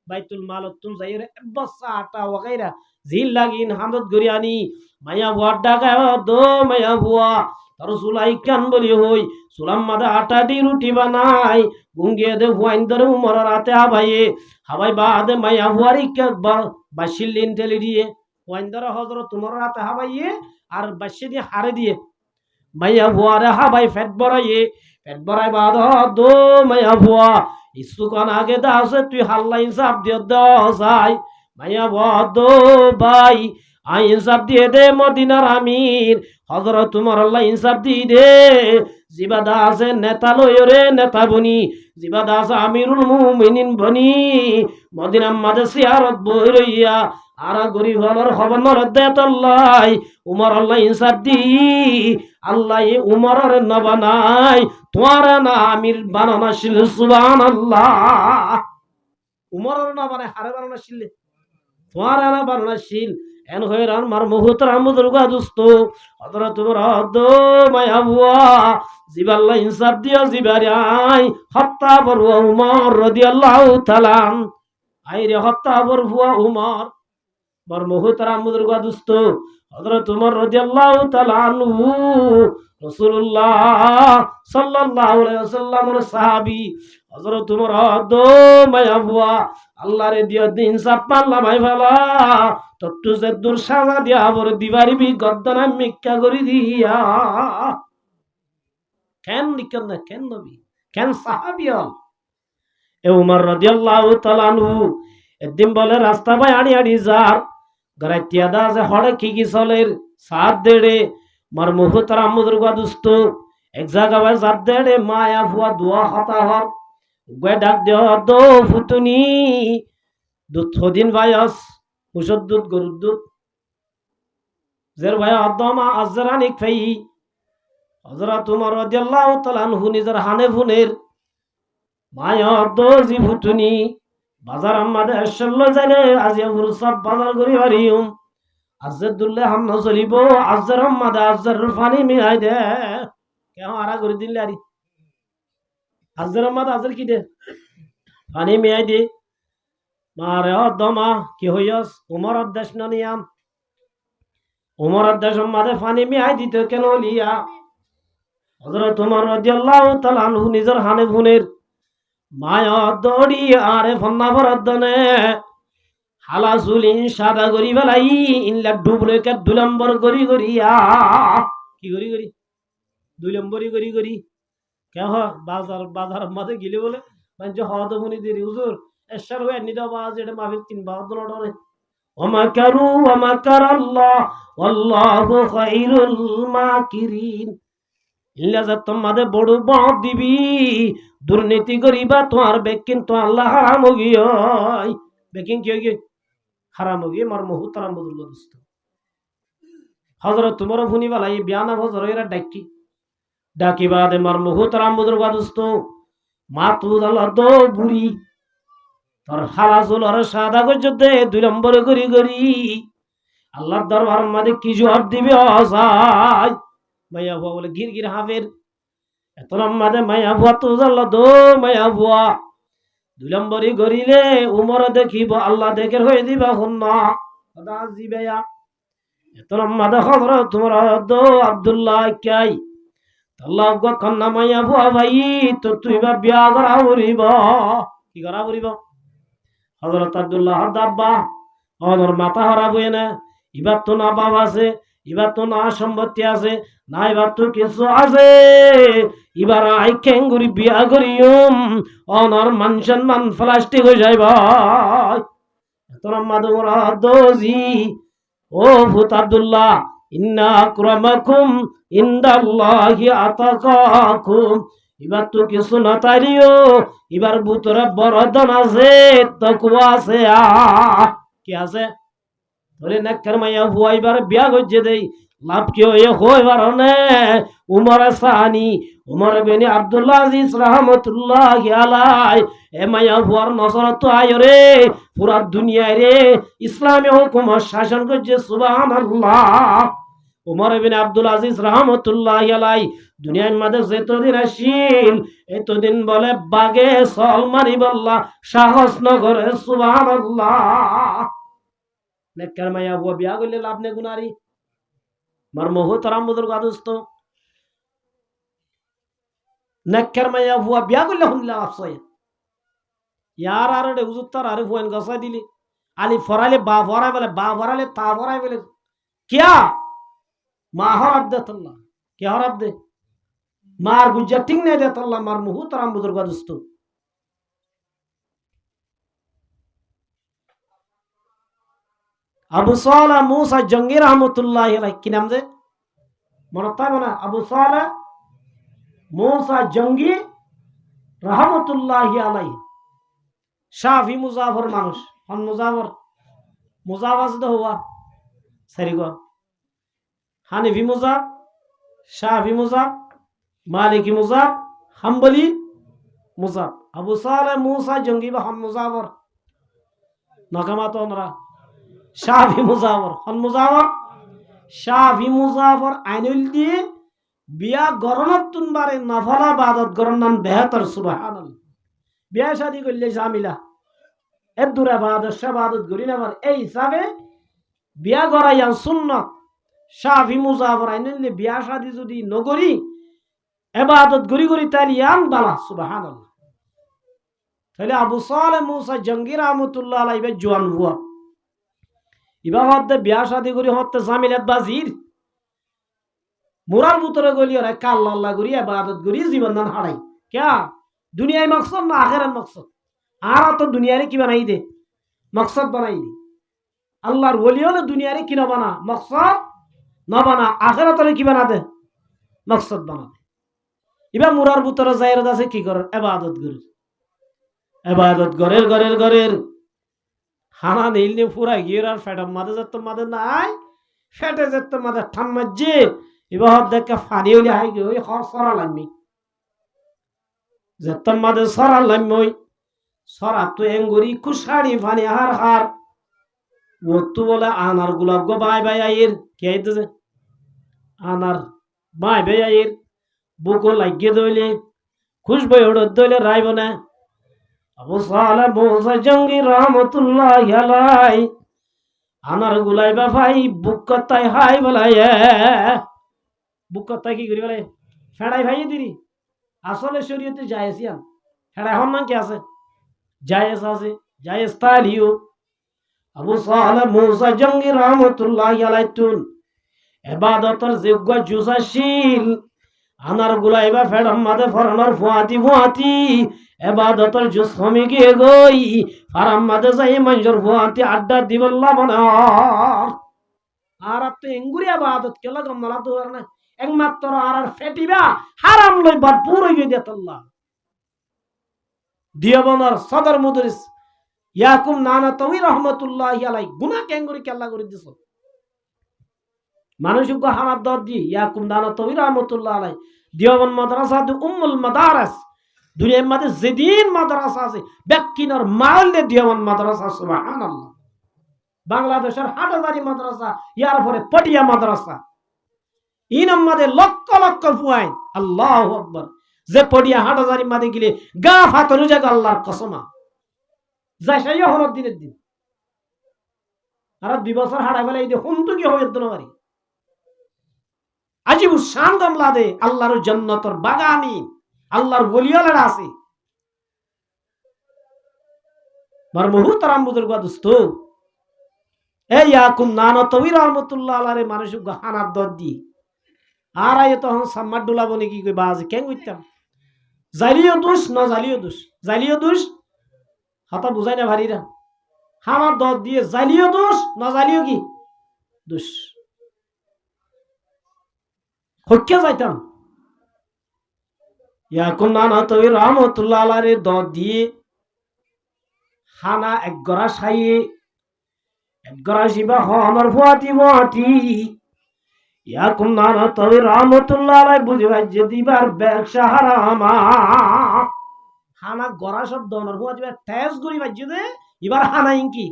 বাইতুল মাল তুম যাইরে বসা আটা ওগাইরা জিল লাগিন হামদত গরিয়ানি মায়া বুয়া ডাকা দো মায়া বুয়া তার সুলাই কান বলি হই সুলাম মাদা আটা দি রুটি বানাই গুঙ্গে দে হুয়াইন দরে উমর রাতে হাবাই বাদে মায়া বুয়ারি কে বাসিলিন টেলি দিয়ে হুয়াইন দরে হযরত উমর রাতে হাবাইয়ে আর বাসি দিয়ে হারে দিয়ে মায়া বুয়ারে হাবাই পেট বড়াই বাদ দো মায়া বুয়া ইসুকান আগে দাসে তুই হাল্লা ইনসাফ দিয়ে দাই মায়া বদ ভাই আই ইনসাফ দিয়ে দে মদিনার আমির হযরত উমর আল্লাহ ইনসাফ দিয়ে দে জিবা দাসে নেতা লয় রে নেতা বনি জিবা দাস আমিরুল মুমিনিন বনি মদিনা মাদে সিয়ারত বই রইয়া আর গরিব হলর খবর নরদে তল্লাই উমর আল্লাহ ইনসাফ দি আল্লাহ উমরের নবানাই তোমার না আমির বানানা ছিল সুবহানাল্লাহ উমরের না বানায় হারে বানানা ছিল তোমার না বানানা ছিল এন হইরান মার মুহূর্তের আমুদুরগা দুস্ত হযরত উমর দো মায়া বুয়া জিবাল্লাহ ইনসাফ দিও জিবারাই হত্যা বড় উমর রাদিয়াল্লাহু তাআলা আই রে হত্যা বড় বুয়া উমর মার মুহূর্তের আমুদুরগা দুস্ত হযরত উমর রাদিয়াল্লাহু তাআলা আনহু রাসূলুল্লাহ সাল্লাল্লাহু আলাইহি ওয়াসাল্লামের সাহাবী হযরত উমর দো মায়া বুয়া আল্লাহ রে দিও দিন সাপ পাল্লা ভাই ভালা তত্তু যে দূর সাজা দিয়া বড় দিবারি বি গদ্দনা মিক্কা করি দিয়া কেন নিকন না কেন নবী কেন সাহাবী এ উমর রাদিয়াল্লাহু তাআলা আনহু একদিন বলে রাস্তা ভাই আড়ি যার গরাতিয়া দা যে হড়ে কি চলের সাত দেড়ে মার মুহতার আমুদুরগা দুস্ত এক জায়গা ভাই সাত দেড়ে মায়া ফুয়া দোয়া হতা হর গে ডাক দেও দো ফুতুনি দুধ দিন ভাইস মুসদ দুধ গরুর দুধ জের ভাই আদমা আজরানিক ফাই হযরত উমর রাদিয়াল্লাহু তাআলা আনহু নিজের হানে ফুনের মায়া দো জি ফুতুনি বাজার আমাদের আসল জানে আজিয়া পুরো সব বাজার করি হারিম আজদুল্লাহ হামনা চলিব আজর আমাদের আজর ফানি মিলাই দে কেন আরা করে দিলে আরি আজর আমাদের আজর কি দে পানি মিলাই দে মারে দমা কি হইয়াস উমর আদেশ না নিয়াম উমর আদেশ আমাদের পানি মিলাই দিতে কেন লিয়া হযরত উমর রাদিয়াল্লাহু তাআলা আনহু নিজের হানে ফুনের মায়া দড়ি আরে ফন্না ভরদনে হালা চুলিন সাদা করি বেলাই ইনলা ডুবলেকে 2 নম্বর করি করিয়া কি করি 2 নম্বরই করি কেহ বাজার মধ্যে গেলে বলে মানে হদ মনি দেরি হুজুর এশার হয়ে নিদা বাজ এটা মাফিক 3 বার দলডরে ওমাকারু ওমাকারাল্লাহ আল্লাহু খায়রুল মাকিরিন ইল্লা যা তোমাদের বড় বড় দিবি দুর্নীতি করিবা তোমার বেকিন তো আল্লাহ হারাম গিয় বেকিন কি গিয়ে হারাম গিয়ে মার মুহতারাম বদুল্লাহ দোস্ত হযরত তোমার ভুনি বালাই বিয়ানা হযর এরা ডাকি বাদে মার মুহতারাম বদুল্লাহ দোস্ত মাতুদ আল্লাহ দো বুড়ি তোর হালাজুল আর সাদা গজদে 2 নম্বর করি আল্লাহর দরবার মধ্যে কি জবাব দিবে আসাই মাইয়া বলে গির হাফের এত লম্বাদে মায়া ভুয়া তো জানল দো মায়া ভুয়া 2 নম্বরই গরিলে উমর দেখিব আল্লাহ দেখের হয়ে দিবা হন্না দাদা জিবেয়া এত লম্বাদে খবর তোমার দো আব্দুল্লাহ কাই আল্লাহ গো কন্না মায়া ভুয়া ভাই তো তুই বা বিয়া করা উড়িব কি করা উড়িব হযরত আব্দুল্লাহ দাব্বা ওর মাথা খারাপ হয়ে না এবার তো না বাপ আছে এবার তো না সম্পত্তি আছে না এবার তো কিছু আছে এবার আই কেঙ্গুরি বিয়া করিম অনর মান সম্মান প্লাস্টিক হয়ে যায় ভাই এত মাদুরা দোজি ও ভূত আব্দুল্লাহ ইন্না আক্রামাকুম ইনদাল্লাহি আতাকাকুম এবার তো কিছু না তাইরিও এবার ভূতরা বড় দন আছে তকুয়া আছে কি আছে বলে নেকর মাইয়া হুয়া এবার বিয়া গজ্জে দেই লাভ কি হয়ে বারণে উমর সানি উমর বিন আব্দুল্লাহ আজিজ রাহমাতুল্লাহি আলাইহি এ মাইয়া হুয়ার নজরত আয় রে পুরা দুনিয়ায় রে ইসলামে হুকুম শাসন করছে সুবহানাল্লাহ উমর বিন আব্দুল আজিজ রাহমাতুল্লাহি আলাইহি দুনিয়ার মধ্যে যতদিন আসিল এতদিন বলে বাগে সল মারি বল্লা সাহস নগরে সুবহানাল্লাহ নেকর মাইয়া হুয়া বিয়া করলে লাভ নে গুনারি মার মোহ তারাম বুজুর্গ আদোস্ত নেকর মাইয়া হুয়া বিয়া করলে হুনলা আফসয় ইয়ার আর রে হুজুর তার আরে হুয়ান গসাই দিলি আলি ফরালে বা ফরাই বলে বা ফরালে তা ফরাই বলে কিয়া মা হরাব দে তল্লা কে হরাব দে মার গুজ্জা টিং নে দে তল্লা মার মোহ তারাম বুজুর্গ আদোস্ত আবু সালেহ মুসা জঙ্গি রহমতুল্লাহি আলাইহি কি নাম যে মনে থাকবে না আবু সালেহ মুসা জঙ্গি রহমতুল্লাহি আলাইহি শাফি মুজাফর মানুষ হন মুজাফর মুজাফাজ দে হুয়া সারিগো হানিফি মুজাফ শাফি মুজাফ মালিকি মুজাফ হাম্বলি মুজাফ আবু সালেহ মুসা জঙ্গি বা হন মুজাফর নকামা তো আমরা শাফি মুজাফর হন মুজাফর শাফি মুজাফর আইনুল দিয়ে বিয়া গরনত তুনবারে নফলা বাদত গরনান বেহতর সুবহানাল্লাহ বিয়া শাদি করলে জামিলা এর দূরে বাদত শাবাদত গরি নাবার এই হিসাবে বিয়া গরাইয়া সুন্নাত শাফি মুজাফর আইনুল দিয়ে বিয়া শাদি যদি নগরি ইবাদত গরি গরি তালিয়ান বালা সুবহানাল্লাহ তাহলে আবু সালেহ মুসা জঙ্গি রহমাতুল্লাহ আলাইহি জওয়ান হুয়া ইবা হতে বিয়া শাদি করি হতে জামিলাত বাজির মুরার ভিতরে গলি রে কাল আল্লাহ করি ইবাদত করি জীবন দান হারাই क्या দুনিয়ায় মকসদ না আখিরাত মকসদ আর তো দুনিয়ারে কি বানাই দে মকসদ বানাই দে আল্লাহর ওলি হলে দুনিয়ারে কি না বানা মকসদ না বানা আখিরাতরে কি বানা দে মকসদ বানা দে ইবা মুরার ভিতরে যাইর আছে কি করে ইবাদত গরের হানা নীলনে পুরা গিয়ে আর ফেটার মাঝে যেত মাঝে নাই ফেটে যেত মাঝে ঠান মাঝে এবার দেখে ফানি হইলে হাই গিয়ে ওই সরা লাগবি যেত মাঝে সরা লাগবি ওই সরা তো এঙ্গুরি কুসাড়ি ফানি হার ও তো বলে আনার গোলাপ গো বাই আইর কে আইতেছে আনার বাই আইর বুকো লাগিয়ে দইলে খুশবই ওড় দইলে রাইব না আবু সালেহ মুসা জঙ্গি রহমতুল্লাহি আলাইহি আনার গুলাই বা ভাই বুকতাই হাই বলাই বুকতাই কি করি বলে ফেড়াই ভাই দিরি আসলে শরীয়তে জায়েজ ইয়ান ফেড়াই হন না কি আছে জায়েজ তালিও আবু সালেহ মুসা জঙ্গি রহমতুল্লাহি আলাইহি তুন ইবাদতের যোগ্য জুসাশীল আনার গুলাই বা ফেড়াম মাদে ফরনার ফুয়াতি এবাদতর জুস কমে গিয়ে গই ফারাম মাদে যাই মঞ্জুর ফুয়াতি আড্ডা দিবল্লা মনার আর তো এঙ্গুরি এবাদত কেলা গম না তো না একমাত্র আর ফেটিবা হারাম লই ভরপুর হয়ে দিত আল্লাহ দিয়াবনার সদর মুদরিস ইয়াকুম নানা তওই রহমাতুল্লাহি আলাইহি গুনাহ কেঙ্গুরি কেলা করে দিছ মানুষকে হারাত দর দি ইয়াকুম নানা তওই রহমাতুল্লাহি আলাইহি দিয়াবন মাদ্রাসা দু উম্মুল মাদারিস দুনিয়ার মধ্যে যেদিন মাদ্রাসা আছে বেকিনার মালদে দিয়ামান মাদ্রাসা সুবহানাল্লাহ বাংলাদেশের হাটহাজারি মাদ্রাসা ইয়ার পরে পটিয়া মাদ্রাসা ইন আমাদের লক্ষ লক্ষ ফুয়াইন আল্লাহু আকবার যে পড়িয়া হাটাজারি মাদে গিলে গা ফাতনু জাগ আল্লাহর কসমা যাই সেই হরত দিনের দিন আর 2 বছর হাড়া ফেলে এই হুন্তু কি হয়ে দনবারি আজিবু শান গামলা দে আল্লাহর জান্নাতের বাগানি আল্লাহর ওলিয়ালারা আছে মার মুহতারাম বুজুর্গ দোস্ত এই ইয়াকুম নানা তবির রহমাতুল্লাহ আলাইহি মানুষ হানাত দদ্দি আর আয় তখন সাম্মার ডুলাবো নাকি কই বাজ কেন কইতাম জালিও দোষ না জালিও দোষ হাতা বুঝাই না ভারীরা হানাত দদ দিয়ে জালিও দোষ না জালিও কি দোষ হক্কে যাইতাম ইয়াকুম নানা তবির রহমাতুল্লাহ আলাইহি দদ দিয়ে হানা এক গড়া সাইয়ে এক গড়া শিবা আমার ফুয়াতি ইয়াকুম নানা তবির রহমাতুল্লাহ আলাইহি বুঝাই যে দিবার ব্যবসা হারাম হানা গড়া শব্দ আমার ফুয়াতি তেজ গরি বাজ্য দে এবার হানা ইনকি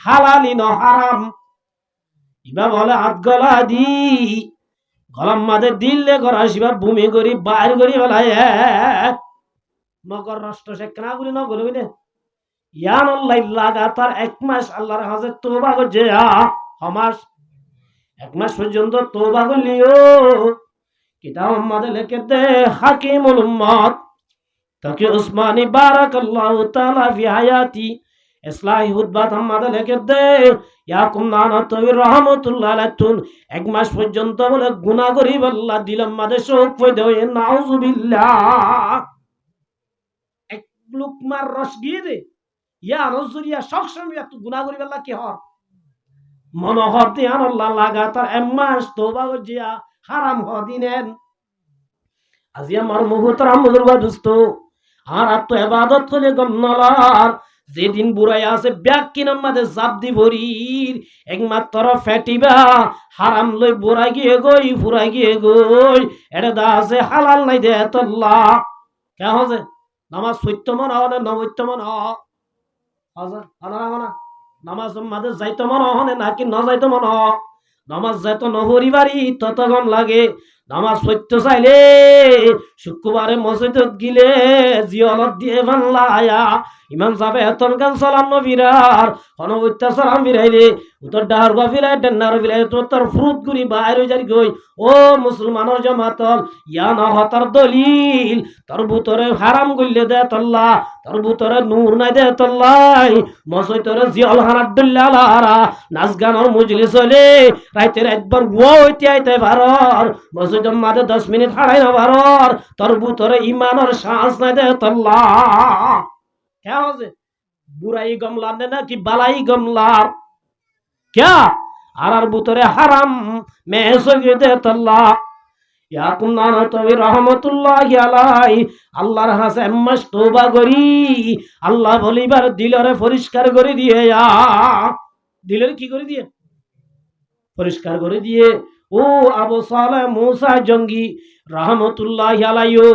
হালালি ন হারাম ইবা বলে হাত গলা দি গলাম মাদের দিলে গড়া শিবা ভূমি করি বাইর করি বলায় মগর রাষ্ট্র শেখনা গুলি ন গলি দে ইয়ান লাগাতার 1 মাস আল্লাহর হাজে তওবা করছে হমাস 1 মাস পর্যন্ত তওবা করলিও কিতাব আমাদের লিখে দে হাকিমুল উম্মত তাকে উসমানী বারাকাল্লাহু তাআলা ফি হায়াতি ইসলাহি হুতবাত আমাদের লিখে দে ইয়াকুম নানা তবির রহমাতুল্লাহ আলাইহি 1 মাস পর্যন্ত বলে গুনাহ করি আল্লাহ দিলাম মাদের শোক পয় দেয় নাউজুবিল্লাহ এক লুকমার রস গিয়ে দে ইয়া নজরিয়া সবসময় একটু গুনাহ করি আল্লাহ কি হর মনোহর দিয়ান আল্লাহ লাগাতার 1 মাস তওবা করিয়া হারাম হদিনেন আজি আমার মুহতারাম বুজুর্গ দোস্ত আর তো ইবাদত করে গন্নলার যেদিন বুড়াই আছে ব্যাকি নামাদে জাবদি ভরির একমাত্র ফেটিবা হারাম লই বুড়া গিয়ে গই ফুরা গিয়ে গই এটা দা আছে হালাল নাই দে আল্লাহ কে হজে নামাজ সত্য মন হয় না নবত্য মন হয় হাজার আনা নামাজ মাঝে যাইতো মন হনে নাকি ন যাইতো মন নামাজ যাইতো নহরি বাড়ি তত গম লাগে নামাজ সত্য চাইলে শুক্রবারে মসজিদত গিলে জিয়লত দিয়ে বানলা আয়া ইমাম সাহেব এতন গান সালাম নবীরার হনবত্যা সালাম বিরাইলে উত্তর ডাহার গফিলাই ডেন্নার বিলাই তোর ফ্রুট গুরি বাইরে যাই গই ও মুসলমানের জামাতল ইয়া না হতার দলিল তোর ভিতরে হারাম গইলে দে তল্লা তোর ভিতরে নূর নাই দে তল্লাই মসজিদরে জিয়ল হানাদুল্লাহরা নাচ গানের মজলিস হলে রাইতে একবার ওইতে আইতে ভারর মসজিদের মাঝে 10 মিনিট হারাই না ভারর তোর ভিতরে ইমানের শ্বাস নাই দে তল্লা क्या हो से बुराई गमला ने ना कि बलाई गमला क्या आर बुतरे हराम में सगे दे तल्ला याकुम नाना तवी रहमतुल्लाहि अलैहि আল্লাহর হাসে এম্মাস তওবা করি আল্লাহ বলিবার দিলরে পরিষ্কার করে দিয়ে দিলের কি করে দিয়ে পরিষ্কার করে দিয়ে ও আবু সালেহ মুসা জঙ্গি রহমতুল্লাহি আলাইহি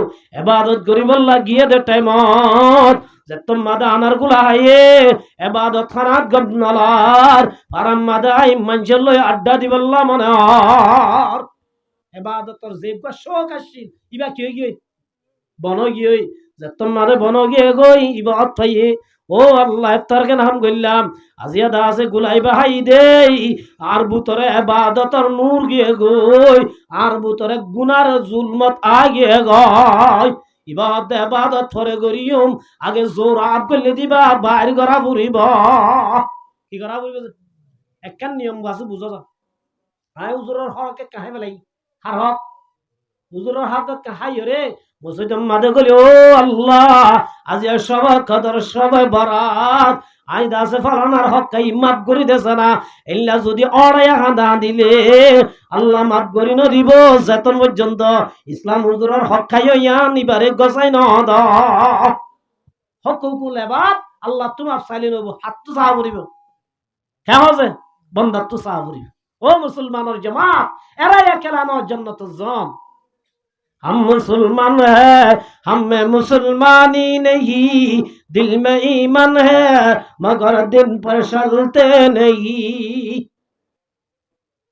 ইবাদত করি বল্লা গিয়ে দে টাইমত যে তোমাদা আনার গুলায়ে ইবাদত খানাত গবনালার আরাম মাদাই মঞ্জল লয় আড্ডা দিবল্লা মনার ইবাদতর জেবকা শোক আসিল ইবা কি গই বন গই যে তোমাদে বন গিয়ে গই ইবাদত পাইয়ে ও আল্লাহ তারকে নাম কইলাম আজিয়া দাসে গুলাই বাহাই দেই আর ভিতরে ইবাদতর নূর গিয়ে গই আর ভিতরে গুনার জুলমত আগে গই ইবাদত করে করিম আগে জোর আপ করলে দিবা বাইর করা ফুরিব কি করা ফুরিব একখান নিয়ম আছে বুঝো যা হাই হুজুরের হকে কাহাই বেলাই হার হক হুজুরের হক কাহাই রে মসজিদের মাঝে গলি ও আল্লাহ আজি সবাই কদর সবাই বরাত আই দাসে ফালানার হক কাই মাফ করি দেছে না এল্লা যদি অড়াইয়া হাঁদা দিলে আল্লাহ মাফ করি ন দিব যেতন পর্যন্ত ইসলাম হুজুরের হক খাইও ইয়ান ইবারে গসাই ন দ হকুকুল এবার আল্লাহ তোমার চাইলে নব হাত তো চাহ করিব কে হজে বন্দার তো চাহ করিব ও মুসলমানের জামাত এরাই একেলানো জান্নাতুল জাম हम मुसलमान है हम में मुसलमानी नहीं दिल में ईमान है मगर दिन पर चलते नहीं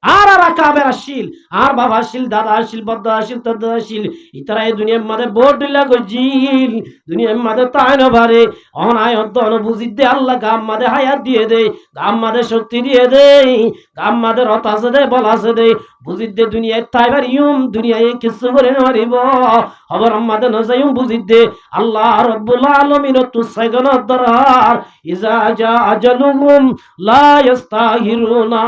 আর আর কাবের আসিল আর বাবা আসিল দাদা আসিল বদ্দা আসিল দাদা আসিল ইতারা এই দুনিয়ার মাঝে বোর্ড দিলা গজিল দুনিয়ার মাঝে তাই না পারে অনায় অধ্যয়ন বুঝি দে আল্লাহ গাম মাঝে হায়াত দিয়ে দে গাম মাঝে শক্তি দিয়ে দে গাম মাঝে রত আছে দে বল আছে দে বুঝি দে দুনিয়ায় তাই পারিম দুনিয়ায় কিছু করে মারিব খবর মাঝে ন যাইম বুঝি দে আল্লাহ রব্বুল আলামিন তুসাইগন দরার ইজা জা আজালুহুম লা ইস্তাগিরুনা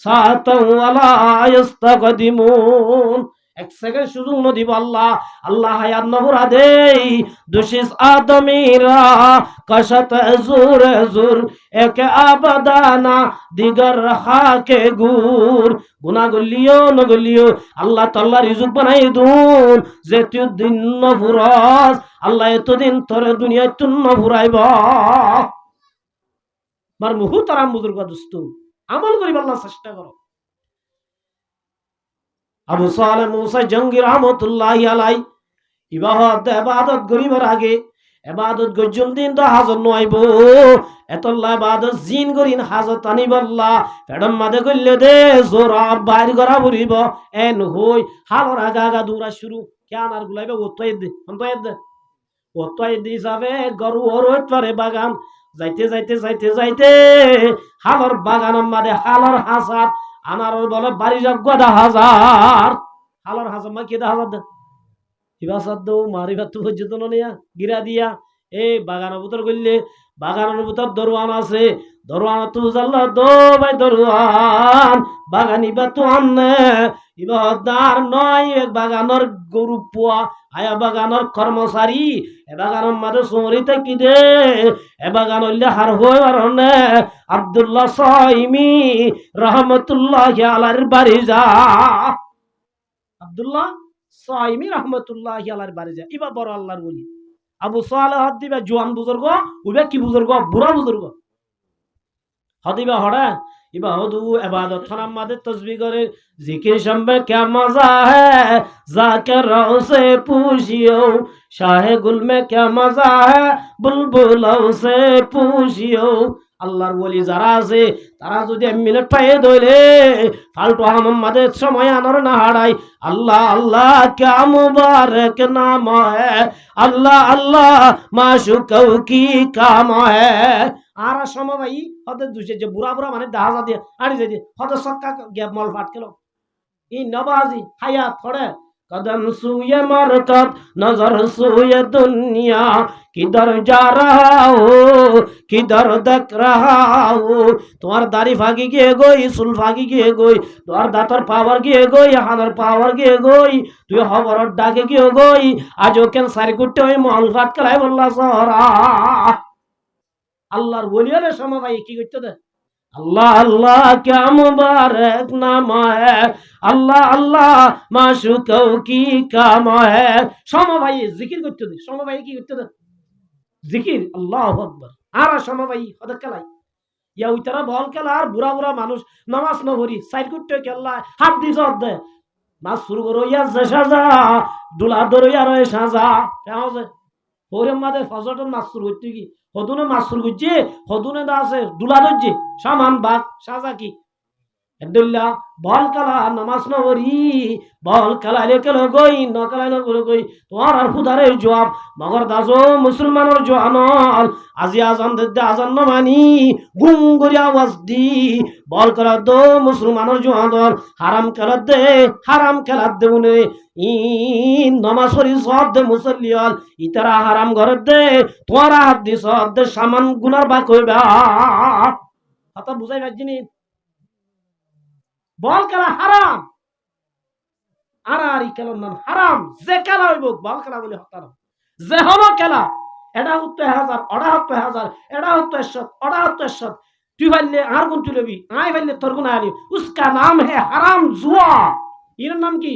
সাতাও ওয়ালা ইস্তাকদিমুন এক সেকেন্ড সুযোগ ন দিব আল্লাহ আল্লাহ হায়াত নবরা দেই দুশিস আদমিরা কশত জুর জুর এক আবাদানা দিগর হাকে গুর গুনা গলিও ন গলিও আল্লাহ তাআলা রিজক বানাই দুন যে তুই দিন নফুরাস আল্লাহ এতদিন তোর দুনিয়ায় তুন নফুরাইবা মার মুহতারাম বুজুর্গ দোস্ত আমল করি আল্লাহ চেষ্টা করো আবু সালেহ মুসা জঙ্গি রহমতুল্লাহি আলাই ইবাদত গরিবের আগে ইবাদত গজুম দিন তো হাজর নইব এতল্লা ইবাদত জিন গরিন হাজত আনিবল্লা ফেডম মাদে কইলে দে জোরা বাইর করা বরিব এন হই হালর আগা আগা দৌড়া শুরু কেন আর গুলাইবে ওতই দি যাবে গরু ওরত পারে বাগান যাইতে যাইতে যাইতে যাইতে হালর বাগানের মাঝে হালর হাজার আনার বলে বাড়ি যাক গদা হাজার হালর হাজার মা কেদা হাজার দে ইবা সাদ্দ মারিবা তো পর্যন্ত নিয়া গিরা দিয়া এই বাগানের ভিতর গইলে বাগানের ভিতর দরওয়ান আছে দরওয়ান তু জাল্লা দো ভাই দরওয়ান বাগান ইবা তো আননে ইবা দার নয় এক বাগানের গরু পোয়া আয়া বাগানের কর্মচারী এ বাগানের মাঝে সুমরিতে কি দে এ বাগান হইলে হার হয়ে আর আব্দুল্লাহ সাইমি রহমতুল্লাহি আলাইহির বাড়ি যা আব্দুল্লাহ সাইমি রহমতুল্লাহি আলাইহির বাড়ি যা ইবা বড় আল্লাহর ওলি আবু সালেহ হাত দিবা জোয়ান বুজুর্গ উবে কি বুজুর্গ বুড়া বুজুর্গ হদিবা হড়া ইবা হদু ইবাদত খানার মাঝে তসবিহ করে জিকির শম্বে क्या मजा है जाकिरों से पूछियो शाहे गुल में क्या मजा है बुलबुलों से पूछियो আল্লাহর ওলি যারা আছে তারা যদি মিনিট পায়ে ধরে ফালতু আমাদের সময় আনর না হারাই আল্লাহ আল্লাহ क्या मुबारक नाम है अल्लाह अल्लाह माशूक़ों की काम है আর সময় হতে দুসে যে বুড়া বুড়া মানে দাহাজা দিয়ে আনি যাই দিয়ে হতে সক্কা গ্যাপ মল ফাট গেল ই নবাজি হায়াত পড়ে कदम सूये मरकत नजर सूये दुनिया किधर जा रहा हो किधर देख रहा हो তোমার দাড়ি ভাগি গিয়ে গই চুল ভাগি গিয়ে গই তোমার দাঁতর পাওয়ার গিয়ে গই হানার পাওয়ার গিয়ে গই তুই খবরের ডাকে গিয়ে গই আজও কেন সারি করতে ওই মল ফাট করাই বললা সরা আল্লাহর ওলিয়ালে সময় কি করতে দে अल्लाह अल्लाह क्या मुबारक नाम है अल्लाह अल्लाह माशूक़ों की काम है সময় ভাই জিকির করতে দে সময় ভাই কি করতে দে জিকির আল্লাহু আকবার আর সময় ভাই হদ খেলাই ইয়া উইতারা বল খেলা আর বুড়া বুড়া মানুষ নামাজ না পড়ি সাইড করতে খেলা হাত দিছ দে মাছ শুরু করো ইয়া যে সাজা দুলা ধরে আর সাজা কেমন আছে ওরে মাদে ফজরন মাছ শুরু করতে কি হদুনে মাসুর গুজে হদুনে দা আছে দুলা দজ্জে সামান বাগ সাজা কি এদুল্লা বল কালা নামাজ না ওরি বল কালা লেকেল গই ন কালা ন গই তোমার আর খুদারে জবাব মগর দাজো মুসলমানের জওয়ানল আজি আজান দে আজান ন মানি গুম গরি আওয়াজ দি বল করা দো মুসলমানের জওয়ানল হারাম খেলা দে উনে ই নামাজ পড়ি সব দে মুসল্লিয়াল ইতারা হারাম ঘর দে তোমার হাত দি সব দে সামান গুনার বা কইবা কথা বুঝাই বাজিনি বল খেলা হারাম আর খেলার নাম হারাম যে খেলা হইব বল খেলা বলে হতাম যে হলো খেলা এটা হতো 1000 ওটা হতো 1000 এটা হতো 100 ওটা হতো 100 তুই ভাইলে আর কোন তুই লবি আই ভাইলে তোর কোন আলি উসকা নাম হে হারাম জুয়া এর নাম কি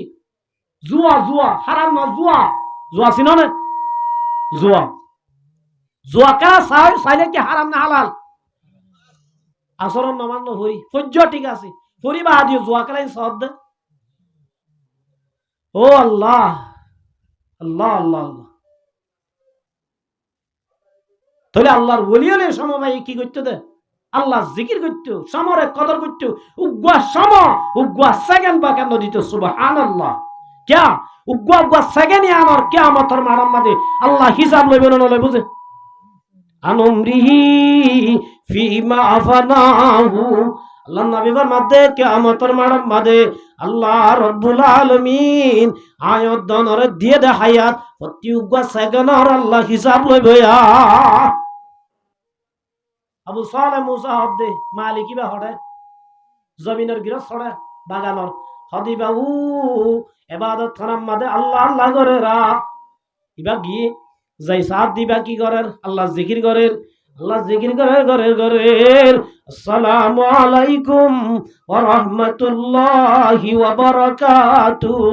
জুয়া হারাম না জুয়া চিনো না জুয়া কা সাইলে কি হারাম না হালাল আসরন নমান্য হরি সহ্য ঠিক আছে পরিবা দিও জুয়া খেলাই সব দে ও আল্লাহ আল্লাহ আল্লাহ আল্লাহ তাহলে আল্লাহর ওলি হলে সময় কি করতে দে আল্লাহ জিকির করতো, সমরে কদর করতো, উগ্গুয়া সম উগ্গুয়া সেকেন্ড বা কেন দিত সুবহানাল্লাহ। ক্যা উগ্গুয়া সেকেন্ড আমার কিয়ামতের মারাম মাদে আল্লাহ হিসাব লইবে না লইব বুঝে আনুমরিহি ফিমা আফানাহু। আল্লাহ নবীর মধ্যে কিয়ামতের মারাম মাদে আল্লাহ রব্বুল আলামিন আয়াত দনরে দিয়ে দে হায়াত প্রতি উগ্গুয়া সেকেন্ড আর আল্লাহ হিসাব লইবে। আবু সালে মুসা হদে মালিকি বা হড়ে জমিনের গিরস হড়ে বাগানর হদি বাবু এবাদত খানাম মাদে আল্লাহ আল্লাহ করে রা ইবা গিয়ে যাই সাথ দিবা কি করের আল্লাহ জিকির করের, আল্লাহ জিকির করের আসসালামু আলাইকুম ওয়া রাহমাতুল্লাহি ওয়া বারাকাতুহু।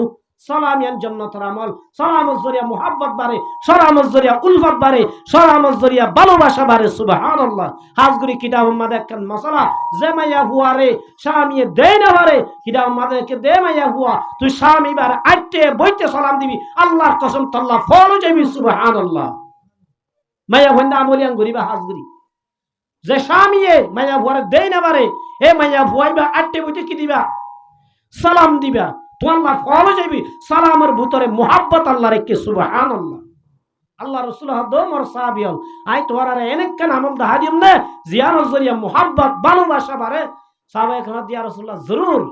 সালাম ইয়ান জান্নাতের আমল, সালামের জরিয়া মুহাব্বত বাড়ে, সালামের জরিয়া উলফত বাড়ে, সালামের জরিয়া ভালোবাসা বাড়ে সুবহানাল্লাহ। হাজগুরি কিতাব মাদে একখান মশলা যে মাইয়া হুয়ারে স্বামী দেয় না বারে কিতাব মাদে কে দে মাইয়া হুয়া তুই স্বামী বারে আইতে বইতে সালাম দিবি আল্লাহর কসম তাল্লাহ ফল যাবি সুবহানাল্লাহ। মাইয়া ভন্দা আমলিয়ান গরিবা হাজগুরি যে স্বামী মাইয়া হুয়ারে দেয় না বারে এ মাইয়া ভুয়াইবা আইতে বইতে কি দিবা সালাম দিবা তো আল্লাহ ফল যাবি সালামের ভিতরে মুহাব্বত আল্লাহ রেখে সুবহানাল্লাহ। আল্লাহ রাসূল হদমর সাহাবিয়ল আই তোরারে এনেকখান আমল দা হাদিম না জিয়ারত জরিয়া মুহাব্বত ভালোবাসা বাড়ে সাহাবায়ে কেরাম দিয়া রাসূলুল্লাহ জরুর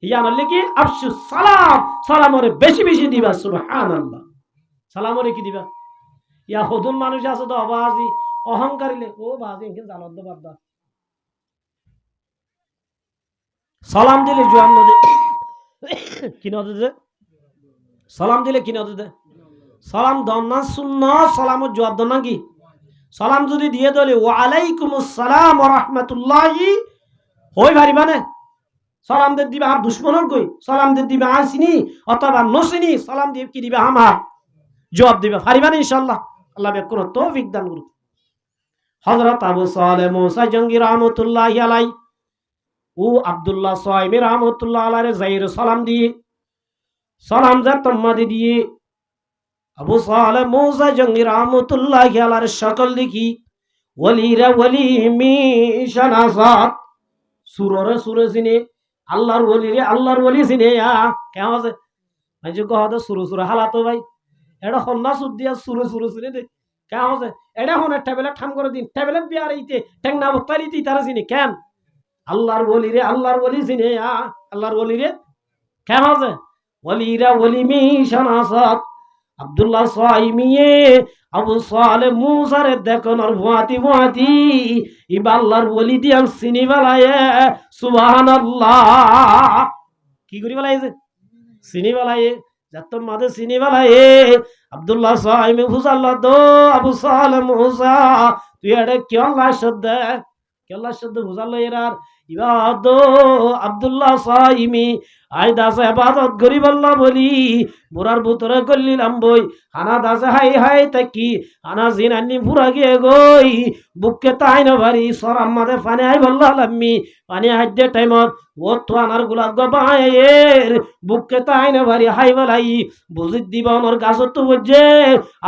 ইয়ান লিকি আফসু সালাম সালামরে বেশি বেশি দিবা সুবহানাল্লাহ। সালামরে কি দিবা ইয়া হদুন মানুষ আছে তো বাজি অহংকারিলে ও বাজি এখানে জানত দো বাদা সালাম দিলে জোয়ান নদে কি নদে দে সালাম দিলে কি নদে দে সালাম দন্না শূন্য সালামের জবাব দন নাকি সালাম যদি দিয়ে দলে ওয়া আলাইকুমুস সালাম ওয়া রাহমাতুল্লাহি হই পারিবা না সালাম দে দিবা আর দুশমনক কই সালাম দে দিবা আসিনি অথবা নসিনি সালাম দিয়ে কি দিবা আমার জবাব দিবা পারিবা না ইনশাআল্লাহ। আল্লাহ বে কোন তৌফিক দান করুক। হযরত আবু সালেহ মুসা জঙ্গি রাহমাতুল্লাহি আলাই ও আব্দুল্লাহ সাইমি রাহমাতুল্লাহ আলাইহি যাইর সালাম দিয়ে সালাম যা তোমাদে দিয়ে আবু সালেহ মুসা জঙ্গি রাহমাতুল্লাহি আলাইহির সকল দেখি ওলিরা ওলি মিশানাসাত সুররে সুরে সিনে আল্লাহর ওলিরে আল্লাহর ওলি সিনে কেমন আছে ভাই যে কহতে সুরু সুরে হালাতো ভাই এটা হন্না সুদ দিয়া সুরু সুরু সিনে দে কেমন আছে এটা হনে টেবিলে ঠাম করে দিন টেবিলে বিয়ার ইতে ঠ্যাং না বতারিতে তারা সিনে কেন আল্লাহর ওলিরে আল্লাহর ওলি সিনে আল্লাহর ওলিরে কেমন আছে ওলিরা ওলি মিশানাসাত আব্দুল্লাহ সাইমিয়ে আবু সালেহ মুসারে দেখনর ভুয়াতি ভুয়াতি ইবা আল্লাহর ওলি দিয়ান চিনি বালায়ে সুবহানাল্লাহ। কি করি বালাইছে চিনি বালায়ে যত মাদে চিনি বালায়ে আব্দুল্লাহ সাইমি ফুসাল্লাহ দো আবু সালেহ মুসা তুই এডে কেল্লা শব্দ ফুসাল্লাহ এরার ইবা দো আব্দুল্লাহ সাইমি আই দাসে ইবাদত করিব আল্লাহ বলি বুড়ার ভিতরে করলিলাম বই হানা দাসে হাই হাই তাকি হানা জিনানি পুরা গিয়ে গই বুককে তাই না ভারি সরাম মাদে পানি আই বল্লাহ লাম্মি পানি হাইদে টাইমত ও তো আনার গুলাব গবায়ের বুককে তাই না ভারি হাই বলাই বুঝি দিবনর গাছত তো বুঝে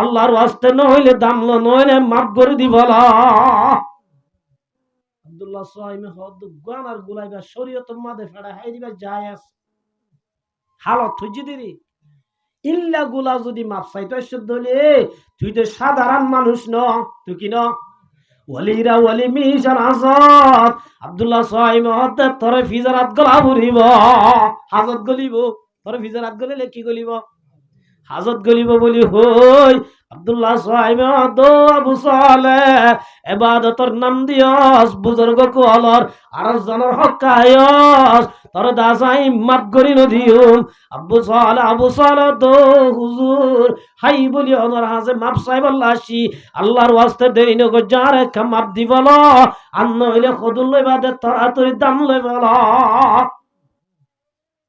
আল্লাহর ওয়াস্তে নইলে দামলো নইলে মাফ করে দিবলা। আব্দুল্লাহ সাইমি হদ গানার গুলাইবা শরীয়ত মাদে ফেড়া হাই দিবা জায়েজ হালত হইজি দিরি ইল্লা গুলা যদি মাপ চাইতো শুদ্ধ হলে তুই তো সাধারণ মানুষ ন তুই কি ন ওলিরা ওলি মিশন আসাদ আব্দুল্লাহ সাইমি হদ তোরে ফিজারাত গলা ভরিব হাজত গলিব তোরে ফিজারাত গলিলে কি গলিব হাজত গলিব বলি হই আব্দুল্লাহ সাইমি দো আবু সালেহ ইবাদতর নাম দিয়স বুজুর্গ কোলর আর জনের হক কায়স তোর দাসাই মাফ করি নদিউম আবু সালেহ দো হুজুর হাই বলি ওনার হাজে মাফ চাইব লাসি আল্লাহর ওয়াস্তে দেরি নগো যার একটা মাফ দিবল আন্ন হইলে খদুল লইবা দে তরাতরি দাম লইবল।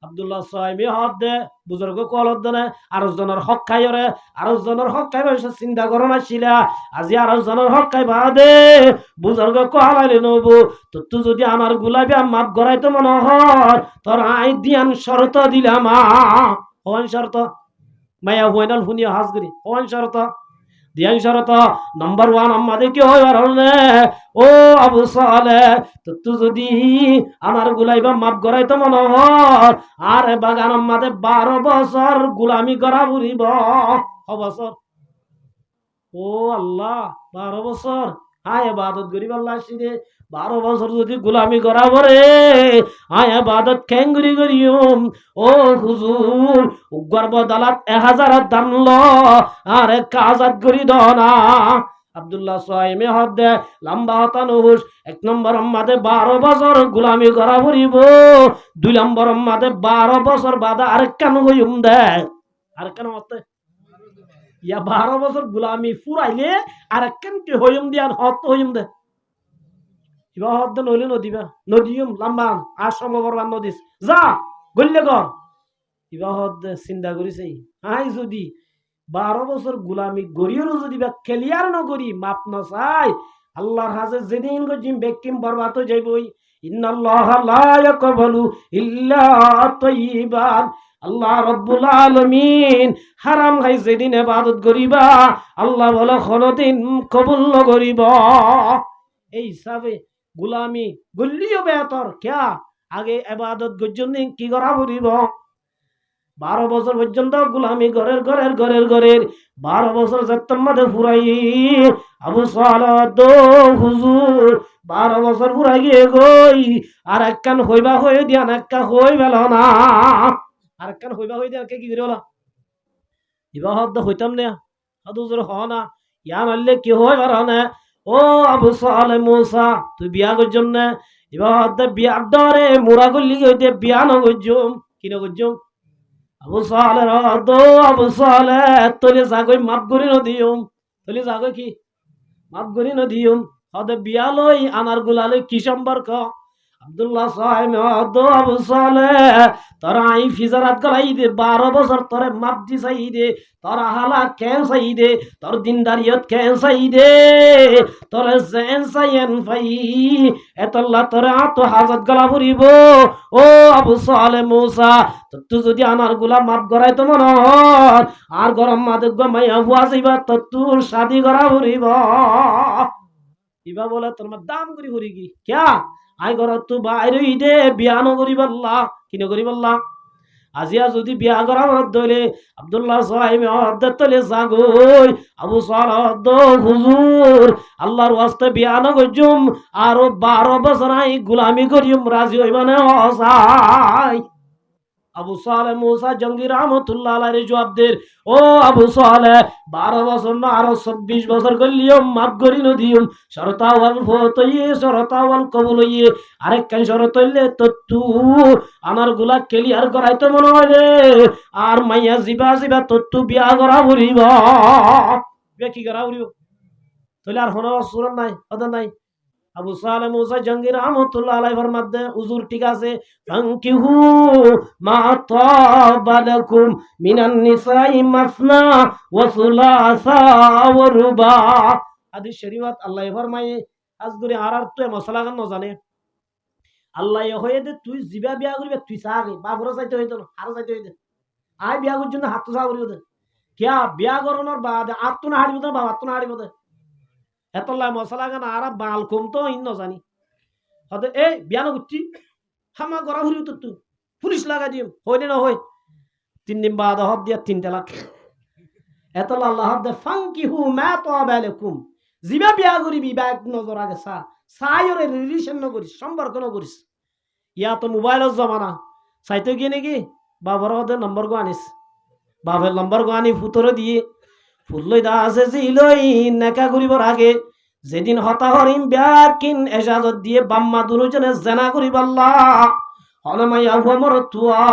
আব্দুল্লাহ সাইমি হদ দে বুজুর্গ কলত দে আর জনের হক খাইরে আর জনের হক খাইবা চিন্তা করো না ছিলা আজি আর জনের হক খাইবা দে বুজুর্গ কলাইলে নব তো তুই যদি আমার গুলাবি মাপ গড়াইতো মনে হয় তোর আই দিয়ান শর্ত দিলাম হন শর্ত মায়া হইনাল শুনিয়া হাজগরি হন শর্ত দিয়ান শরত নাম্বার 1 আমাদের কি হয় আরনে ও আবু সালেহ তো যদি আমার গুলাইবা মাফ করাই তো মনে হয় আর বাগান আমাদের 12 বছর গোলামি করা বুড়িব বছর ও আল্লাহ 12 বছর আয় ইবাদত করিব আল্লাহ শিরে 12 বছর যদি গোলামি করা পরে আয় ইবাদত কেঙ্গুরি করিম ও হুজুর উগ্র বদলাত 1000 দাম ল আর কাজাত করি দনা আব্দুল্লাহ সাইমে হদে লম্বা হতানুস 1 নম্বর আমাদের 12 বছর গোলামি করা পড়িব 2 নম্বর আমাদের 12 বছর বাদা আর কেন হইম দে আর কেন হতে ইয়া 12 বছর গোলামি ফুরাইলে আর কেন কি হইম দিয়ান হত হইম দে ইবা হদ নইলে নদিবা নদিয়ম লম্বা আর সমবরবান নদিস যা গল্লে কর ইবা হদ চিন্তা করিছে আই যদি 12 বছর গোলামি গরিয়রও যদি বা ক্লিয়ার ন করি মাপ না চাই আল্লাহর হাজে যেদিন গজিম বেকিম বরবাদ হয়ে যাইবই ইন্নাল্লাহা লা ইয়াকবালু ইল্লা তাইয়িবান আল্লাহ রব্বুল আলামিন হারাম খাই যেদিন ইবাদত করিবা আল্লাহ বলে কোনদিন কবুল ন করিবা এই হিসাবে গোলামি গল্লিও বেহতর কিয়া আগে ইবাদত গজন্য কি করা পড়িব 12 বছর পর্যন্ত গোলামি ঘরের 12 বছর সেপ্টেম্বরে ফুরাই আবু সালাহ দো হুজুর 12 বছর ফুরাই গিয়ে গই আর একখান হইবা হয়ে দিয়া একটা হই বেল না আর একখান হইবা হয়ে দিয়া কি করিলা বিবাহ হইতাম না হুজুর হ না ইয়া মারলে কি হয় আর না ও আবু সালেহ মুসা তুই বিয়া করছম না বিবাহ বিয়া ডরে মোরা গলি হইতে বিয়া ন করছম কি ন করছম আবু সালেহ দো আবু সালেহ তোলে জাগই মাপ করি নদিয়ম তোলে জাগই কি মাপ করি নদিয়ম হদে বিয়া লই আনার গুলালে কি সম্পর্ক আব্দুল্লাহ সাহেব দো আবু সালেহ তোরা আই ফিজারাত গলাই দে 12 বছর তোরে মাপ দি চাই দে তোরা হালা কেন চাই দে তোর দিনদারিয়ত কেন চাই দে তোরে জেন চাইন ভাই এতল্লাহ তোরে আত হাজত গলা ফুরিব ও আবু সালেহ মুসা তুই যদি আনার গুলা মাপ করাই তো মনে আর গরম মাদক মাইয়া বুয়া যাইবা তোর শাদি করা ফুরিব ইবা বলে তোর দাম করি ফুরি কি ক্যা আই ঘর তো বাইরে দে বিয়া নগরি বললা কি নগরি বললা আজিয়া যদি বিয়া করা ধরে আব্দুল্লাহ সাহেব তলে জাগই আবু সালাহ হুজুর আল্লাহর ওয়াস্তে বিয়া নগজুম আরো 12 বছর আই গোলামি করিম রাজি হইবা না অসাই আবু সালেহ মুসা জঙ্গি রহমতুল্লাহ আলাইহি জবাব দের ও আবু সালেহ 12 বছর না আরো 26 বছর করলিও মাফ করি নদিয়ম শরতাওয়াল ফতয়ে শরতাওয়াল কবুল হইয়ে আরেক কান শরত হইলে তো আমার গুলা ক্লিয়ার করাই তো মনে হয় রে আর মাইয়া জিবা তো বিয়া করা ভরিব বিয়া কি করা ভরিব তাহলে আর হন সুরত নাই কথা নাই আবু সালেহ মুসা জঙ্গি রহমতুল্লাহ আলাইহি ফরমাতে হুজুর ঠিক আছে ফানকিহু মা তাবালাকুম মিনান নিসাই মাসনা ওয়া সুলাসা ওয়া রুবা হাদিস শরীফত আল্লাহ ফরমায়ে আজগুরি আরার তো মশলা গান ন জানে আল্লাহ হয়ে দে তুই জিবা বিয়া করিবে তুই সাগে বাবুর চাইতে হইতো না আর চাইতে হইতো আই বিয়া কর জন্য হাত সা করিব দে কিয়া বিয়া করনোর বাদ আত্ম না হারিব দে বাবা আত্ম না হারিব দে এতলা মশলা গান আর বাল কম তো ইন জানি হতে এই বিয়া করছি হামা গড়া ঘুরি তো তুই পুলিশ লাগা দিম হইলে না হই 3 দিন বাদ হব দিয়া 3 তালাক এতলা আল্লাহ দে ফানকিহু মা তাবালাকুম জিবা বিয়া করিবি ব্যাগ নজর আগে সাইরে রিলেশন ন করিস সম্পর্ক ন করিস ইয়া তো মোবাইলের জমানা চাইতে গিয়ে নাকি বাবার হতে নম্বর গো আনিস বাবার নম্বর গো আনি ফুতরে দিয়ে ফুলই দা আছে জিলই নেকা করিবার আগে যেদিন হতা হরিম ব্যাকিন এজাজত দিয়ে বাম্মা দুজনে জেনা করিব আল্লাহ হলমাইয়া হুমর তুয়া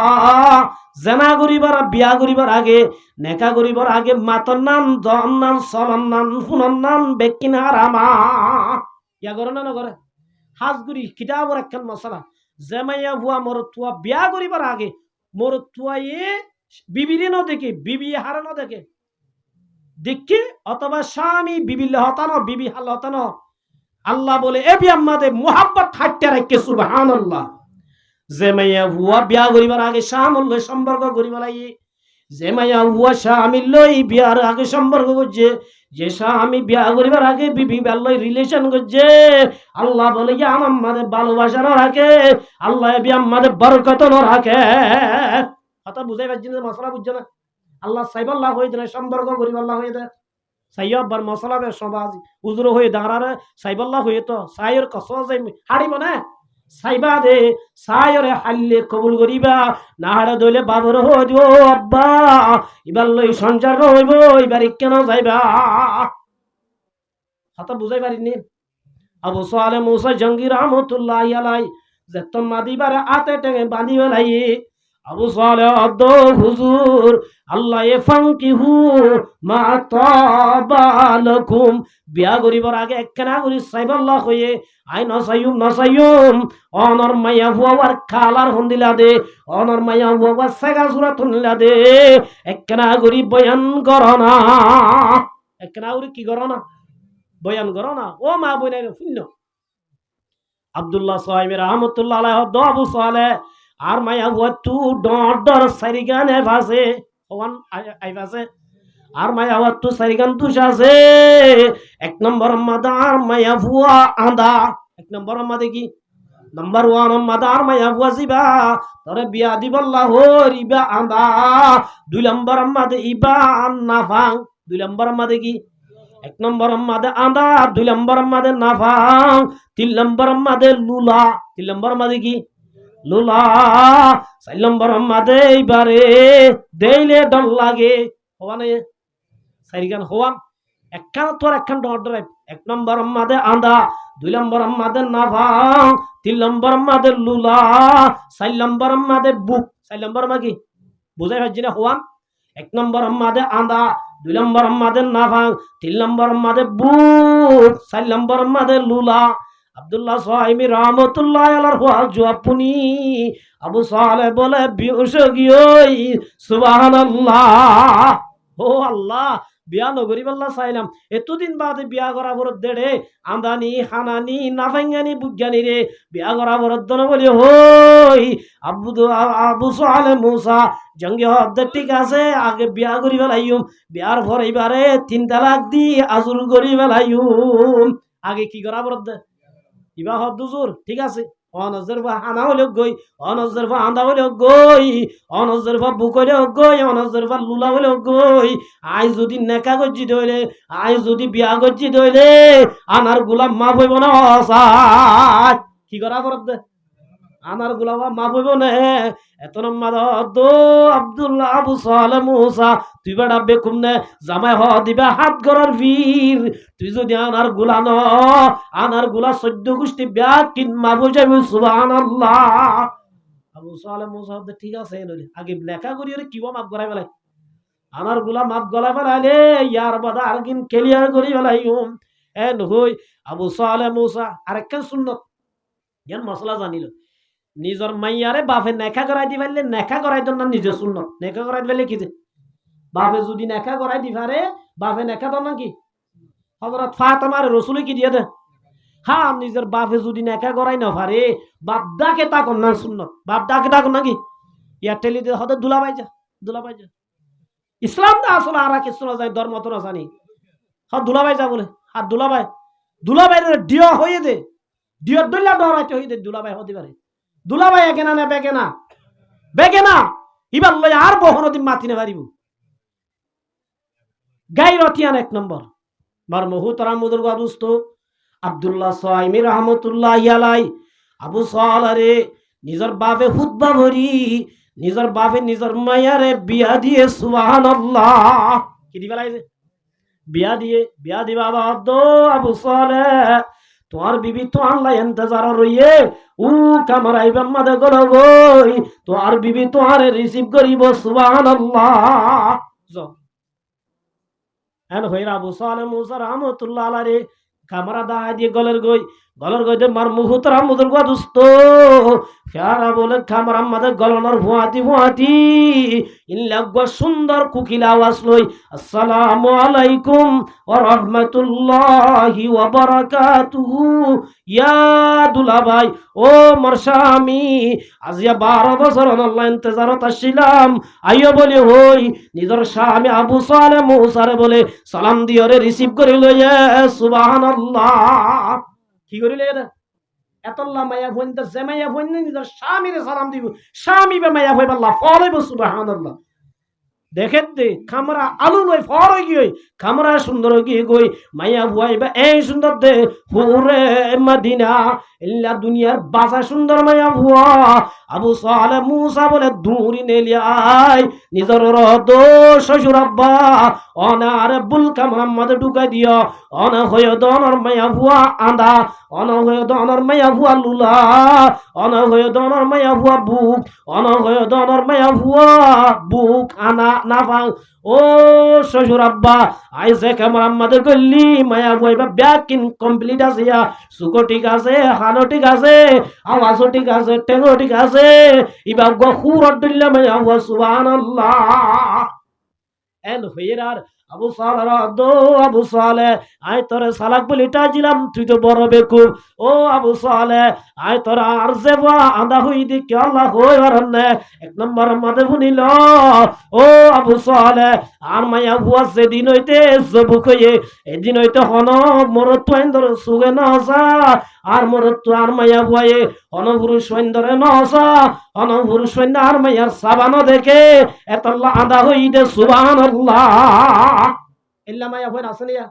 জেনা করিবার বিয়া করিবার আগে নেকা করিবার আগে মাতর নাম জন নাম সলন নাম ফুনন নাম বেকিন হারামা ইয়া করে না করে হাজগুড়ি কিতাবর একখান মশলা জেমাইয়া হুয়া মর তুয়া বিয়া করিবার আগে মর তুয়া এ বিবিরে ন দেখে বিবি হারানো দেখে দেখি অথবা স্বামী বিবিল হতানো বিবি হাল হতানো আল্লাহ বলে এ বিয়াম্মাদে মুহাব্বত থাকতে রাখে সুবহানাল্লাহ যে মাইয়া হুয়া বিয়া করিবার আগে স্বামী লই সম্পর্ক করিবার আগে যে মাইয়া হুয়া স্বামী লই বিয়ার আগে সম্পর্ক করছে যে স্বামী বিয়া করিবার আগে বিবি বাল্লয় রিলেশন করছে, আল্লাহ বলে যে আমার মাঝে ভালোবাসা রাখে, আল্লাহ বি আমাদের বরকত রাখে। কথা বুঝাই পারছি না, মশলা বুঝছে না। আল্লাহ সাইবাল্লাহ হয়ে দেয়, সম্পর্ক করিব আল্লাহ হয়ে দেয়। সাইয়াবার মশলা বে সবাজ উজুর হয়ে দাঁড়ারে সাইবাল্লাহ হয়ে তো সাইয়ের কসম হারিব না। সাইবা দে সাইরে হাল্লে কবুল করিবা, না হারে দইলে বাবর হইব আব্বা এবার লই সঞ্চার হইব, এবার কেন যাইবা। কথা বুঝাই পারিনি। আবু সালে মুসা জঙ্গি রহমতুল্লাহ আলাই যে তো মাদিবার আতে টেঙে বাঁধি বেলাই। আবু সালে অদ্দ হুজুর আল্লাহ ফাঙ্কিহু মা তাবালাকুম, বিয়া করিবার আগে একখানা করি সাইবাল্লাহ হয়ে আই নসাইয়ুম অনর মাইয়া হুয়ার খালার হন্দিলা দে, অনর মাইয়া হুয়া সেগা সুরা তুনলা দে, একখানা করি বয়ান করো না, একখানা করি কি করো না, বয়ান করো না। ও মা বই নাই শূন্য। আব্দুল্লাহ সাহেব রহমতুল্লাহ আলাইহ আবু সালে আর মায়া হুয়া তু ডর সারিগানে ভাসে ওয়ান আই ভাসে, আর মায়া হুয়া তু সারিগান তুষ আছে। এক নম্বর মাদা আর মায়া হুয়া আন্দা, এক নম্বর মাদে কি নাম্বার ওয়ান মাদা আর মায়া হুয়া জিবা তরে বিয়া দিবাল্লাহ হরিবা আন্দা। দুই নম্বর মাদে ইবা নাফাং, দুই নম্বর মাদে কি এক নম্বর মাদে আন্দা, দুই নম্বর মাদে নাফাং, তিন নম্বর মাদে লুলা, তিন নম্বর মাদে কি লুলা, চার নম্বর মাদে এইবারে দেইলে ডর লাগে হওয়ানে চারিখান হওয়ান একখান তোর একখান ডর ডরাই। এক নম্বর মাদে আন্দা, দুই নম্বর মাদে নাফাং, তিন নম্বর মাদে লুলা, চার নম্বর মাদে বুক, চার নম্বর মা কি বুঝাই পারছি না হওয়ান। এক নম্বর মাদে আন্দা, দুই নম্বর মাদে নাফাং, তিন নম্বর মাদে বুক, চার নম্বর মাদে লুলা। আব্দুল্লাহ সাহেব রহমতুল্লাহ আলাইহি ওয়া জুয়াপুনি আবু সালে বলে বিউশ গিয়ই সুবহানাল্লাহ। ও আল্লাহ বিয়া নগরী আল্লাহ চাইলাম এতদিন বাদে বিয়া করা বরত দেড়ে আন্দানি হানানি নাফাঙ্গানি বুজ্ঞানি রে বিয়া করা বরত দন বলি হই আবু সালে মুসা জঙ্গি হদ ঠিক আছে আগে বিয়া করি বেলাইম, বিয়ার পর এবারে 3 তালাক দি আজুর করি বেলাইম। আগে কি করা বরত দে ইবা হদ দুজুর ঠিক আছে, অনজরফা হানা হইল গই, অনজরফা আন্দা হইল গই, অনজরফা বুক হইল গই, অনজরফা লুলা হইল গই। আই যদি নেকা গজ্জি দইলে, আই যদি বিয়া গজ্জি দইলে আনার গোলাম মাফ হইব না। অসাই কি করা বরত দে আনার গোলাম মাফ হইব না। এত নম্বর আব্দুল্লাহ আবু সালে মুসা তুই বেড়া বেকুম নে জামাই হ দিবা হাত গড়ার বীর, তুই যদি আনার গুলা ন আনার গুলা 14 গোষ্ঠী ব্যাগ কিন মাফ যাবে সুবহানাল্লাহ। আবু সালে মুসা ঠিক আছে আগে লেখা করি রে কিবা মাফ করাই বেলাই আনার গুলা মাফ গলা বেলাইলে ইয়ার বাদা আর কিন ক্লিয়ার করি বেলাইম এন হই। আবু সালে মুসা আরেকখান সুন্নত জ্ঞান মশলা জানিল নিজের মাইয়ারে বাপে নেখা করাই দি পারলে নেখা করাই দেন না নিজে সুন্নত নেখা করাই দিলে কি যে বাপে যদি নেখা করাই দি পারে বাপে নেখা দেন না কি হযরত ফাতেমার রাসূল কি দিয়ে দে হ্যাঁ নিজের বাপে যদি নেখা করাই না পারে বাপ ডাকে তা কোন না সুন্নত বাপ ডাকে তা কোন নাকি এয়ারটেলি দিয়ে হতে দুলাভাই যা ইসলাম দা আসলে আর কিছু না যায় ধর্ম তো না জানি হ্যাঁ দুলাভাই যা বলে আর দুলাভাই ডিও হয়ে দে ডিও দইলা ডরাইতে হয়ে দে দুলাভাই হতে পারে দুলাভাই একেনা না বেগেনা ইবার লই আর বহনতি মাতি না পারিব গায়রতিয়ান এক নম্বর মার মুহতারাম মুদরগা দোস্ত আব্দুল্লাহ সাইমি রহমতুল্লাহ আলাই আবু সালারে নিজের বাপে খুতবা ভরি নিজের বাপে নিজের মায়ারে বিয়া দিয়ে সুবহানাল্লাহ কি দিবা লাগে বিয়া দিবা আবু সালেহ তোমার বিবি তো আল্লাহ ইন্তজার রইয়ে ও কামর আইবা মাদে গলো গই তোমার বিবি তোমারে রিসিভ করিব সুবহানাল্লাহ। এন হইরা আবু সালেহ মুসা রহমাতুল্লাহ আলাইহি কামরা দা দিয়ে গলের গই মার মুহতারাম মুদরগা দোস্ত সারা বলে খামার আমাদের গলনার ভুয়াতি ভুয়াতি ইল্লাগ সুন্দর কুকিল আওয়াজ লই আসসালামু আলাইকুম ওয়া রাহমাতুল্লাহি ওয়া বারাকাতুহু ইয়া দুলাভাই ও মোর স্বামী আজিয়া 12 বছর আল্লাহ ইন্তজারত আসছিলাম আইও বলে হই নিজের স্বামী আবু সালেহ মুসারে বলে সালাম দিয়রে রিসিভ করে লইয়া সুবহানাল্লাহ কি করিলে এটা এতল্লা মায়া ভইন্দা যে মায়া ভইন্দা নিজের স্বামীরে সালাম দিব স্বামী বে মায়া ভইবা আল্লাহ ফলাইব সুবহানাল্লাহ দেখেন দে খামরা আলু লই ফর গই খামরা সুন্দর গই গই মায়া ভুয়াইবা এই সুন্দর দে হুরে মদিনা ইল্লা দুনিয়ার বাসা সুন্দর মায়া ভুয়া আবু সালেহ মুসা বলে দূরি নেলিয়াই নিজর রদ শ্বশুর আব্বা অনার বুল কামরাম্মাদ ঢুকাই দিও অন হয়ে দনর মায়া ভুয়া আন্দা অন হয়ে দনর মায়া ভুয়া লুলা অন হয়ে দনর মায়া ভুয়া বুক অন হয়ে দনর মায়া ভুয়া বুক আনা না পাও ও শ্বশুর আব্বা আইসে কামর আমাদের গল্লি মায়া বইবা ব্যাকিন কমপ্লিট আছে সুকো ঠিক আছে হানো ঠিক আছে আওয়াজও ঠিক আছে টেঙ্গো ঠিক আছে ইবা গখুর দিল্লা মায়া সুবহানাল্লাহ এন হইরার আবু সালেহ দো আবু সালেহ আয় তোরে সালাক বলি টাজিলাম তুই তো বড় বেকুব ও আবু সালেহ আয় তোরা আর যেবা আদা হই দি কি আল্লাহ হই বারনে এক নম্বর মাদে শুনিল ও আবু সালেহ আর মায়া বুয়া যেদিন হইতে জবুক হইয়ে এদিন হইতে হন মোর তোইন্দর সুগে নসা আর মোর তো আর মায়া বুয়ায়ে অনপুরুষ সৈন্দরে নসা অনপুরুষ সৈন্য আর মায়ার সাবানো দেখে এতল্লাহ আদা হই দে সুবহানাল্লাহ ইল্লা মায়া হই আসলিয়া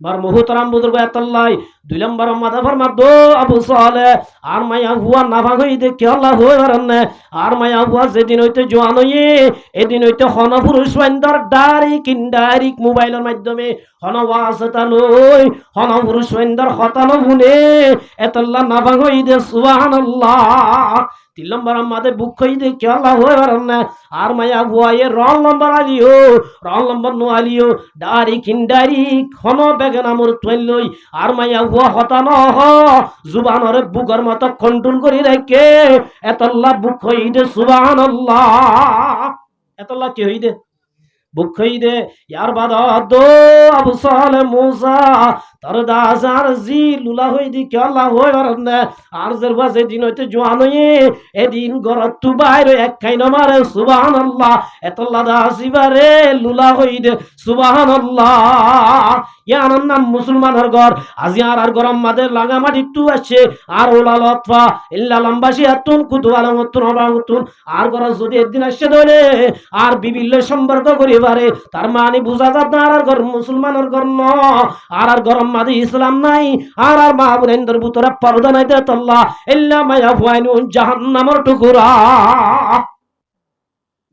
বার মুহতারাম বুজুর্গ এতল্লাই 2 নম্বর মাদা ফরমা দো আবু সালেহ আর মায়া হুয়া না ভাগ হই দে কি আল্লাহ হই বারনে আর মায়া হুয়া যেদিন হইতে জওয়ান হইয়ে এদিন হইতে হন পুরুষ সৈন্দর ডাইরেক্ট মোবাইলের মাধ্যমে হন ওয়াসতা লই হন পুরুষ সৈন্দর হতানো শুনে এতল্লা না ভাগ হই দে সুবহানাল্লাহ 3 নম্বর আমাদের বুক হই দে কি আল্লাহ হই বারনে আর মায়া হুয়া এ রং নম্বর নো আলিও ডাইরেক্ট হন বেগনা মোর তোই লই আর মায়া হুয়া হতানো হ জুবানরে বুকের মতো কন্ট্রোল করি রাখে এতল্লা বুক হই দে সুবহানাল্লাহ এতল্লা কি হই দে বুক হই দে ইয়ার বাদা দো আবু সালেহ মুসা তার দাসার জি লুলা হই দি কি আল্লাহ হই বারনে আর জরবা যেদিন হইতে জওয়ান হই এদিন গরত তু বাইরে এক খাই না মারে সুবহানাল্লাহ এতল্লা দাসিবারে লুলা হই দে সুবহানাল্লাহ ইয়ার নাম মুসলমানের ঘর আজি আর গরম মাদের লাগা মাটি টু আছে আর ওলা লতফা ইল্লা লম্বাসি আতুন কুতুয়ালা মতুন অবামতুন আর গর যদি একদিন আসে ধরে আর বিভিন্ন সম্পর্ক করি পারে তার মানে বুঝা যাত না আর ঘর মুসলমানের ঘর ন আর গরম মাদি ইসলাম নাই আর মা বোনেদের ভিতরে পর্দা নাই দে আল্লাহ ইল্লা মায়া ফুয়াইনু জাহান্নামের টুকুরা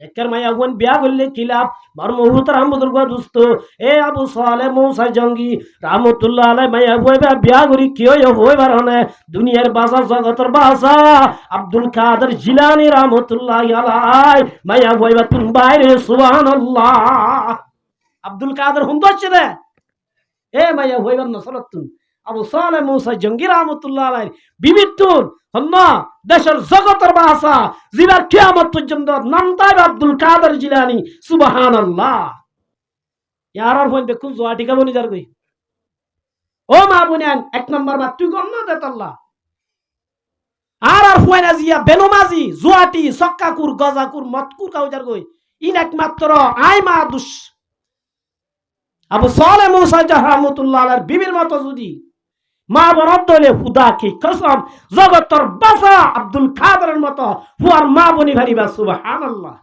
একের মায়া বোন বিয়া করলে কিলাপ বার মুহতারাম বুজুর্গ দোস্ত এ আবু সালেহ মুসা জঙ্গি রাহমাতুল্লাহ আলাইহি মায়া বইবা বিয়া করি কি হই বারনে দুনিয়ার বাসা জগতের বাসা আব্দুল কাদের জিলানী রাহমাতুল্লাহি আলাইহি মায়া বইবা তুন বাইরে সুবহানাল্লাহ আব্দুল কাদের হুন্দছে দে এ মায়া বইবা নসরতুন আবু সালেহ মুসা জঙ্গি রাহমাতুল্লাহ আলাইহি বিবিতুন হন্না দেশের জগতের বাসা জিবার কিয়ামত পর্যন্ত নাম তাই আব্দুল কাদের জিলানী সুবহানাল্লাহ ইয়ার ফোন দেখুন জোয়াটি কা বনি যার কই ও মা বুনিয়ান এক নম্বর বা তুই গম না দেতাল্লাহ আর ফোন আজিয়া বেনমাজি জোয়াটি সক্কাকুর গজাকুর মতকুর কাউ যার কই ইন একমাত্র আই মা দুস আবু সালেহ মুসা রাহমাতুল্লাহ আলাইহির বিবির মতো যদি মা বরদ দলে খুদা কি কসম জগতর বাসা আব্দুল কাদেরের মতো ফুয়ার মা বনি ভারিবা সুবহানাল্লাহ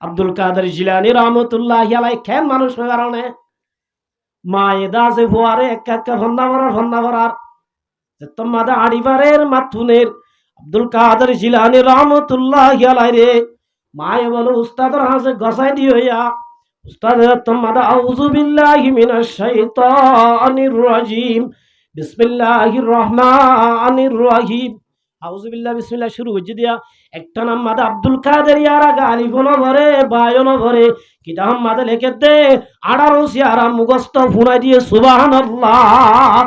আব্দুল কাদের জিলানী রাহমাতুল্লাহি আলাইহি কেন মানুষ হয়ে কারণে মা এদা যে ফুয়ারে এক ফন্না ভরার যে তোমাদা আড়িবারের মাথুনের আব্দুল কাদের জিলানী রাহমাতুল্লাহি আলাইহি রে মায়ে বলো উস্তাদের হাতে গসাই দিওয়া উস্তাদ তোমাদা আউযু বিল্লাহি মিনাশ শাইতানির রাজিম বিসমিল্লাহির রহমানির রহিম আউযু বিল্লাহি বিসমিল্লাহ শুরু হইছে দিয়া একটা নাম মাদা আব্দুল কাদের ইয়ারা গালিফ ন ভরে বায়ন ভরে কিতাব মাদা লিখে দে 18 সিয়ারা মুখস্থ ফুনাই দিয়ে সুবহানাল্লাহ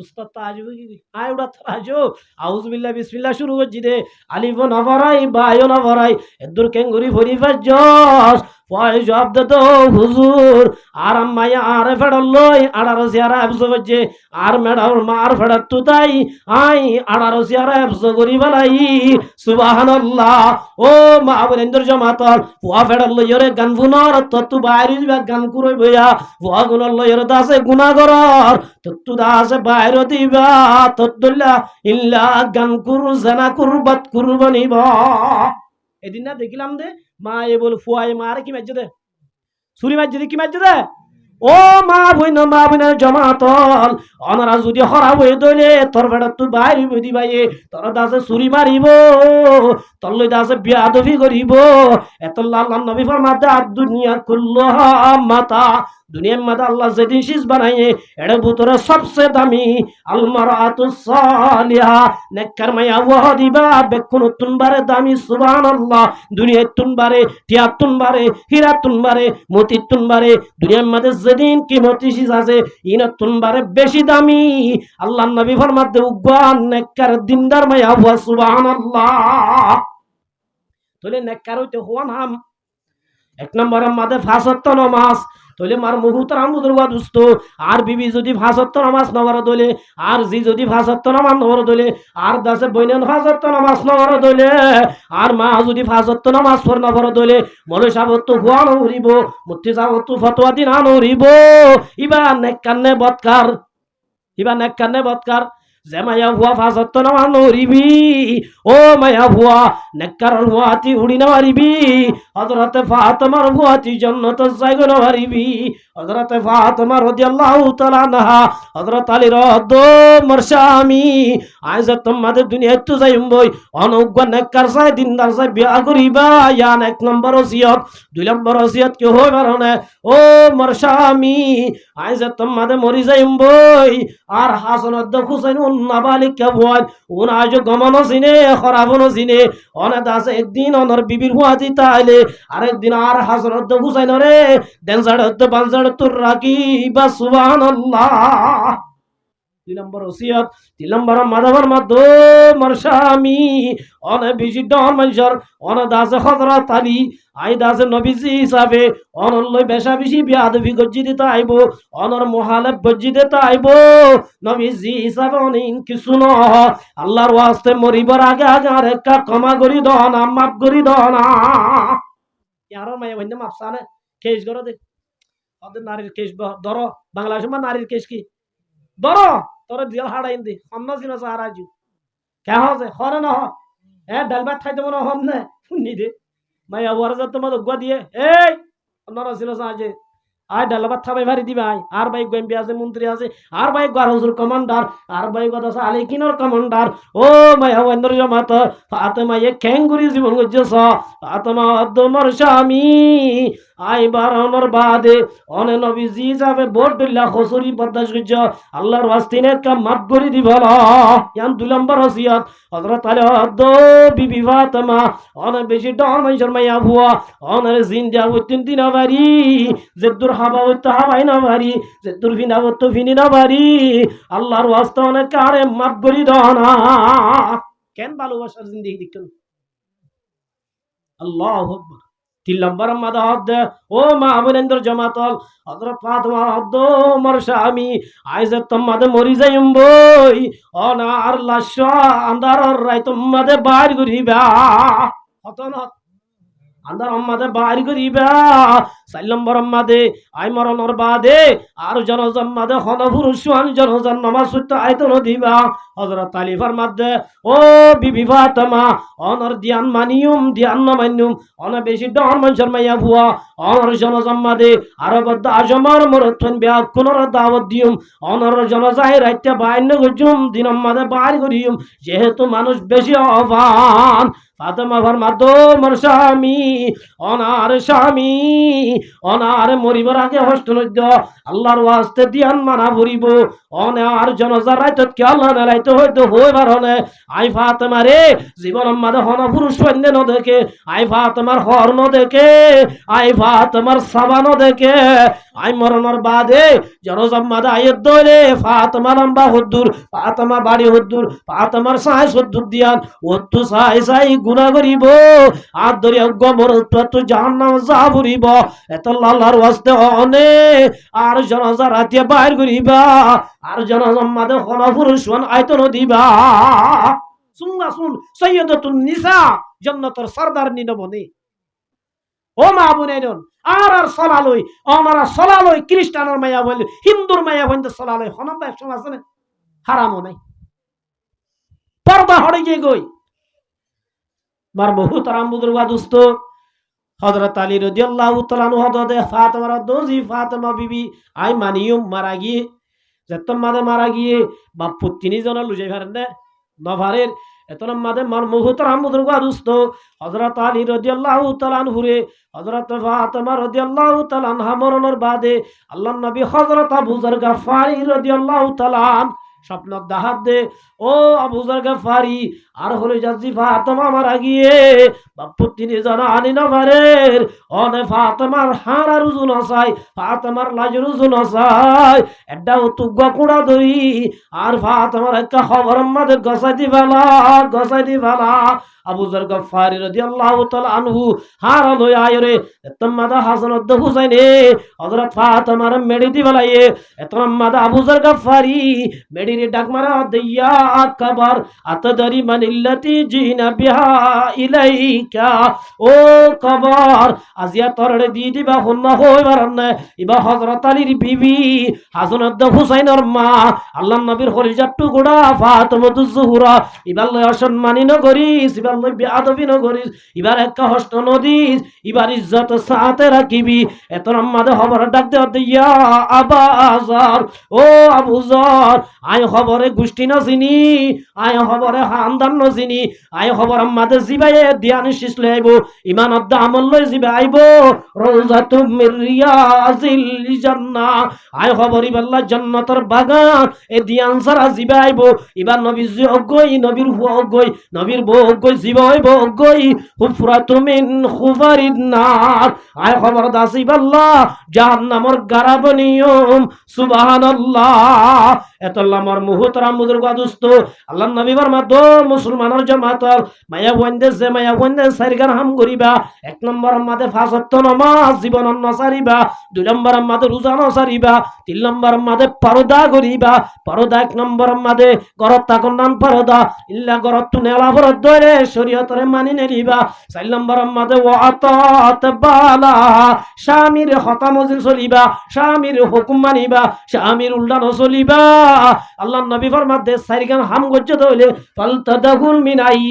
উস্তাদ তো আসবে কি আয় ওটা তো আসো আউজুবিল্লাহ বিসমিল্লাহ শুরু করছি দে আলিফ না ভরাই বায়ো না ভরাই এদুর কেঙ্গুরি ভরি ফাজ্জস পয় শব্দ তো হুজুর আর আম্মাইয়া আর ফেডাল্লই আড়ারো সিয়ারা এবসো বজ্জে আর মেডার মার ফেডার তুতাই আই আড়ারো সিয়ারা এবসো করি বালাই সুবহানাল্লাহ ও মা বরেন্দ্র জমাতল ফুয়া ফেডাল্লই ওরে গান ফুনর তত্তু বাইরে গান কুরই বইয়া ফুয়া গুণর লয়ের দাসে গুণা করর তত্তু দাসে বাইরে দিবা তত্তুল্লা ইল্লা গান কুরু জানা কুরবাত কুরবানিব এদিন না দেখিলাম দে মা এ বল ফুয়াই মা আরে কি মাজ্জে দে সুরি মাজ্জে দে কি মাজ্জে দে ও মা বইন জমাতল অনারা যদি হরা বই দইলে তোর বেটা তুই বাইরে বই দিবাই তোর দাসে সুরি মারিব তোর লই দাসে বিয়াদবি করিব এত আল্লাহ নবী ফরমাতে আর দুনিয়া কুল্লুহা মাতা দুনিয়ার মধ্যে আল্লাহ যেদিন শীষ বানাইয়ে এর ভিতরে সবচেয়ে দামি আল মারাতুস সালিহা নেককার মাইয়া ওয়াহ দিবা বেকুন তুনবারে দামি সুবহানাল্লাহ দুনিয়ার তুনবারে টিয়া তুনবারে হীরা তুনবারে মতি তুনবারে দুনিয়ার মধ্যে যেদিন কিমতি শীষ আছে ইন তুনবারে বেশি দামি আল্লাহ নবী ফরমাতে উগবান নেককার দিনদার মাইয়া ওয়াহ সুবহানাল্লাহ তোলে নেককার হইতে হওয়া নাম এক নম্বরের মাঝে ৫ ওয়াক্ত নামাজ তোলে মার মুহুতারাম বুজুর্গ দোস্ত আর বিবি যদি ৫ ওয়াক্ত নামাজ নবর দলে আর জি যদি ৫ ওয়াক্ত নামাজ নবর দলে আর দাসে বইনেন ৫ ওয়াক্ত নামাজ নবর দলে আর মা যদি ৫ ওয়াক্ত নামাজ পড় নবর দলে মলে সাবত হুয়া নরিব মুত্তি সাবত ফতোয়া দিন নরিব ইবা নেককানে বদকার ইবা নেককানে বদকার যে মায়া হুয়া ৫ ওয়াক্ত নামাজ নরিবি ও মায়া হুয়া নেককার হুয়াতি উড়ি না মারিবি হযরতে ফাতেমার হুয়াতি জান্নাত যাইগো না মারিবি হযরতে ফাতেমা রাদিয়াল্লাহু তাআলা আনহা হযরত আলী রাদো মরশামি আইজ তোমাদের দুনিয়াতে তো যাইম বই অনগ্য নেককার সাই দিনদার সাই বিয়া করিবা ইয়ান এক নম্বর ওসিয়ত দুই নম্বর ওসিয়ত কি হই বারনে ও মরশামি আইজ তোমাদের মরি যাইম বই আর হাসানাত হুসাইন নাবালিকা বল উন আজ গমন সিনে খরাবন সিনে অনেক আছে একদিন অনর বিবির হুয়াতি তাইলে আরেকদিন আর হাসরত হুসাইন রে দেন সাড়ে বানসাড় তোর রাখি বা সুবহানাল্লাহ ২ নম্বর ওসিয়ত ৩ নম্বর মাদাবার মাদ মরশামি অনে বেশি ডর মানুষের অনে দাসে হযরত আলী আই দাসে নবীজি হিসাবে অনলই বেশা বেশি বিয়াদবি গজ্জি দিতে আইব অনর মুহালেফ গজ্জি দিতে আইব নবীজি হিসাবে অনেক কিছু ন আল্লাহর ওয়াস্তে মরিবার আগে আগে আর একটা ক্ষমা করি দাও না মাফ করি দাও না ইয়ার মায়া বন্ধে মাফসানে কেস করো দে ওদের নারীর কেস ধরো বাংলাদেশ মা নারীর কেস কি ধরো তোর জেল হাড়াইন দি আমরা ছিল সারাজু কে হসে হরে না হ এ ডাল ভাত খাইতে মনে হন না শুনি দে মাইয়া ওয়ারজা তোমার গা দিয়ে এই আপনারা ছিল সাজে আয় ডাল ভাত খাবে ভারি দিবে আয় আর ভাই এমপি আছে মন্ত্রী আছে আর ভাই গারহুজুর কমান্ডার আর ভাই কথা আছে আলিকিনর কমান্ডার ও মাইয়া ওয়ান্দর জামাত ফাতেমা এ খেঙ্গুরি জীবন গজ্জস ফাতেমা তোমার স্বামী আই বারনর বাদে অনে নবীজি যাবে বড়দুল্লাহ খসুরি বদাস গজ্জ আল্লাহর ওয়াস্তিনে কা মাফ করি দিবল ইয়ান ২ নম্বর ওসিয়ত হযরত আলী আদ বিবি ফাতেমা অনে বেশি ডর মাইশর মাইয়া বুয়া অনে জিন্দা হইতেন দিনা বাড়ি জেদুর হাবা হইতে হাবাই না বাড়ি জেদুর ফিনা হইতে ফিনি না বাড়ি আল্লাহর ওয়াস্তে অনে কারে মাফ করি দাও না কেন ভালোবাসার জিন্দেগি দেখতেন আল্লাহু আকবার ৩ নম্বর মাদাহদ ও মা বরেন্দ্র জমাতল হযরত ফাতেমা হদ মরশামি আইজ তোমাদের মরি যাইম বই অনার লাশ আন্দারর রাই তোমাদের বাইর করিবা হতন আন্দার আমাদের বাইর করিবা ৪ নম্বর মাদে আই মরণর বাদে আর জনজম্মাদে হনপুরুষান জনজন নামাজ পড়তে আইতন দিবা হযরত আলী ফরমাদে ও বিবি ফাতেমা অনর ধ্যান মানিয়ুম ধ্যান না মানিয়ুম অন বেশি ডর মানুষের মাইয়া বুয়া অনর জনজম্মাদে আর বদ্দ আজমার মরতন বিয়া কোনর দাওয়াত দিউম অনর জনজাই রাইতে বাইন গজুম দিন মাদে বাইর করিয়ুম যেহেতু মানুষ বেশি অভান ফাতেমা ফরমাতো মোর স্বামী অনার মরিবার আগে হোস্টেল আল্লাহর ওয়াস্তে দিয়ান মানা ভরিব অনার জনজার রাইতত কি আল্লাহ নালাইতে হইতো হইবার হনে আই ফাতেমা রে জীবন মাদে হন পুরুষ সৈন্য ন দেখে আই ফাতেমার হর্ন দেখে আই ফাতেমার সাবান দেখে আই মরণর বাদে জনজাম মাদে আয়ের দইলে ফাতেমা লম্বা হদ্দুর ফাতেমা বাড়ি হদ্দুর ফাতেমার সাই সদ্দুর দিয়ান ওত্তু সাই গুনাহ করিব আর দরিয়া গমর তো জাহান্নাম যা ভরিব এত আল্লাহর ওয়াস্তে অনে আর জনজা রাতে বাইর করিবা আর জনজাম মাদে হন পুরুষ আয়তন দিবা সুন্না সুন সৈয়দাতুন নিসা জান্নাতের সরদার নিনবনে ও মা বোনেরন আর সলালই ওনারা সলালই খ্রিস্টানের মায়া বলে হিন্দুর মায়া বলতে সলালই হনবা একসময় আছে না হারামও নাই পর্দা হড়ে গিয়ে গই মার বহুত আরামবুদুরবা দুস্ত হযরত আলী রাদিয়াল্লাহু তাআলা আনহু হযরত Fatema doji Fatema Bibi I মানিয়ম মারা গিয়ে যতম মাদে মারা গিয়ে বাপ পুত্তিনি জন লুজাই পারেন না নভারের এতন মাদে মার বহুত আরামবুদুরবা দুস্ত হযরত আলী রাদিয়াল্লাহু তাআলা আনহু রে হযরত ফাতেমা রাদিয়াল্লাহু তাআলা আনহা মরণের বাদে আল্লাহর নবী হযরত আবু যর গফারি রাদিয়াল্লাহু তাআলা স্বপ্ন দাহাত দে ও আবু যর গফারি আর হলে যাজি ফাতেমা মারা গিয়ে বাপু তিনি জানা আনি না পারের অনে ফাতেমার হাড়া রুজুন আসাই ফাতেমার লাজ রুজুন আসাই এডা তুগা কুড়া দই আর ফাতেমার একটা খবর আমাদের গসাই দিবালা আবু যর গফারি রাদিয়াল্লাহু তাআলা আনহু হারা লই আয়রে এতমাদা হাসান দ হুসাইনে হযরত ফাতেমার মেডি দিবালায়ে এতমাদা আবু যর গফারি মেডিরে ডাক মারা দিয়া আকবার আতদারি মানিল্লাতি জিনা বিহা ইলাইকা ও কবর আজিয়া তরড়ে দি দিবা হন্না হইবার না ইবা হযরত আলীর বিবি হাসান দ হুসাইনের মা আল্লাহর নবীর খলিজার টুকরা ফাতেমাতুজ জোহরা ইবাল্লে অসম্মানী নগরিস ইবাল্লে বেয়াদবি নগরিস ইবার একটা হস্ত নদীস ইবার ইজ্জত সাথে রাখিবি এত রম্মাদে খবর ডাক দে দিয়া আবাজার ও আবুজার আয় খবরে গোষ্ঠী না চিনি আয় খবরে খানদান ন চিনি আয় খবর আমাদের জিবাইয়ে দিয়ানি শিসলে আইব ইমান অদ্দা আমল লই জিবা আইব রওজাতুম মির রিয়াজিল জান্নাহ আয় খবর ইবাল্লা জান্নাতের বাগান এ দিয়ান সারা জিবা আইব ইবার নবী জি অগই নবীর হুয়া অগই নবীর বউ অগই জিবা হইব অগই হুফরাতু মিন খুফারিন নার আয় খবর দাসি বাল্লা জাহান্নামের গারাবনিয়ম সুবহানাল্লাহ এতল্লামর মুহতারাম বুজুর্গ দোস্ত আল্লাহর নবী ফরমাতো মুসলমানের জামাত মায়া বন্দে যে মায়া বন্দে সারিগান হাম করিবা এক নম্বর আমাদের পাঁচ ওয়াক্ত নামাজ জীবন নসারিবা দুই নম্বর আমাদের রোজা নসারিবা তিন নম্বর আমাদের পর্দা করিবা পর্দা এক নম্বর আমাদের ঘরত থাকুন নাম পর্দা ইল্লা ঘরত তু নেলা ফরত ধরে শরীয়তরে মানি নেলিবা চার নম্বর আমাদের ওয়াতাত বালা স্বামীর কথা মজিল চলিবা স্বামীর হুকুম মানিবা স্বামীর উল্টা নচলিবা আল্লাহর নবী ফরমাতে সারিগান হাম গজ্জত হইলে ফালতাদাহুল মিনাই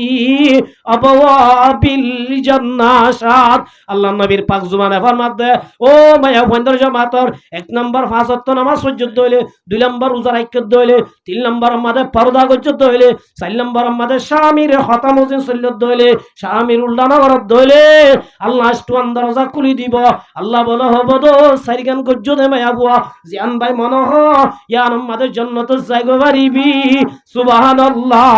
আবওয়াবিল জান্নাত আল্লাহর নবীর পাক জুবানে ফরমাতে ও মায়া বন্দর জামাতর এক নম্বর পাঁচ ওয়াক্ত নামাজ সজ্জত হইলে দুই নম্বর রোজা রাখত হইলে তিন নম্বর আমাদের পর্দা গজ্জত হইলে চার নম্বর আমাদের স্বামীর কথা মজিল চলিত হইলে স্বামীর উল্টা নগরত হইলে আল্লাহ আষ্টুয়ান দরজা খুলি দিব আল্লাহ বলো হব দো সারিগান গজ্জতে মায়া বুয়া জিয়ান ভাই মনে হ ইয়ান আমাদের জান্নাত জায়গা বাড়িবি সুবহানাল্লাহ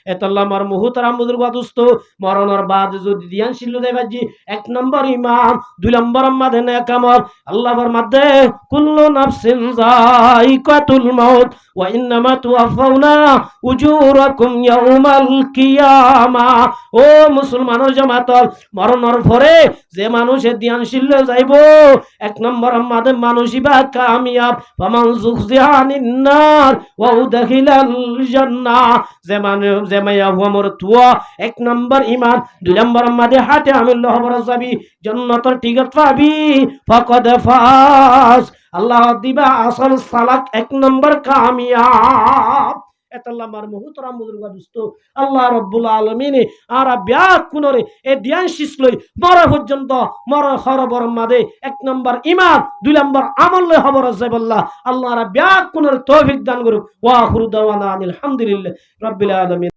এতল্লা আমার মুহতারাম বুজুর্গ দোস্ত মরণের বাদ যদি দিয়ান শিল্লু দেবাজি এক নম্বর ইমান দুই নম্বর আমাদের নেক আমল আল্লাহ ফরমাতে কুল্লু নাফসিন যায়িকাতুল মাউত ওয়া ইন্নামা তুওয়াফাউনা উজুরাকুম ইয়াউমাল কিয়ামা ও মুসলমানের জামাত মরণের পরে যে মানুষে দিয়ান শিল্লু যাইব এক নম্বর আমাদের মানুষই বা কামিয়াব ফামান যুখজিহানিন নার ওয়া উদখিলাল জান্নাহ যে মানুষ যে মায়া হুয়া মরতুয়া এক নম্বর ঈমান দুই নম্বর আমাদের হাতে আমিল্লাহ বরাজাবি জান্নাতের টিকিট পাবি ফাকাদ ফাস আল্লাহ দিবা আসল সালাক এক নম্বর কামিয়াব এতল্লামার মুহতারাম বুজুর্গ দোস্ত আল্লাহ রাব্বুল আলামিন আর ব্যাক কুনরে এ দিয়ান শিসলই মরা পর্যন্ত মরা খরবর মাদে এক নম্বর ঈমান দুই নম্বর আমল লই খবর যাইবাল্লাহ আল্লাহ রা ব্যাক কুনরে তৌফিক দান করুক ওয়া আখিরু দাওয়ানা আলহামদুলিল্লাহ রাব্বিল আলামিন।